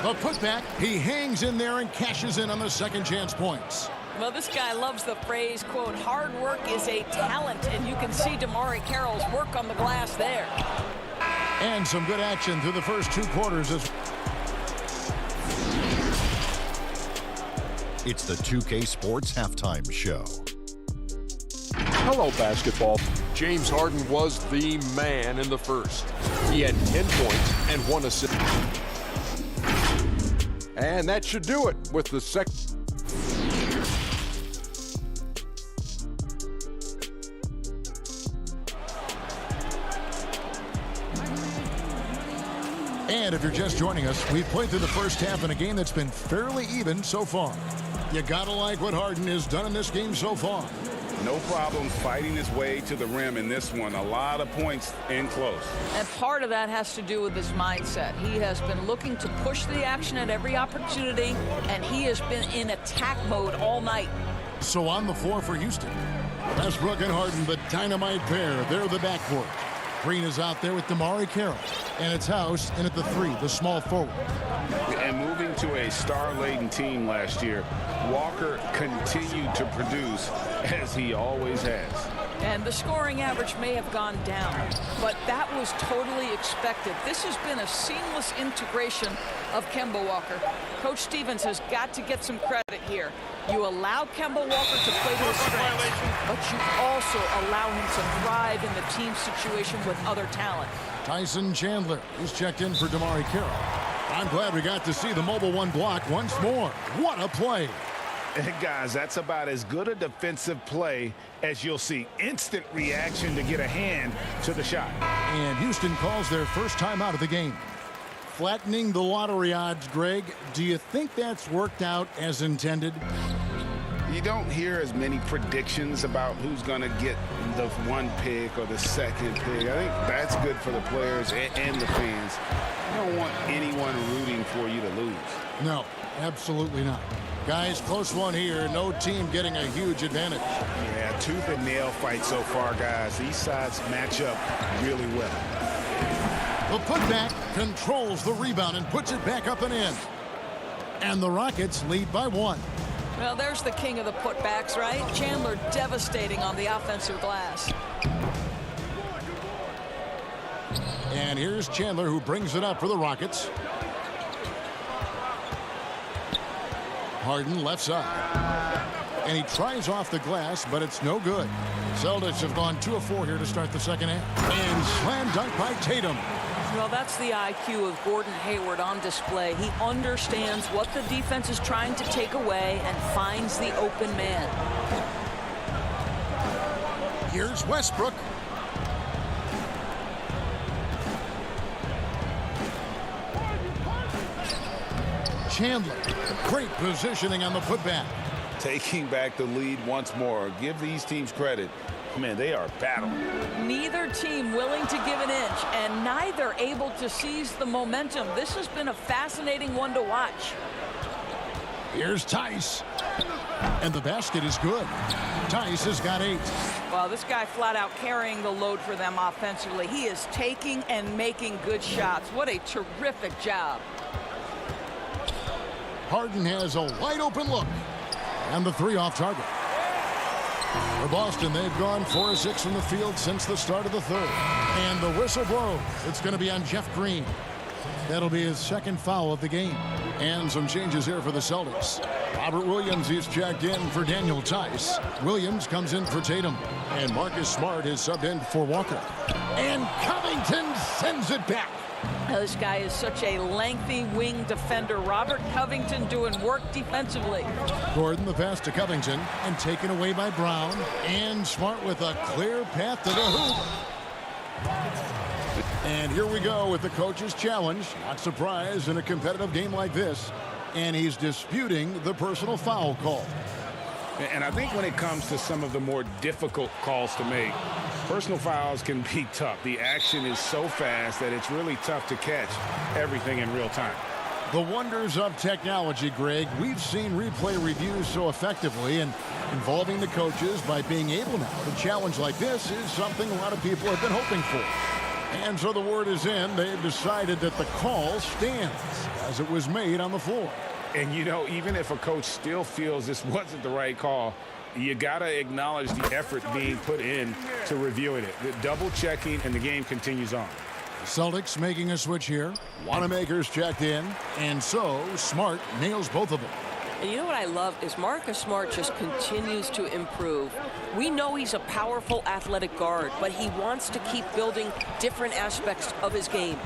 The putback. He hangs in there and cashes in on the second chance points. Well, this guy loves the phrase, quote, hard work is a talent, and you can see DeMarre Carroll's work on the glass there. And some good action through the first 2 quarters. It's the 2K Sports Halftime Show. Hello, basketball. James Harden was the man in the first. He had 10 points and 1 assist. And that should do it with the second. And if you're just joining us, we've played through the first half in a game that's been fairly even so far. You gotta like what Harden has done in this game so far. No problem fighting his way to the rim in this one. A lot of points in close. And part of that has to do with his mindset. He has been looking to push the action at every opportunity, and he has been in attack mode all night. So on the floor for Houston, Westbrook and Harden, the dynamite pair. They're the backcourt. Green is out there with DeMarre Carroll. And it's House in at the 3, the small forward. And moving to a star-laden team last year, Walker continued to produce as he always has. And the scoring average may have gone down, but that was totally expected. This has been a seamless integration of Kemba Walker. Coach Stevens has got to get some credit here. You allow Kemba Walker to play to his strengths, but you also allow him to thrive in the team situation with other talent. Tyson Chandler is checked in for DeMarre Carroll. I'm glad we got to see the mobile one block once more. What a play. And guys, that's about as good a defensive play as you'll see. Instant reaction to get a hand to the shot. And Houston calls their first time out of the game. Flattening the lottery odds, Greg. Do you think that's worked out as intended? You don't hear as many predictions about who's going to get the one pick or the second pick. I think that's good for the players and the fans. You don't want anyone rooting for you to lose. No, absolutely not. Guys, close one here. No team getting a huge advantage. Yeah, tooth and nail fight so far, guys. These sides match up really well. The putback controls the rebound and puts it back up and in. And the Rockets lead by 1. Well, there's the king of the putbacks, right? Chandler devastating on the offensive glass. And here's Chandler, who brings it up for the Rockets. Harden left side. And he tries off the glass, but it's no good. Celtics have gone 2 of 4 here to start the second half. And slam dunk by Tatum. Well, that's the IQ of Gordon Hayward on display. He understands what the defense is trying to take away and finds the open man. Here's Westbrook. Chandler, great positioning on the putback. Taking back the lead once more. Give these teams credit. Man, they are battling. Neither team willing to give an inch, and neither able to seize the momentum. This has been a fascinating one to watch. Here's Tice. And the basket is good. Tice has got 8. Well, this guy flat out carrying the load for them offensively. He is taking and making good shots. What a terrific job. Harden has a wide open look. And the 3 off target. For Boston, they've gone 4 of 6 from the field since the start of the third. And the whistle blows. It's going to be on Jeff Green. That'll be his 2nd foul of the game. And some changes here for the Celtics. Robert Williams is checked in for Daniel Tice. Williams comes in for Tatum. And Marcus Smart is subbed in for Walker. And Covington sends it back. This guy is such a lengthy wing defender. Robert Covington doing work defensively. Gordon the pass to Covington and taken away by Brown. And Smart with a clear path to the hoop. And here we go with the coach's challenge. Not surprised in a competitive game like this. And he's disputing the personal foul call. And I think when it comes to some of the more difficult calls to make, personal fouls can be tough. The action is so fast that it's really tough to catch everything in real time. The wonders of technology, Greg. We've seen replay reviews so effectively, and involving the coaches by being able now to challenge like this is something a lot of people have been hoping for. And so the word is in. They've decided that the call stands as it was made on the floor. And, you know, even if a coach still feels this wasn't the right call, you got to acknowledge the effort being put in to reviewing it. The double checking, and the game continues on. Celtics making a switch here. Wanamaker's checked in. And so Smart nails both of them. And you know what I love is Marcus Smart just continues to improve. We know he's a powerful athletic guard, but he wants to keep building different aspects of his game.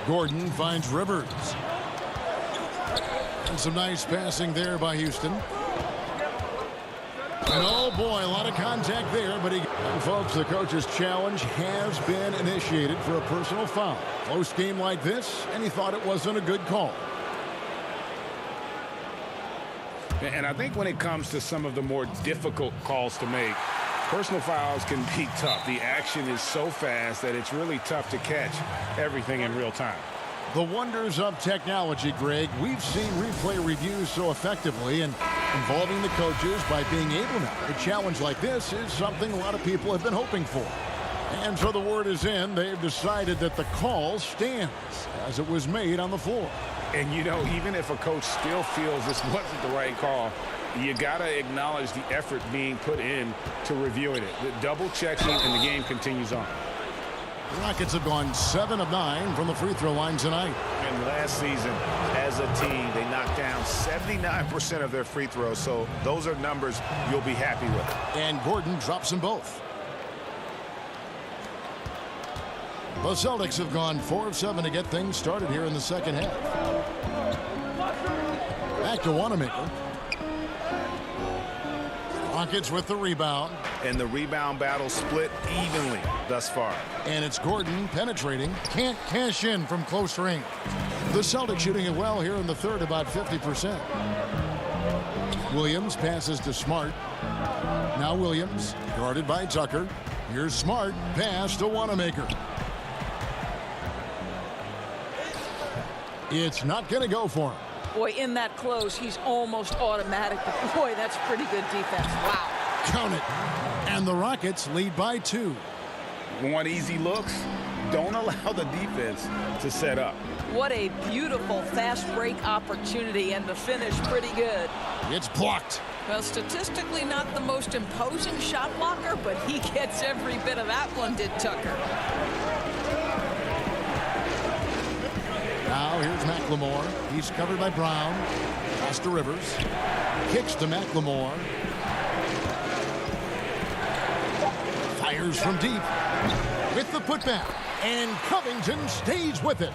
Gordon finds Rivers. And some nice passing there by Houston. And oh boy, a lot of contact there, but and folks, the coach's challenge has been initiated for a personal foul. Close game like this, and he thought it wasn't a good call. And I think when it comes to some of the more difficult calls to make, personal fouls can be tough. The action is so fast that it's really tough to catch everything in real time. The wonders of technology, Greg. We've seen replay reviews so effectively, and involving the coaches by being able now to challenge like this is something a lot of people have been hoping for. And so the word is in. They've decided that the call stands as it was made on the floor. And, you know, even if a coach still feels this wasn't the right call, you got to acknowledge the effort being put in to reviewing it. The double checking, and the game continues on. The Rockets have gone 7 of 9 from the free throw line tonight. And last season, as a team, they knocked down 79% of their free throws. So those are numbers you'll be happy with. And Gordon drops them both. The Celtics have gone 4 of 7 to get things started here in the second half. Back to Wanamaker. Rockets with the rebound. And the rebound battle split evenly thus far. And it's Gordon penetrating. Can't cash in from close range. The Celtics shooting it well here in the third, about 50%. Williams passes to Smart. Now Williams, guarded by Tucker. Here's Smart, pass to Wanamaker. It's not going to go for him. Boy, in that close, he's almost automatic. But boy, that's pretty good defense. Wow. Count it. And the Rockets lead by 2. Want easy looks? Don't allow the defense to set up. What a beautiful fast break opportunity, and the finish pretty good. It's blocked. Well, statistically not the most imposing shot blocker, but he gets every bit of that one, did Tucker. Now here's McLemore. He's covered by Brown. Pass to Rivers. Kicks to McLemore. Fires from deep. With the putback. And Covington stays with it.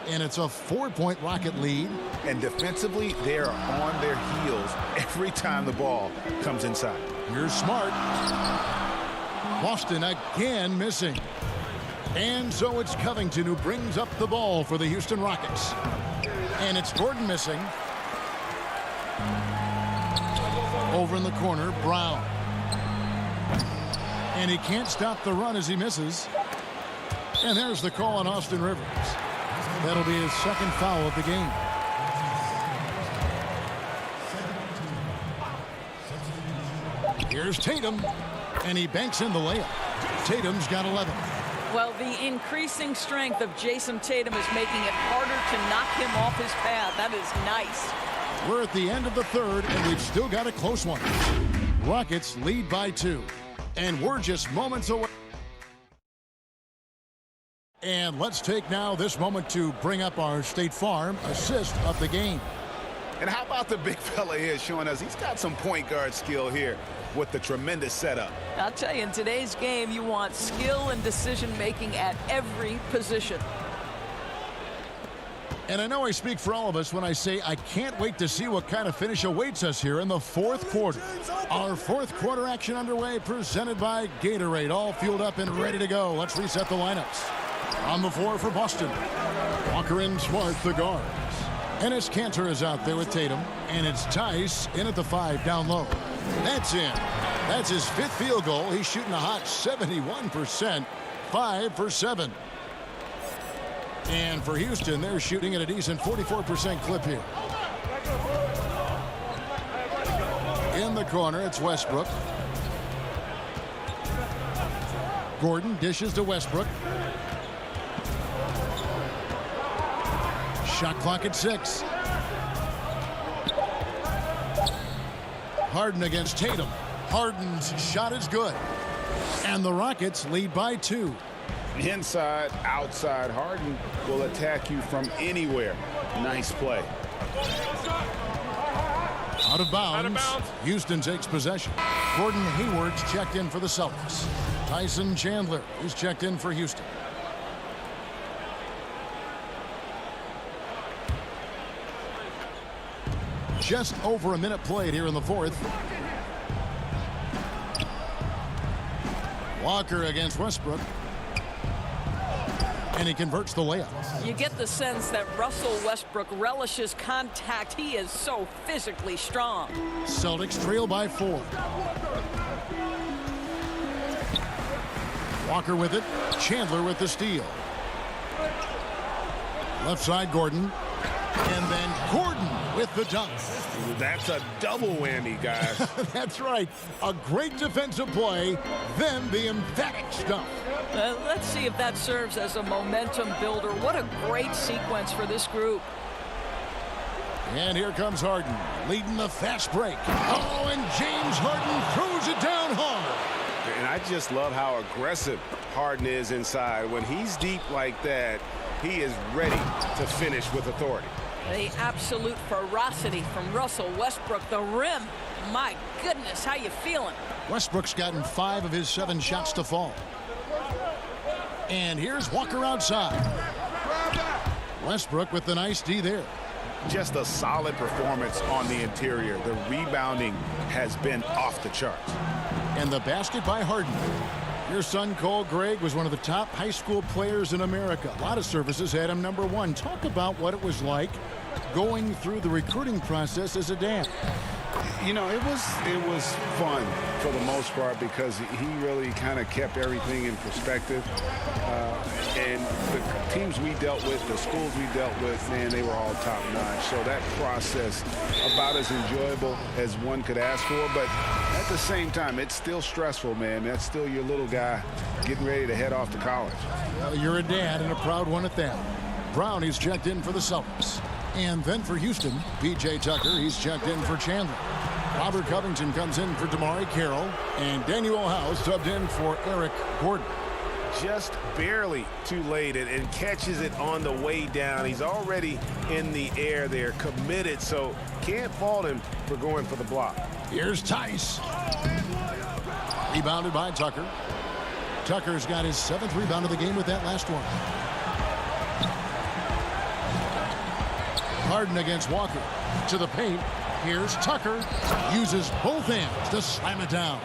And it's a 4-point Rocket lead. And defensively, they are on their heels every time the ball comes inside. Here's Smart. Boston again missing. And so it's Covington who brings up the ball for the Houston Rockets. And it's Gordon missing. Over in the corner, Brown. And he can't stop the run as he misses. And there's the call on Austin Rivers. That'll be his second foul of the game. Here's Tatum. And he banks in the layup. Tatum's got 11. Well, the increasing strength of Jason Tatum is making it harder to knock him off his path. That is nice. We're at the end of the third, and we've still got a close one. Rockets lead by 2. And we're just moments away. And let's take now this moment to bring up our State Farm assist of the game. And how about the big fella here showing us he's got some point guard skill here with the tremendous setup. I'll tell you, in today's game, you want skill and decision-making at every position. And I know I speak for all of us when I say I can't wait to see what kind of finish awaits us here in the fourth quarter. Our fourth quarter action underway, presented by Gatorade, all fueled up and ready to go. Let's reset the lineups. On the floor for Boston, Walker and Smart, the guards. Enes Kanter is out there with Tatum, and it's Tice in at the 5 down low. That's in. That's his 5th field goal. He's shooting a hot 71%, 5 for 7. And for Houston, they're shooting at a decent 44% clip here. In the corner, it's Westbrook. Gordon dishes to Westbrook. Shot clock at 6. Harden against Tatum. Harden's shot is good. And the Rockets lead by 2. Inside, outside, Harden will attack you from anywhere. Nice play. Out of bounds. Houston takes possession. Gordon Hayward's checked in for the Celtics. Tyson Chandler is checked in for Houston. Just over a minute played here in the fourth. Walker against Westbrook. And he converts the layup. You get the sense that Russell Westbrook relishes contact. He is so physically strong. Celtics trail by 4. Walker with it. Chandler with the steal. Left side, Gordon. And then Gordon with the dunk. That's a double whammy, guys. That's right. A great defensive play, then the emphatic stuff. Let's see if that serves as a momentum builder. What a great sequence for this group. And here comes Harden, leading the fast break. Oh, and James Harden throws it down hard. And I just love how aggressive Harden is inside. When he's deep like that, he is ready to finish with authority. The absolute ferocity from Russell Westbrook. The rim. My goodness, how you feeling? Westbrook's gotten 5 of his 7 shots to fall. And here's Walker outside. Westbrook with the nice D there. Just a solid performance on the interior. The rebounding has been off the charts. And the basket by Harden. Your son, Cole Gregg, was one of the top high school players in America. A lot of services had him #1. Talk about what it was like going through the recruiting process as a dad. You know, it was fun for the most part because he really kind of kept everything in perspective. And the teams we dealt with, the schools we dealt with, man, they were all top-notch. So that process, about as enjoyable as one could ask for. But at the same time, it's still stressful, man. That's still your little guy getting ready to head off to college. Well, you're a dad and a proud one at that. Brown, he's checked in for the Celtics. And then for Houston, P.J. Tucker, he's checked in for Chandler. Robert Covington comes in for Damari Carroll. And Daniel House subbed in for Eric Gordon. Just barely too late and catches it on the way down. He's already in the air there, committed, so can't fault him for going for the block. Here's Tice. Rebounded by Tucker. Tucker's got his 7th rebound of the game with that last one. Harden against Walker. To the paint. Here's Tucker. Uses both hands to slam it down.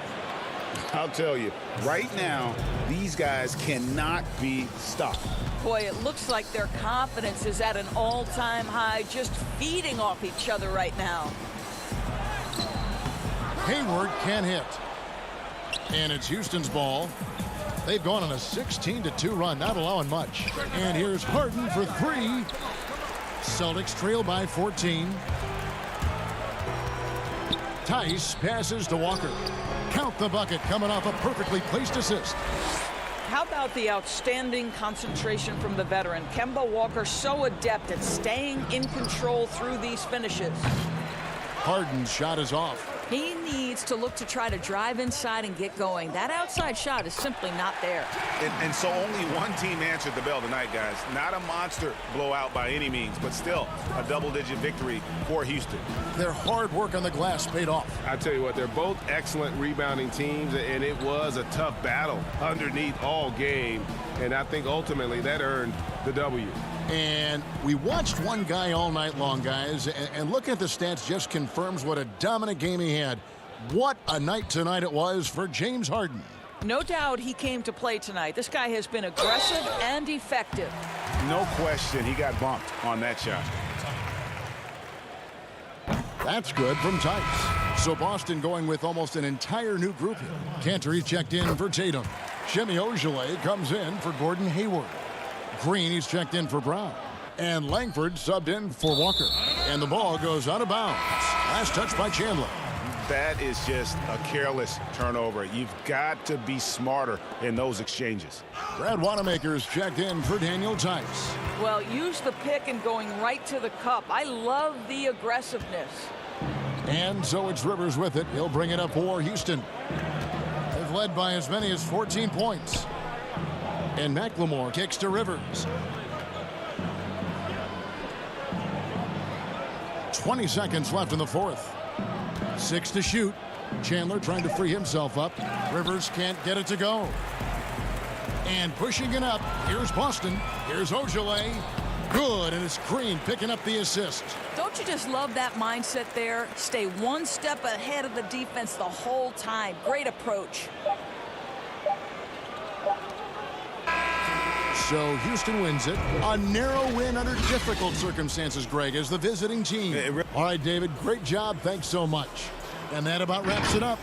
I'll tell you, right now, these guys cannot be stopped. Boy, it looks like their confidence is at an all-time high, just feeding off each other right now. Hayward can hit. And it's Houston's ball. They've gone on a 16-2 run, not allowing much. And here's Harden for 3. Celtics trail by 14. Tice passes to Walker. Count the bucket coming off a perfectly placed assist. How about the outstanding concentration from the veteran? Kemba Walker so adept at staying in control through these finishes. Harden's shot is off. He needs to look to try to drive inside and get going. That outside shot is simply not there. And so only one team answered the bell tonight, guys. Not a monster blowout by any means, but still a double-digit victory for Houston. Their hard work on the glass paid off. I tell you what, they're both excellent rebounding teams, and it was a tough battle underneath all game. And I think ultimately that earned the W. And we watched one guy all night long, guys, and looking at the stats just confirms what a dominant game he had. What a night tonight it was for James Harden. No doubt he came to play tonight. This guy has been aggressive and effective. No question he got bumped on that shot. That's good from Tice. So Boston going with almost an entire new group here. Cantor checked in for Tatum. Shemi Ojeleye comes in for Gordon Hayward. Green, he's checked in for Brown. And Langford subbed in for Walker. And the ball goes out of bounds. Last touch by Chandler. That is just a careless turnover. You've got to be smarter in those exchanges. Brad Wanamaker's checked in for Daniel Tice. Well, use the pick and going right to the cup. I love the aggressiveness. And so it's Rivers with it. He'll bring it up for Houston. They've led by as many as 14 points. And McLemore kicks to Rivers. 20 seconds left in the fourth. 6 to shoot. Chandler trying to free himself up. Rivers can't get it to go. And pushing it up. Here's Boston. Here's Ojeleye. Good, and it's Green picking up the assist. Don't you just love that mindset there? Stay one step ahead of the defense the whole time. Great approach. So Houston wins it. A narrow win under difficult circumstances, Greg, as the visiting team. All right, David, great job. Thanks so much. And that about wraps it up.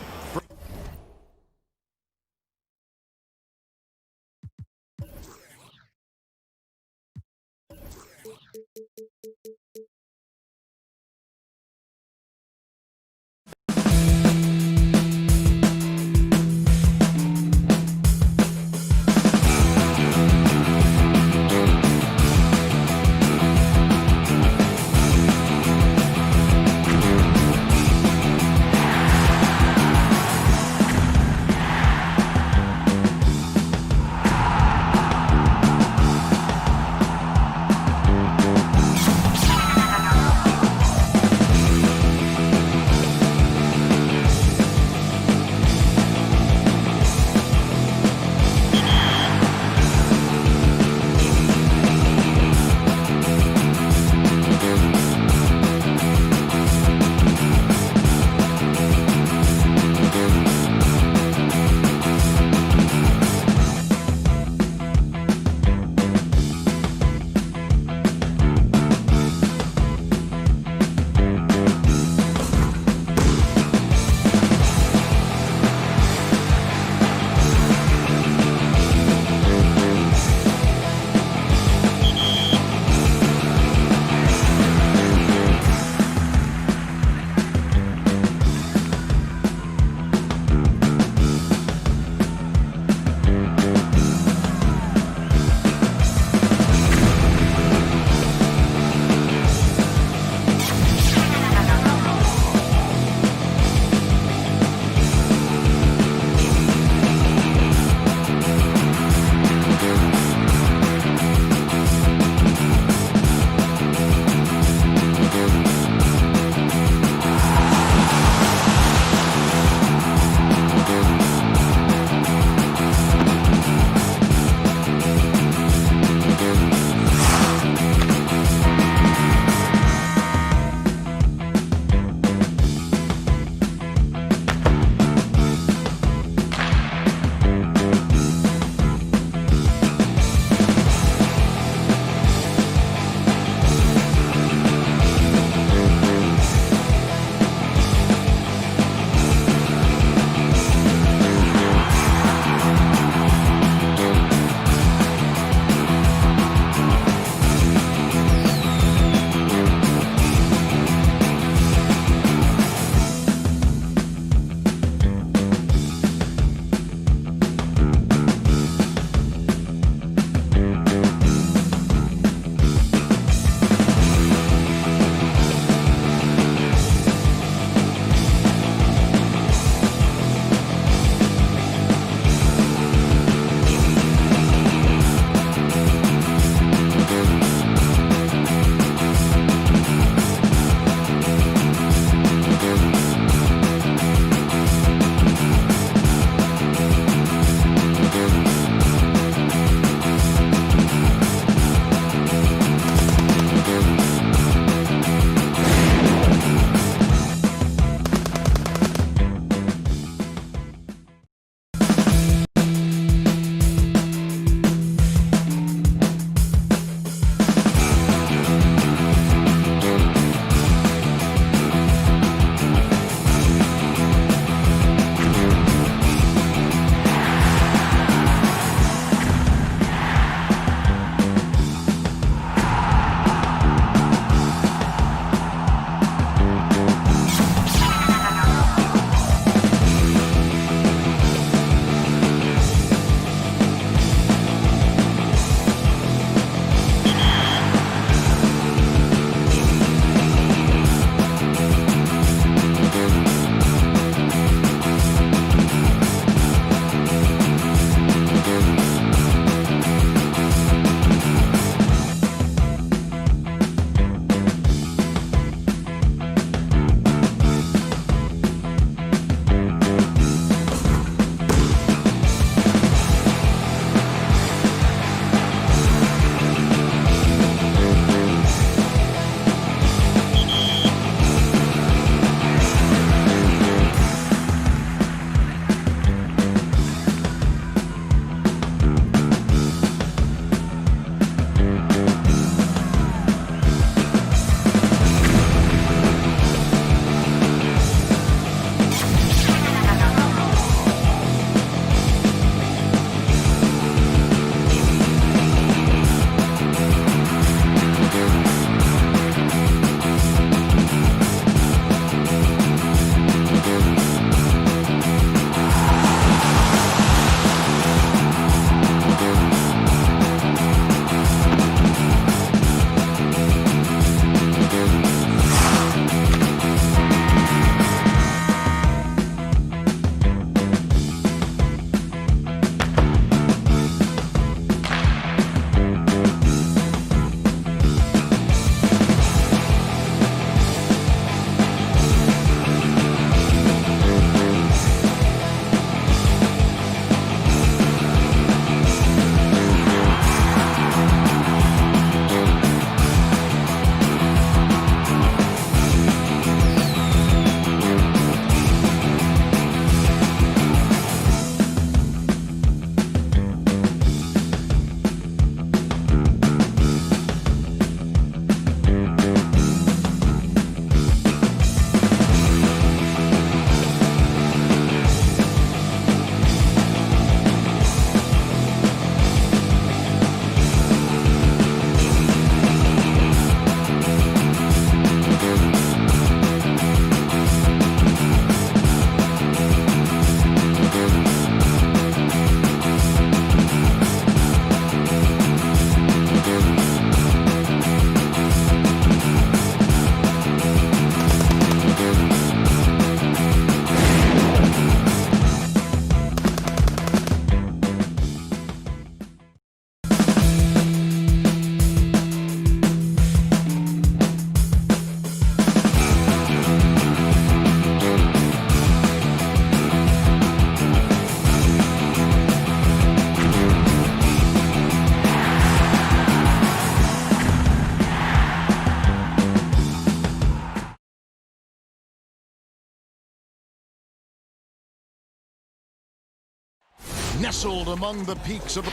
nestled among the peaks of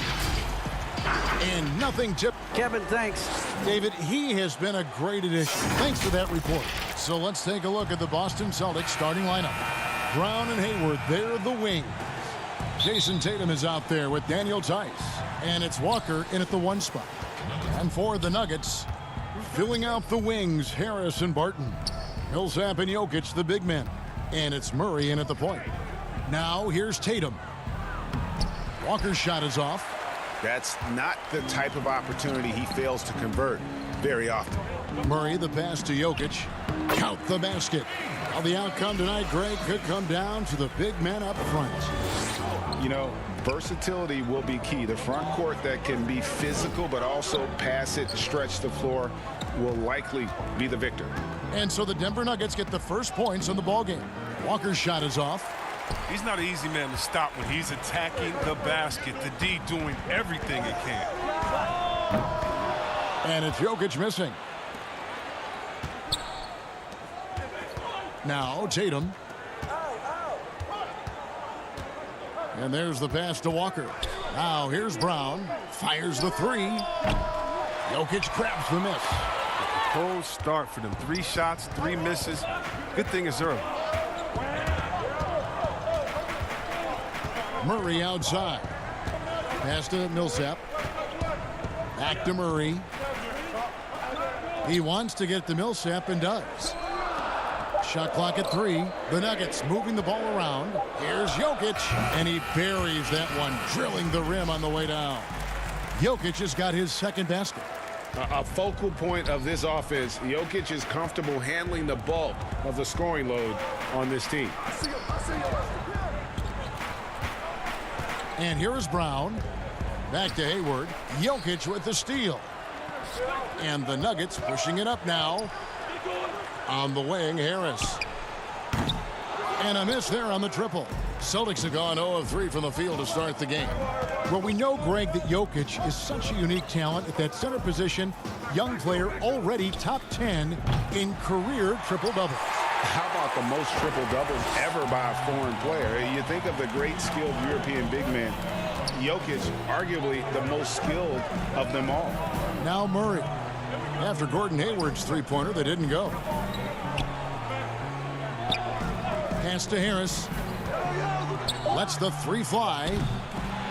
and nothing to Kevin, thanks. David, he has been a great addition. Thanks for that report. So let's take a look at the Boston Celtics starting lineup. Brown and Hayward, they're the wing. Jason Tatum is out there with Daniel Tice. And it's Walker in at the 1 spot. And for the Nuggets, filling out the wings, Harris and Barton. Millsap and Jokic, the big men. And it's Murray in at the point. Now here's Tatum. Walker's shot is off. That's not the type of opportunity he fails to convert very often. Murray, the pass to Jokic. Count the basket. Well, the outcome tonight, Greg, could come down to the big men up front. You know, versatility will be key. The front court that can be physical but also pass it, stretch the floor will likely be the victor. And so the Denver Nuggets get the first points on the ballgame. Walker's shot is off. He's not an easy man to stop when he's attacking the basket. The D doing everything it can. And it's Jokic missing. Now Tatum. And there's the pass to Walker. Now here's Brown. Fires the 3. Jokic grabs the miss. Cold start for them. 3 shots, 3 misses. Good thing it's early. Murray outside. Pass to Millsap. Back to Murray. He wants to get to Millsap and does. Shot clock at 3. The Nuggets moving the ball around. Here's Jokic. And he buries that one, drilling the rim on the way down. Jokic has got his second basket. A focal point of this offense, Jokic is comfortable handling the bulk of the scoring load on this team. And here is Brown. Back to Hayward. Jokic with the steal. And the Nuggets pushing it up now. On the wing, Harris. And a miss there on the triple. Celtics have gone 0 of 3 from the field to start the game. Well, we know, Greg, that Jokic is such a unique talent at that center position. Young player, already top 10 in career triple-doubles. How about the most triple-doubles ever by a foreign player? You think of the great skilled European big man. Jokic, arguably the most skilled of them all. Now Murray. After Gordon Hayward's three-pointer, they didn't go. Pass to Harris. Lets the 3 fly.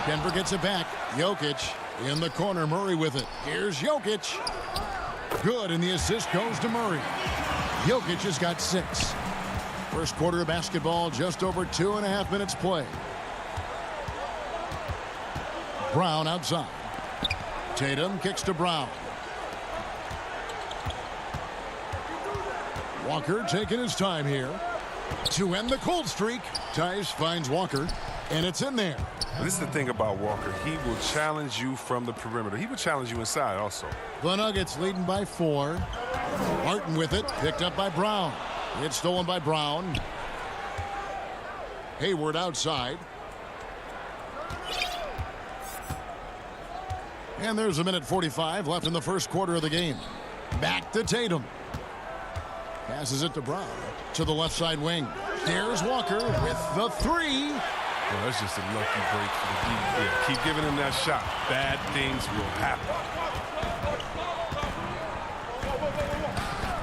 Denver gets it back. Jokic in the corner. Murray with it. Here's Jokic. Good, and the assist goes to Murray. Jokic has got 6. First quarter of basketball, just over 2.5 minutes play. Brown outside. Tatum kicks to Brown. Walker taking his time here to end the cold streak. Tice finds Walker, and it's in there. This is the thing about Walker. He will challenge you from the perimeter. He will challenge you inside also. The Nuggets leading by 4. Martin with it, picked up by Brown. It's stolen by Brown. Hayward outside. And there's 1:45 left in the first quarter of the game. Back to Tatum. Passes it to Brown to the left side wing. There's Walker with the 3. Well, that's just a lucky break for the D. Yeah, keep giving him that shot. Bad things will happen.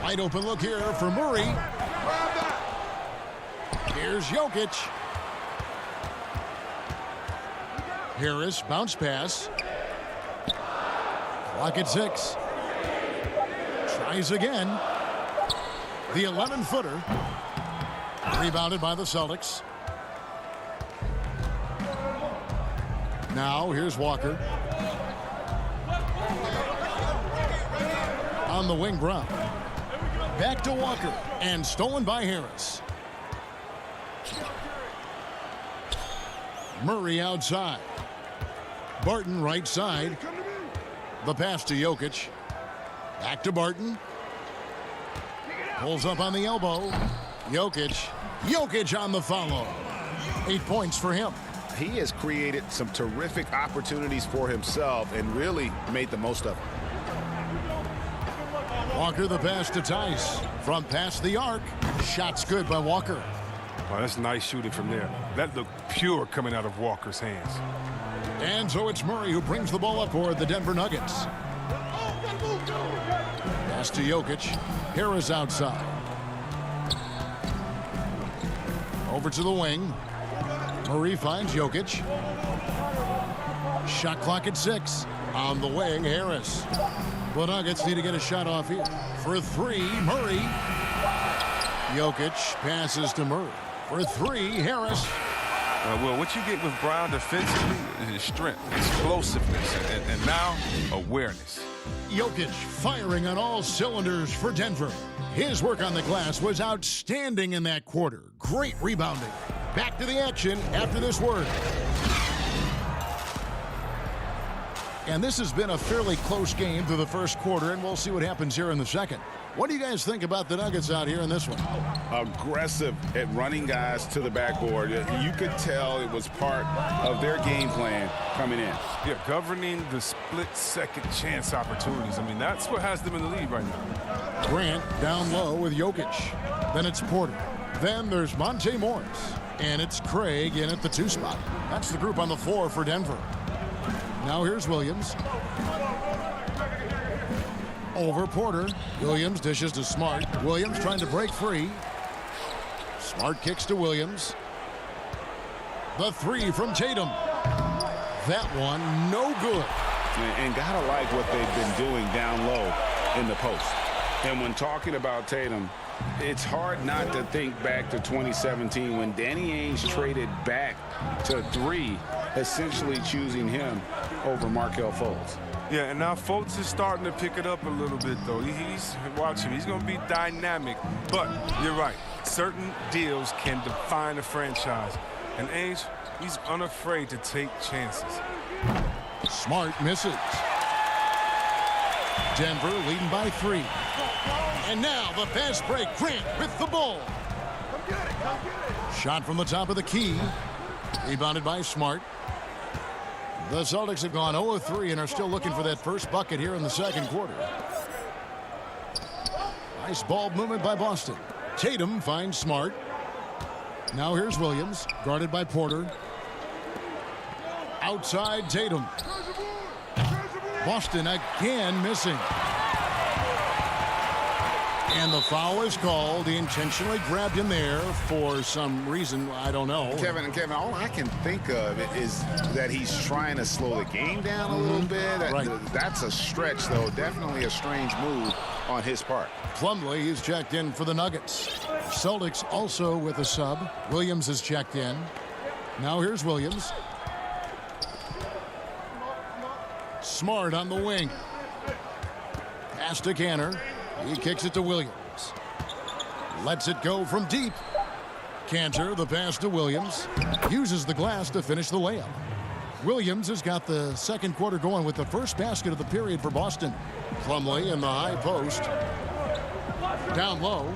Wide open look here for Murray. Here's Jokic. Harris, bounce pass. Clock at 6. Tries again. The 11-footer. Rebounded by the Celtics. Now here's Walker. On the wing, Brown. Back to Walker. And stolen by Harris. Murray outside. Barton right side. The pass to Jokic. Back to Barton. Pulls up on the elbow. Jokic on the follow. 8 points for him. He has created some terrific opportunities for himself and really made the most of them. Walker the pass to Tice. From past the arc. Shot's good by Walker. Oh, that's nice shooting from there. That looked pure coming out of Walker's hands. And so it's Murray who brings the ball up for the Denver Nuggets. Pass to Jokic. Harris outside. Over to the wing. Murray finds Jokic. Shot clock at 6. On the wing, Harris. The Nuggets need to get a shot off here. For 3, Murray. Jokic passes to Murray. For 3, Harris. Well, what you get with Brown defensively is strength, explosiveness, and now awareness. Jokic firing on all cylinders for Denver. His work on the glass was outstanding in that quarter. Great rebounding. Back to the action after this word. And this has been a fairly close game through the first quarter, and we'll see what happens here in the second. What do you guys think about the Nuggets out here in this one? Aggressive at running guys to the backboard. You could tell it was part of their game plan coming in. Yeah, governing the split-second chance opportunities. I mean, that's what has them in the lead right now. Grant down low with Jokic. Then it's Porter. Then there's Monte Morris. And it's Craig in at the 2 spot. That's the group on the floor for Denver. Now here's Williams. Over Porter. Williams dishes to Smart. Williams trying to break free. Smart kicks to Williams. The 3 from Tatum. That one no good. And gotta like what they've been doing down low in the post. And when talking about Tatum, it's hard not to think back to 2017 when Danny Ainge traded back to 3, essentially choosing him over Markelle Fultz. Yeah, and now Fultz is starting to pick it up a little bit, though. Watch him. He's going to be dynamic. But you're right. Certain deals can define a franchise. And Ainge, he's unafraid to take chances. Smart misses. Denver leading by 3. And now the fast break. Grant with the ball. Shot from the top of the key. Rebounded by Smart. The Celtics have gone 0 of 3 and are still looking for that first bucket here in the second quarter. Nice ball movement by Boston. Tatum finds Smart. Now here's Williams, guarded by Porter. Outside Tatum. Boston again missing. And the foul is called. He intentionally grabbed him there for some reason. I don't know. Kevin, all I can think of is that he's trying to slow the game down a little bit. Right. That's a stretch, though. Definitely a strange move on his part. Plumlee is checked in for the Nuggets. Celtics also with a sub. Williams is checked in. Now here's Williams. Smart on the wing. Pass to Canner. He kicks it to Williams. Lets it go from deep. Cantor, the pass to Williams. Uses the glass to finish the layup. Williams has got the second quarter going with the first basket of the period for Boston. Plumlee in the high post. Down low.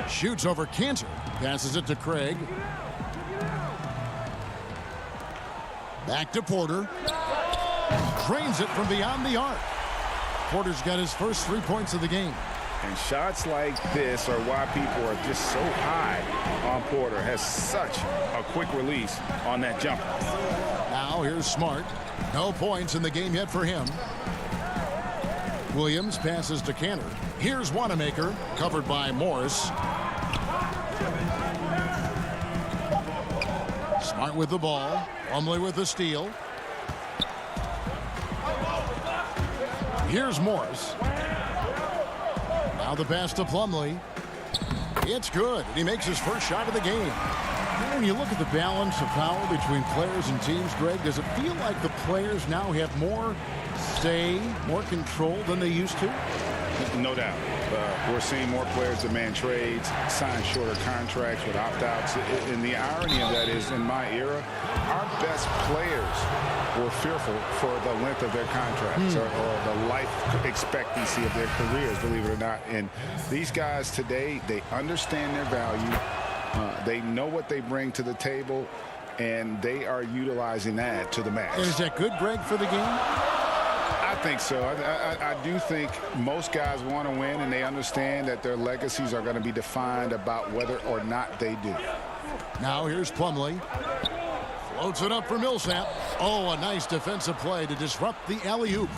Shoots over Cantor. Passes it to Craig. Back to Porter. Drains it from beyond the arc. Porter's got his first 3 points of the game. And shots like this are why people are just so high on Porter. Has such a quick release on that jumper. Now here's Smart. No points in the game yet for him. Williams passes to Cantor. Here's Wanamaker, covered by Morris. Smart with the ball. Plumlee with the steal. Here's Morris. Now the pass to Plumlee. It's good. He makes his first shot of the game. When you look at the balance of power between players and teams, Greg, does it feel like the players now have more say, more control than they used to? No doubt. We're seeing more players demand trades, sign shorter contracts with opt-outs. And the irony of that is, in my era, our best players were fearful for the length of their contracts or the life expectancy of their careers, believe it or not. And these guys today, they understand their value. They know what they bring to the table, and they are utilizing that to the max. And is that good, Greg, for the game? I think so. I do think most guys want to win, and they understand that their legacies are going to be defined about whether or not they do. Now here's Plumlee. Floats it up for Millsap. Oh, a nice defensive play to disrupt the alley-oop.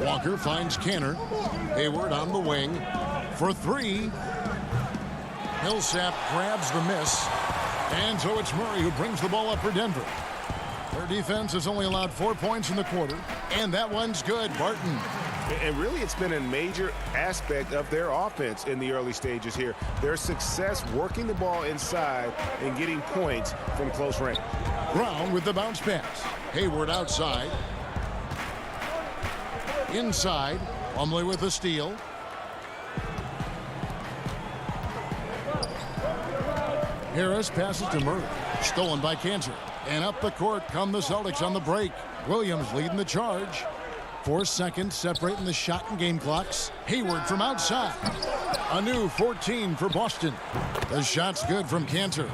Walker finds Canner. Hayward on the wing for three. Millsap grabs the miss. And so it's Murray who brings the ball up for Denver. Their defense has only allowed 4 points in the quarter. And that one's good. Barton. And really, it's been a major aspect of their offense in the early stages here. Their success working the ball inside and getting points from close range. Brown with the bounce pass. Hayward outside. Inside. Plumlee with the steal. Harris passes to Murray. Stolen by Cantor. And up the court come the Celtics on the break. Williams leading the charge. 4 seconds separating the shot and game clocks. Hayward from outside. A new 14 for Boston. The shot's good from Cantor.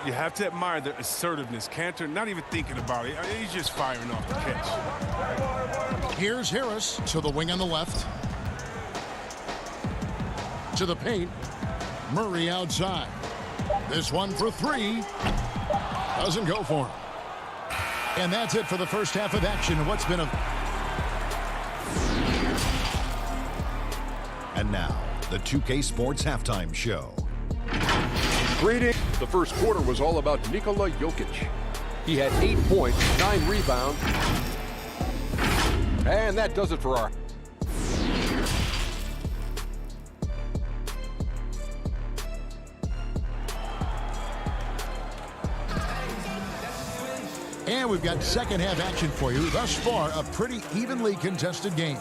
You have to admire their assertiveness. Cantor not even thinking about it. He's just firing off the catch. Here's Harris to the wing on the left. To the paint. Murray outside. This one for three. Doesn't go for him. And that's it for the first half of action. What's been a... And now, the 2K Sports Halftime Show. Greetings. The first quarter was all about Nikola Jokic. He had 8 points, 9 rebounds. And that does it for our... And we've got second half action for you. Thus far, a pretty evenly contested game.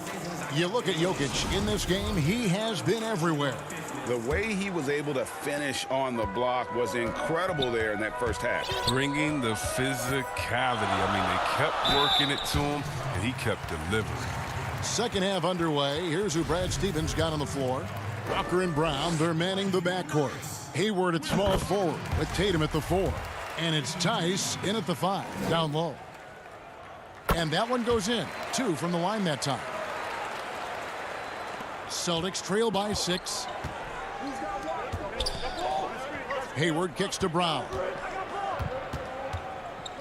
You look at Jokic in this game, he has been everywhere. The way he was able to finish on the block was incredible there in that first half. Bringing the physicality. I mean, they kept working it to him, and he kept delivering. Second half underway. Here's who Brad Stevens got on the floor. Walker and Brown, they're manning the backcourt. Hayward at small forward with Tatum at the 4. And it's Tice in at the 5, down low. And that one goes in. 2 from the line that time. Celtics trail by 6. Hayward kicks to Brown.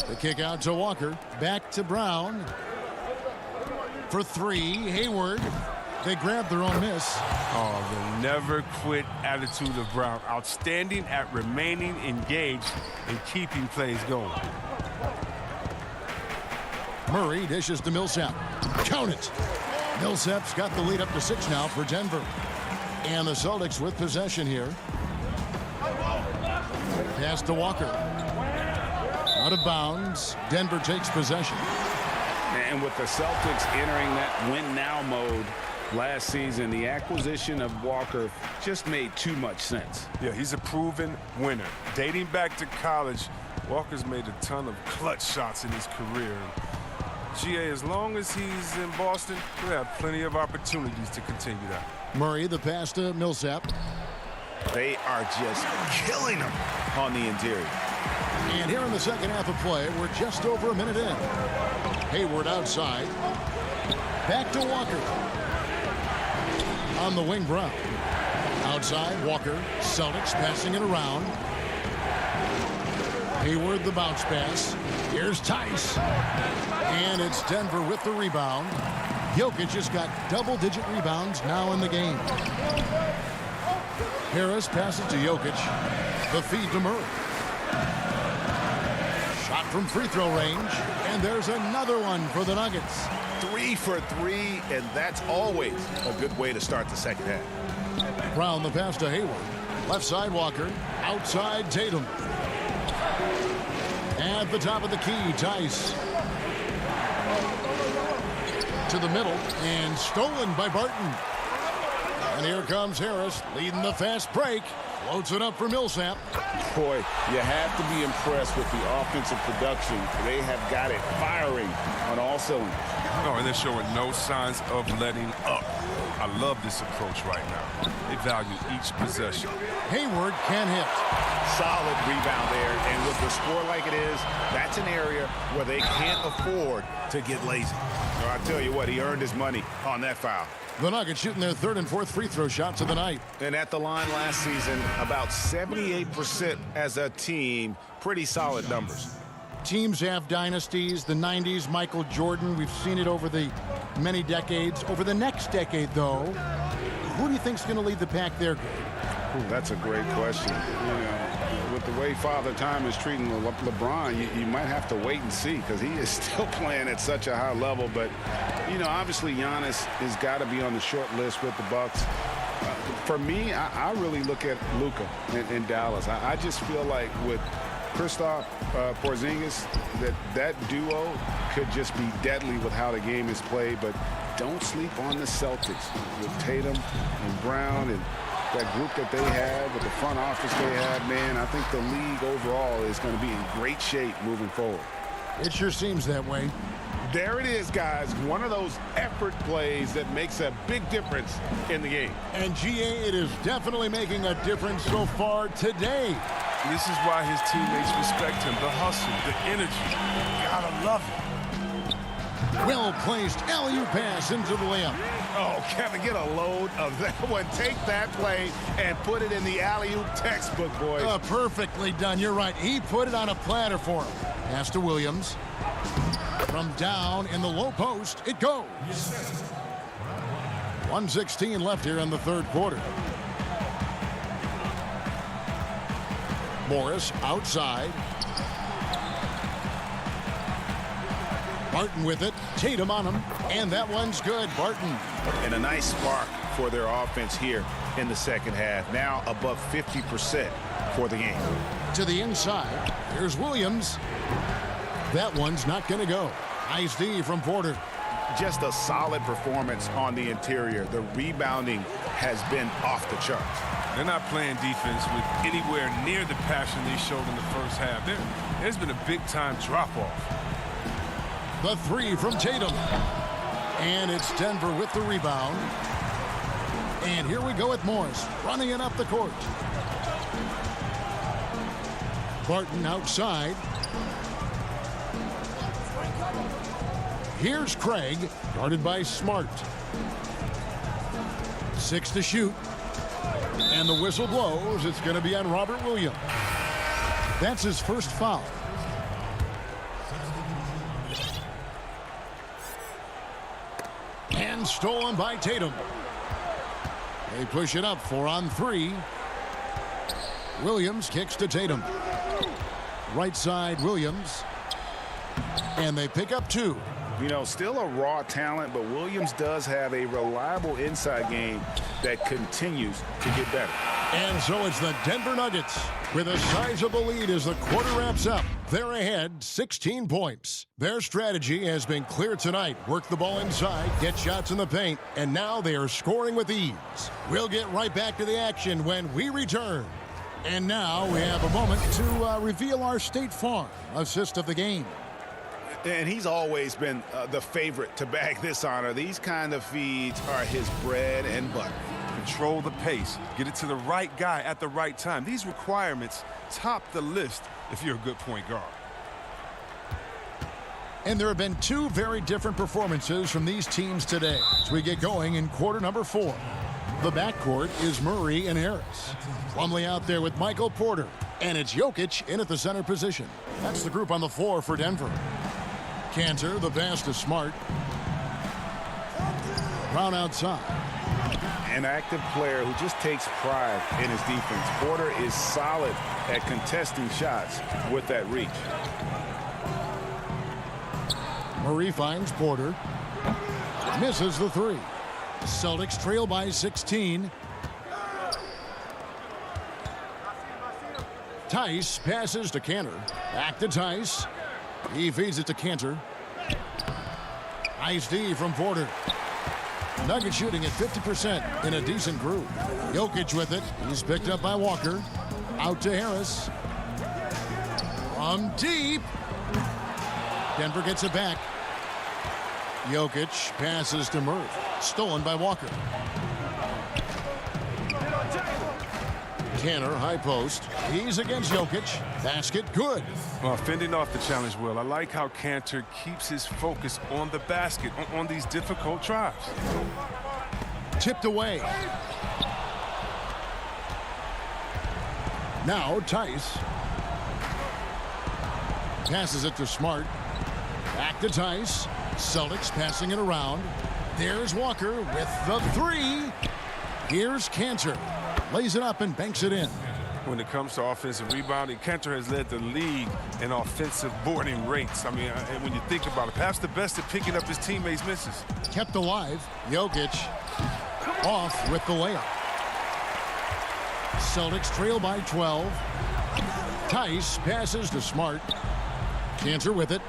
The kick out to Walker. Back to Brown. For 3, Hayward. They grab their own miss. Oh, the never quit attitude of Brown. Outstanding at remaining engaged and keeping plays going. Murray dishes to Millsap. Count it. Millsap's got the lead up to 6 now for Denver. And the Celtics with possession here. Pass to Walker. Out of bounds. Denver takes possession. And with the Celtics entering that win-now mode last season, the acquisition of Walker just made too much sense. Yeah, he's a proven winner. Dating back to college, Walker's made a ton of clutch shots in his career. GA, as long as he's in Boston, he'll have plenty of opportunities to continue that. Murray, the pass to Millsap. They are just killing them on the interior. And here in the second half of play, we're just over a minute in. Hayward outside. Back to Walker. On the wing, Brown. Outside, Walker. Celtics passing it around. Hayward, the bounce pass. Here's Tice. And it's Denver with the rebound. Jokic has got double-digit rebounds now in the game. Harris passes to Jokic. The feed to Murray. Shot from free throw range. And there's another one for the Nuggets. 3 for 3, and that's always a good way to start the second half. Brown the pass to Hayward. Left side Walker. Outside Tatum. At the top of the key, Tice. To the middle, and stolen by Barton. And here comes Harris, leading the fast break. Floats it up for Millsap. Boy, you have to be impressed with the offensive production. They have got it firing on all cylinders. Oh, and they're showing no signs of letting up. I love this approach right now. They value each possession. Hayward can hit. Solid rebound there, and with the score like it is, that's an area where they can't afford to get lazy. So I tell you what, he earned his money on that foul. The Nuggets shooting their third and fourth free throw shots of the night. And at the line last season, about 78% as a team. Pretty solid numbers. Teams have dynasties. The 90s, Michael Jordan. We've seen it over the many decades. Over the next decade, though, who do you think's going to lead the pack there, Greg? Ooh, that's a great question. You know, with the way Father Time is treating LeBron, you might have to wait and see because he is still playing at such a high level. But, you know, obviously Giannis has got to be on the short list with the Bucks. For me, I really look at Luka in Dallas. I just feel like with Kristaps Porzingis, that duo could just be deadly with how the game is played. But don't sleep on the Celtics with Tatum and Brown and that group that they have, with the front office they have, man. I think the league overall is going to be in great shape moving forward. It sure seems that way. There it is, guys. One of those effort plays that makes a big difference in the game. And GA, it is definitely making a difference so far today. This is why his teammates respect him. The hustle, the energy. Gotta love it. Well-placed alley-oop pass into the layup. Oh, Kevin, get a load of that one. Take that play and put it in the alley-oop textbook, boys. Perfectly done. You're right. He put it on a platter for him. Pass to Williams. From down in the low post, it goes. 1:16 left here in the third quarter. Morris outside. Barton with it. Tatum on him. And that one's good. Barton. And a nice spark for their offense here in the second half. Now above 50% for the game. To the inside. Here's Williams. That one's not going to go. Nice D from Porter. Just a solid performance on the interior. The rebounding has been off the charts. They're not playing defense with anywhere near the passion they showed in the first half. There's been a big-time drop-off. The three from Tatum. And it's Denver with the rebound. And here we go with Morris running it up the court. Barton outside. Here's Craig, guarded by Smart. 6 to shoot. And the whistle blows. It's going to be on Robert Williams. That's his first foul. And stolen by Tatum. They push it up 4-on-3. Williams kicks to Tatum. Right side, Williams. And they pick up 2. You know, still a raw talent, but Williams does have a reliable inside game that continues to get better. And so it's the Denver Nuggets with a sizable lead as the quarter wraps up. They're ahead 16 points. Their strategy has been clear tonight. Work the ball inside, get shots in the paint, and now they are scoring with ease. We'll get right back to the action when we return. And now we have a moment to reveal our State Farm assist of the game. And he's always been the favorite to bag this honor. These kind of feeds are his bread and butter. Control the pace. Get it to the right guy at the right time. These requirements top the list if you're a good point guard. And there have been 2 very different performances from these teams today as we get going in quarter number 4. The backcourt is Murray and Harris. Plumlee out there with Michael Porter. And it's Jokic in at the center position. That's the group on the floor for Denver. Cantor, the pass to Smart. Brown outside. An active player who just takes pride in his defense. Porter is solid at contesting shots with that reach. Murray finds Porter. Misses the 3. Celtics trail by 16. Tice passes to Cantor. Back to Tice. He feeds it to Cantor. Nice D from Porter. Nuggets shooting at 50% in a decent group. Jokic with it. He's picked up by Walker. Out to Harris. From deep. Denver gets it back. Jokic passes to Murph. Stolen by Walker. Tanner, high post. He's against Jokic. Basket, good. Well, fending off the challenge well. I like how Cantor keeps his focus on the basket on these difficult drives. Tipped away. Now Tice. Passes it to Smart. Back to Tice. Celtics passing it around. There's Walker with the three. Here's Cantor. Lays it up and banks it in. When it comes to offensive rebounding, Cantor has led the league in offensive boarding rates. I mean, when you think about it, perhaps the best at picking up his teammates' misses. Kept alive. Jokic off with the layup. Celtics trail by 12. Tice passes to Smart. Cantor with it.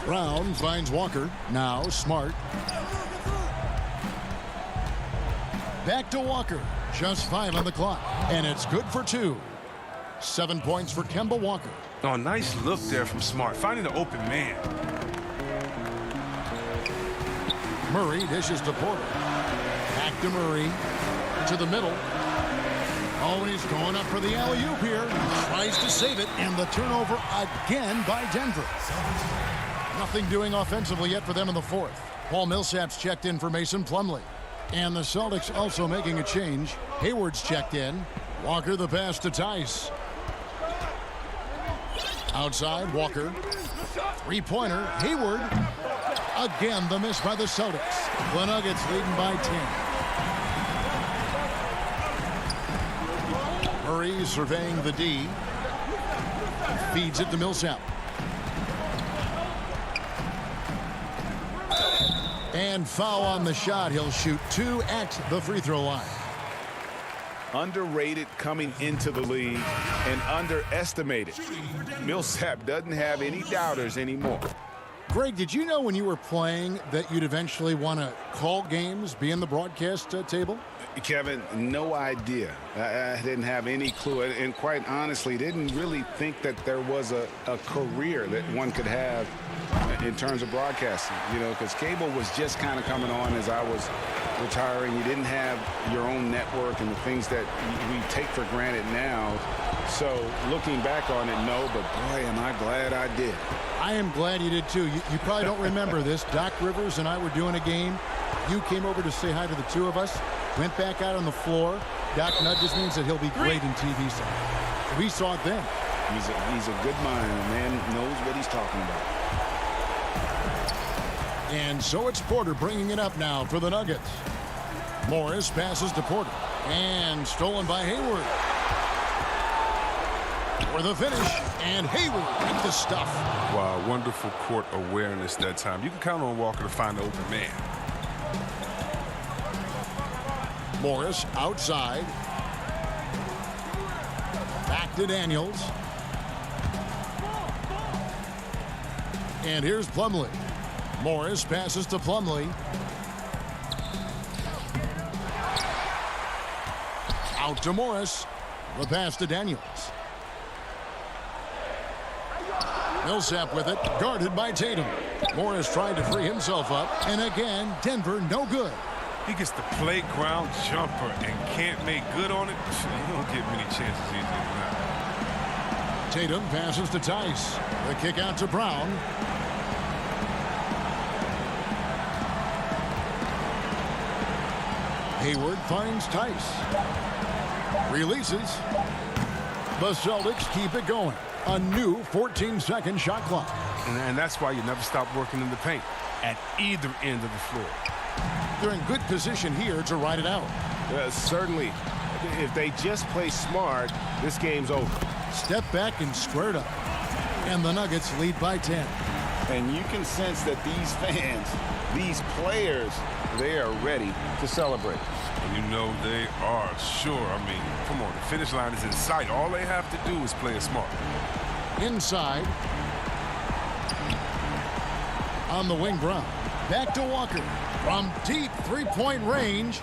Brown finds Walker. Now Smart. Back to Walker. Just 5 on the clock. And it's good for 2. 7 points for Kemba Walker. Oh, nice look there from Smart, finding the open man. Murray dishes to Porter. Back to Murray. To the middle. Oh, and he's going up for the alley-oop here. Tries to save it, and the turnover again by Denver. Nothing doing offensively yet for them in the fourth. Paul Millsap's checked in for Mason Plumlee. And the Celtics also making a change. Hayward's checked in. Walker the pass to Tice. Outside, Walker. Three-pointer, Hayward. Again, the miss by the Celtics. The Nuggets leading by 10. Murray surveying the D. Feeds it to Millsap. And foul on the shot. He'll shoot 2 at the free throw line. Underrated coming into the league and underestimated. Millsap doesn't have any doubters anymore. Greg, did you know when you were playing that you'd eventually want to call games, be in the broadcast table? Kevin, no idea. I didn't have any clue. And quite honestly, didn't really think that there was a career that one could have in terms of broadcasting, you know, because cable was just kind of coming on as I was retiring. You didn't have your own network and the things that we take for granted now. So looking back on it, no, but boy, am I glad I did. I am glad you did too. You probably don't remember this. Doc Rivers and I were doing a game. You came over to say hi to the two of us, went back out on the floor. Doc nudges means that he'll be great in TV stuff. We saw it then. He's a good mind. The man knows what he's talking about. And so it's Porter bringing it up now for the Nuggets. Morris passes to Porter. And stolen by Hayward. For the finish. And Hayward with the stuff. Wow, wonderful court awareness that time. You can count on Walker to find the open man. Morris outside. Back to Daniels. And here's Plumlee. Morris passes to Plumlee. Out to Morris. The pass to Daniels. Millsap with it, guarded by Tatum. Morris tried to free himself up, and again, Denver no good. He gets the playground jumper and can't make good on it. You don't get many chances easy than that. Tatum passes to Tice. The kick out to Brown. Hayward finds Tice. Releases. The Celtics keep it going. A new 14-second shot clock. And that's why you never stop working in the paint at either end of the floor. They're in good position here to ride it out. Certainly, if they just play smart, this game's over. Step back and squared up. And the Nuggets lead by 10. And you can sense that these fans, these players, they are ready to celebrate. And you know they are, sure. I mean, come on, the finish line is in sight. All they have to do is play it smart. Inside. On the wing, Brown. Back to Walker. From deep three-point range.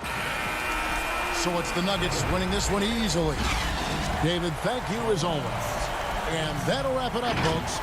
So it's the Nuggets winning this one easily. David, thank you as always. And that'll wrap it up, folks.